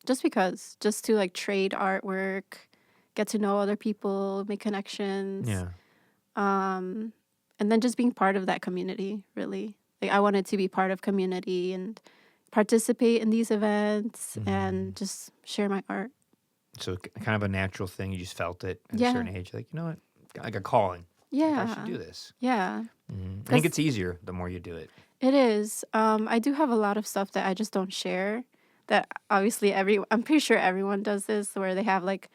Just to like trade artwork, get to know other people, make connections. Yeah. And then just being part of that community, really. Like I wanted to be part of community and participate in these events and just share my art. So kind of a natural thing. You just felt it at Yeah. a certain age. Like, you know what? Like a calling. Like, Yeah. I should do this. Yeah. I think it's easier the more you do it. It is. I do have a lot of stuff that I just don't share. That obviously I'm pretty sure everyone does this, where they have like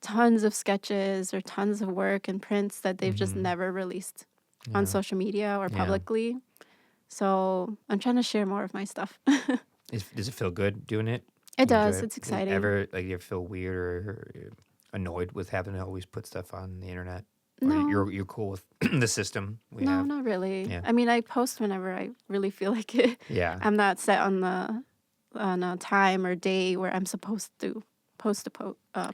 tons of sketches or tons of work and prints that they've just never released on Yeah. social media or Yeah. publicly. So I'm trying to share more of my stuff. Does it feel good doing it? It You enjoy does. It's exciting. Ever like you feel weird or annoyed with having to always put stuff on the internet? Or No. you're cool with the system we No, have? not really. Yeah. I mean, I post whenever I really feel like it. Yeah. I'm not set on a time or day where I'm supposed to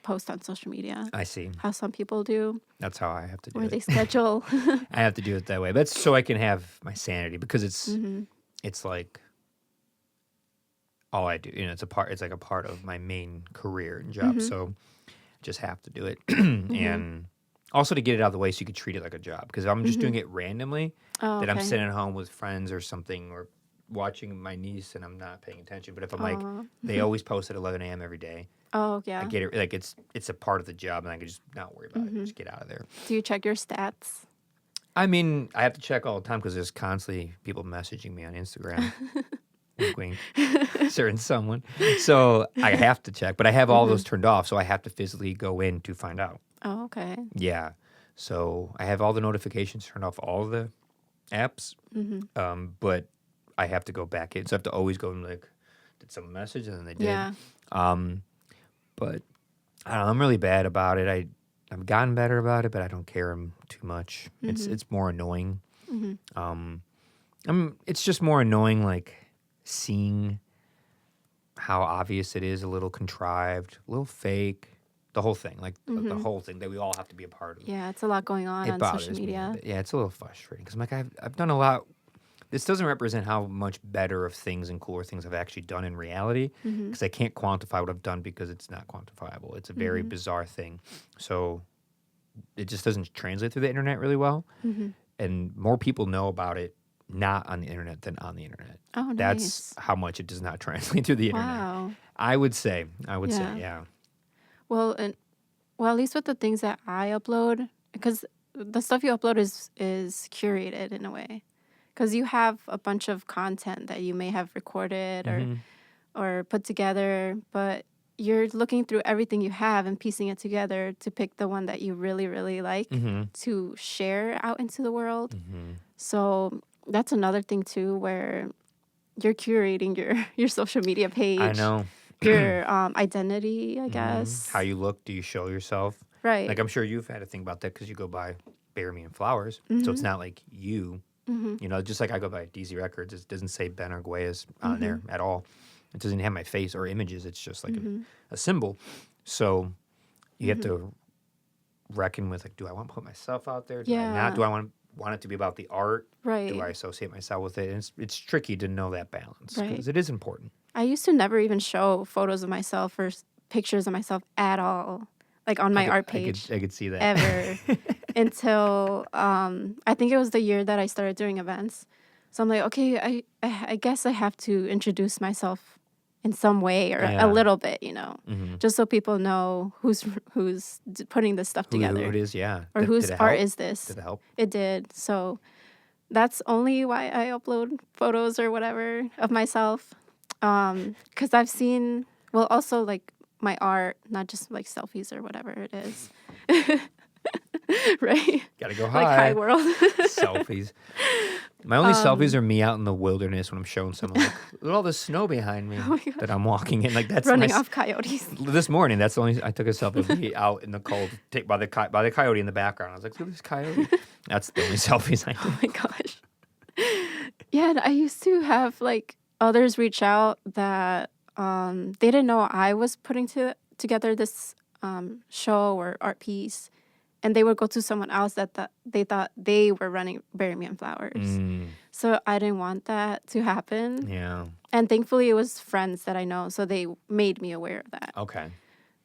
post on social media. I see. How some people do, That's how I have to do where it. they schedule. I have to do it that way. That's so I can have my sanity because Mm-hmm. it's like all I do. You know, it's like a part of my main career and job. Mm-hmm. So I just have to do it. Mm-hmm. And also to get it out of the way so you could treat it like a job. Because if I'm just Mm-hmm. doing it randomly, Oh, that I'm okay. sitting at home with friends or something or watching my niece and I'm not paying attention. But if I'm like, Oh. they always post at 11 a.m. every day. Oh, I yeah. get it. Like it's a part of the job and I can just not worry about it. Mm-hmm. Just get out of there. Do you check your stats? I mean, I have to check all the time because there's constantly people messaging me on Instagram. Wink, wink. Certain someone. So I have to check, but I have all Mm-hmm. those turned off. So I have to physically go in to find out. Oh, okay. Yeah. So I have all the notifications turned off, all the apps, Mm-hmm. but I have to go back in. So I have to always go and like, did someone message? And then they did. Yeah. But I don't know, I'm really bad about it. I've gotten better about it, but I don't care too much. Mm-hmm. It's more annoying. Mm-hmm. It's just more annoying, like seeing how obvious it is, a little contrived, a little fake, the whole thing, like the whole thing that we all have to be a part of. Yeah, it's a lot going on It on bothers social me a media. bit. Yeah, it's a little frustrating because I'm like, I've done a lot. This doesn't represent how much better of things and cooler things I've actually done in reality Mm-hmm. because I can't quantify what I've done because it's not quantifiable. It's a very Mm-hmm. bizarre thing. So it just doesn't translate through the internet really well. Mm-hmm. And more people know about it not on the internet than on the internet. Oh, That's nice. how much it does not translate through the internet. Wow. I would say, Yeah. yeah. Well, at least with the things that I upload, because the stuff you upload is curated in a way, because you have a bunch of content that you may have recorded or put together, but you're looking through everything you have and piecing it together to pick the one that you really, really like to share out into the world. So that's another thing too, where you're curating your social media page. I know. Your identity, I guess. How you look, do you show yourself? Right. Like, I'm sure you've had to think about that because you go by Burymeinflowers. So it's not like you. You know, just like I go by DZ Records, it doesn't say Ben Arguelles on there at all. It doesn't have my face or images. It's just like a symbol. So you have to reckon with, like, do I want to put myself out there? Do I Yeah. not? Do I want it to be about the art? Right. Do I associate myself with it? And it's tricky to know that balance Right. because it is important. I used to never even show photos of myself or pictures of myself at all, like on my art page. I could see that. Ever. Until I think it was the year that I started doing events. So I'm like, okay, I guess I have to introduce myself in some way or Yeah. a little bit, you know, just so people know who's putting this stuff together. Who it is, yeah. Or Did whose it art help? is this? Did it help? It did. So that's only why I upload photos or whatever of myself. Because I've seen, well, also like my art, not just like selfies or whatever it is. Right? Gotta go Like high. high world. Selfies. My only selfies are me out in the wilderness when I'm showing someone, like, look at all the snow behind me that I'm walking in. Like, that's Running my, off coyotes. This morning, that's the only I took a selfie of me out in the cold, by the coyote in the background. I was like, look at this coyote. That's the only selfies I Oh took. my gosh. Yeah, and I used to have like others reach out that they didn't know I was putting together this show or art piece. And they would go to someone else that they thought they were running Burymeinflowers. So I didn't want that to happen. Yeah. And thankfully, it was friends that I know, so they made me aware of that. Okay.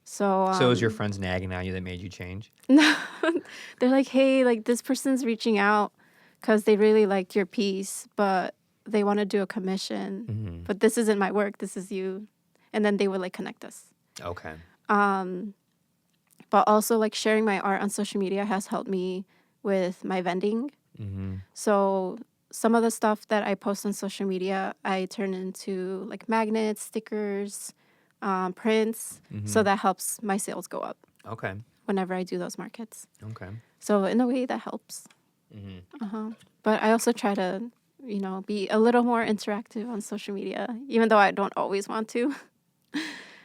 So So it was your friends nagging on you that made you change? No, they're like, hey, like this person's reaching out because they really liked your piece, but they want to do a commission. But this isn't my work. This is you. And then they would like connect us. Okay. But also like sharing my art on social media has helped me with my vending. So some of the stuff that I post on social media, I turn into like magnets, stickers, prints. So that helps my sales go up Okay. whenever I do those markets. Okay. So in a way that helps. But I also try to, you know, be a little more interactive on social media, even though I don't always want to.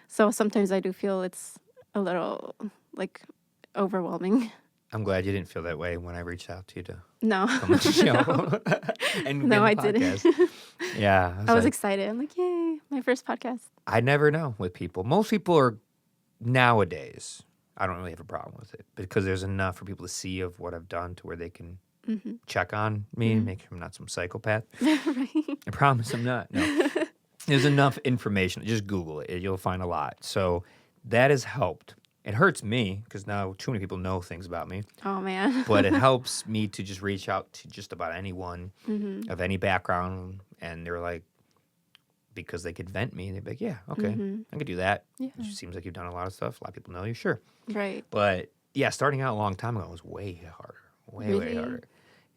So sometimes I do feel it's a little like overwhelming. I'm glad you didn't feel that way when I reached out to you to No. come on the show. And No, get I the didn't. podcast. Yeah. I was like, excited. I'm like, yay, my first podcast. I never know with people. Most people are nowadays, I don't really have a problem with it because there's enough for people to see of what I've done to where they can check on me and make sure I'm not some psychopath. Right. I promise I'm not. No. There's enough information. Just Google it. You'll find a lot. So that has helped. It hurts me because now too many people know things about me. Oh, man. But it helps me to just reach out to just about anyone of any background. And they're like, because they could vent me. They'd be like, yeah, okay, I could do that. Yeah. It seems like you've done a lot of stuff. A lot of people know you. Sure. Right. But yeah, starting out a long time ago was way harder. Way Really? harder.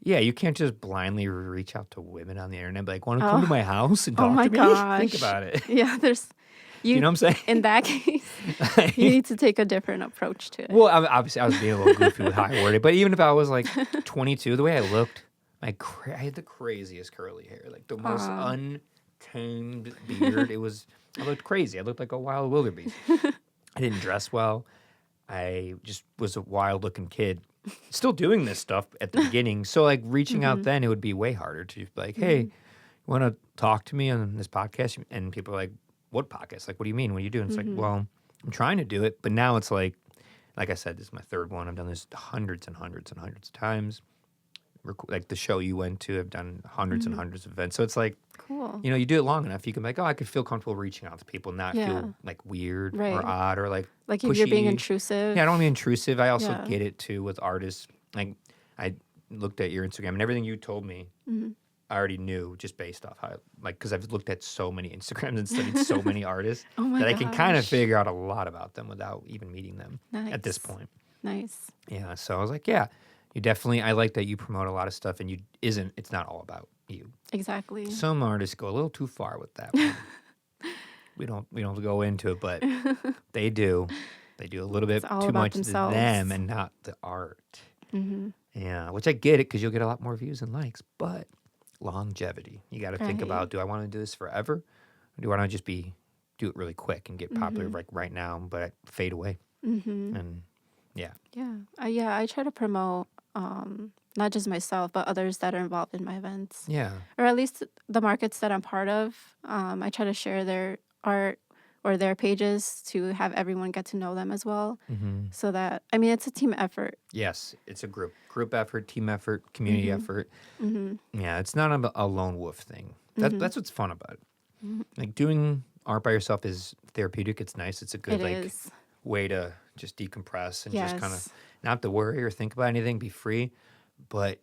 Yeah, you can't just blindly reach out to women on the internet. Be like, want to come to my house and talk my to me? gosh. Think about it. Yeah, there's... You know what I'm saying? In that case, you need to take a different approach to it. Well, obviously, I was being a little goofy with how I worded it. But even if I was like 22, the way I looked, I had the craziest curly hair. Like the most untamed beard. I looked crazy. I looked like a wild wildebeest. I didn't dress well. I just was a wild looking kid. Still doing this stuff at the beginning. So like reaching out then, it would be way harder to be like, hey, you want to talk to me on this podcast? And people are like, what podcast? Like, what do you mean? What are you doing? It's like, well, I'm trying to do it. But now it's like I said, this is my third one. I've done this hundreds and hundreds and hundreds of times. Like the show you went to, I've done hundreds and hundreds of events. So it's like, Cool. you know, you do it long enough, you can be like, oh, I could feel comfortable reaching out to people, not feel like weird or odd or like Like pushy. if you're being intrusive. Yeah, I don't want to be intrusive. I also Yeah. get it too with artists. Like I looked at your Instagram and everything you told me, I already knew just based off how, like, because I've looked at so many Instagrams and studied so many artists Oh my that I can kind of gosh. figure out a lot about them without even meeting them at this Nice. point. Nice. Yeah, so I was like, yeah, you definitely. I like that you promote a lot of stuff, and it's not all about you. Exactly. Some artists go a little too far with that one. we don't go into it, but they do. They do a little bit It's all too about much themselves. to them and not the art. Yeah, which I get it because you'll get a lot more views and likes, but longevity. You got to think Right. about: do I want to do this forever, or do I want to just do it really quick and get popular like right now, but fade away? And yeah, Yeah, I try to promote not just myself, but others that are involved in my events, yeah, or at least the markets that I'm part of. I try to share their art or their pages to have everyone get to know them as well. So that, I mean, it's a team effort. yes, it's a group effort, team effort, community effort. Yeah, it's not a lone wolf thing. That's what's fun about it. Like doing art by yourself is therapeutic. It's nice. It's a good It is. way to just decompress and just kind of Yes. not have to worry or think about anything, be free, but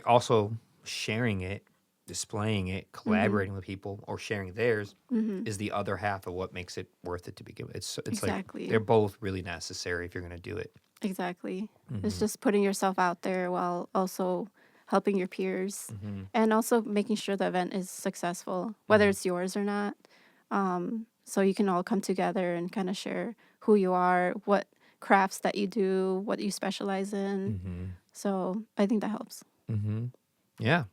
also sharing it, displaying it, collaborating with people, or sharing theirs is the other half of what makes it worth it to begin with. It's Exactly. like they're both really necessary if you're going to do it. Exactly. It's just putting yourself out there while also helping your peers and also making sure the event is successful, whether it's yours or not. So you can all come together and kind of share who you are, what crafts that you do, what you specialize in. So I think that helps. Yeah.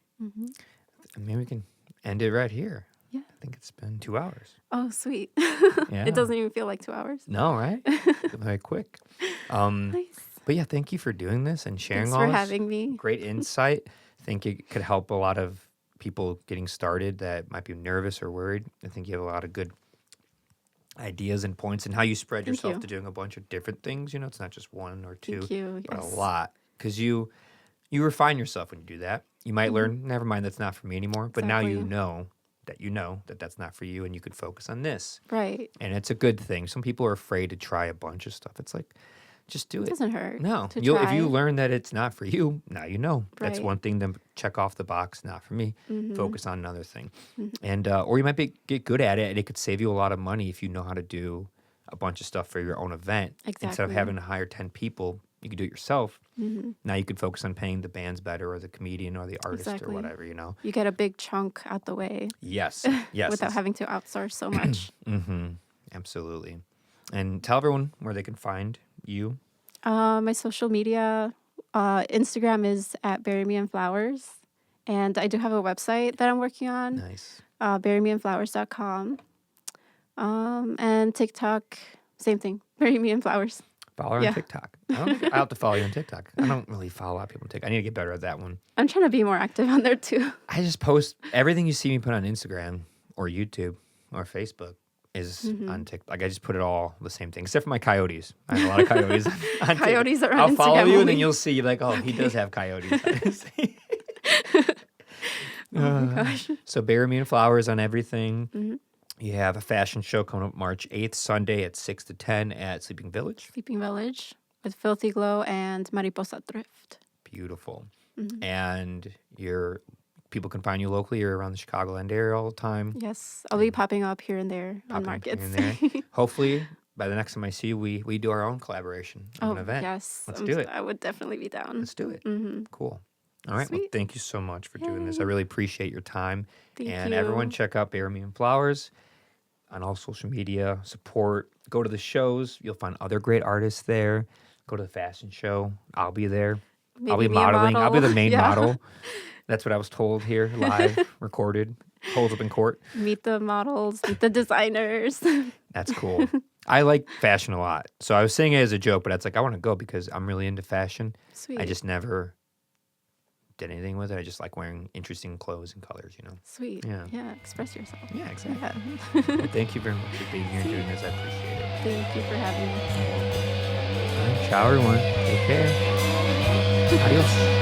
Maybe we can end it right here. Yeah. I think it's been 2 hours. Oh, sweet. Yeah. It doesn't even feel like 2 hours. No, right? Very quick. Nice. But yeah, thank you for doing this and sharing Thanks all for this. having me. Great insight. I think it could help a lot of people getting started that might be nervous or worried. I think you have a lot of good ideas and points and how you spread Thank yourself you. to doing a bunch of different things. You know, it's not just one or two, Thank you. but Yes. a lot. Because you refine yourself when you do that. You might learn, never mind, that's not for me anymore. But now you Exactly. know that that's not for you and you could focus on this. Right. And it's a good thing. Some people are afraid to try a bunch of stuff. It's like, just do It it. doesn't hurt. No, to if try. you learn that it's not for you, now you know. That's Right. one thing to check off the box. Not for me. Focus on another thing, and or you might get good at it, and it could save you a lot of money if you know how to do a bunch of stuff for your own event instead of Exactly. having to hire 10 people. You could do it yourself. Now you could focus on paying the bands better, or the comedian, or the artist, or Exactly. whatever. You know. You get a big chunk out the way Yes. Yes. without having to outsource so much. Absolutely. And tell everyone where they can find you. My social media, Instagram is at Burymeinflowers. And I do have a website that I'm working on, Nice. burymeinflowers.com. And TikTok, same thing, Burymeinflowers. Follow her Yeah. on TikTok. I'll have to follow you on TikTok. I don't really follow a lot of people on TikTok. I need to get better at that one. I'm trying to be more active on there too. I just post everything you see me put on Instagram or YouTube or Facebook. is on TikTok. Like I just put it all the same thing, except for my coyotes. I have a lot of coyotes on TikTok. Coyotes are on I'll follow Instagram you, and only. then you'll see like, oh, he does have coyotes. Oh my gosh. So Burymeinflowers on everything. Mhm. You have a fashion show coming up March 8th, Sunday at 6 to 10 at Sleeping Village. Sleeping Village with Filthy Glow and Mariposa Thrift. Beautiful. Mhm. And people can find you locally. You're around the Chicagoland area all the time. Yes, I'll be popping up here and there on Popping up here markets. and there. Hopefully, by the next time I see you, we do our own collaboration of an event. Yes. Let's do it. I would definitely be down. Let's do it. Mm-hmm. Cool. All right. Well, Sweet. thank you so much for doing this. I Yay. really appreciate your time. Thank And you. everyone, check out Burymeinflowers on all social media. Support. Go to the shows. You'll find other great artists there. Go to the fashion show. I'll be there. I'll Maybe be be a modeling. I'll be the model. main Yeah. model. That's what I was told here, live, recorded, holds up in court. Meet the models, meet the designers. That's cool. I like fashion a lot. So I was saying it as a joke, but it's like I want to go because I'm really into fashion. Sweet. I just never did anything with it. I just like wearing interesting clothes and colors, Sweet. Yeah. Yeah, express yourself. Yeah, exactly. Yeah. Well, thank you very much for being here and doing this. I appreciate it. Thank you for having me. All right, ciao, everyone. Take care. Adios.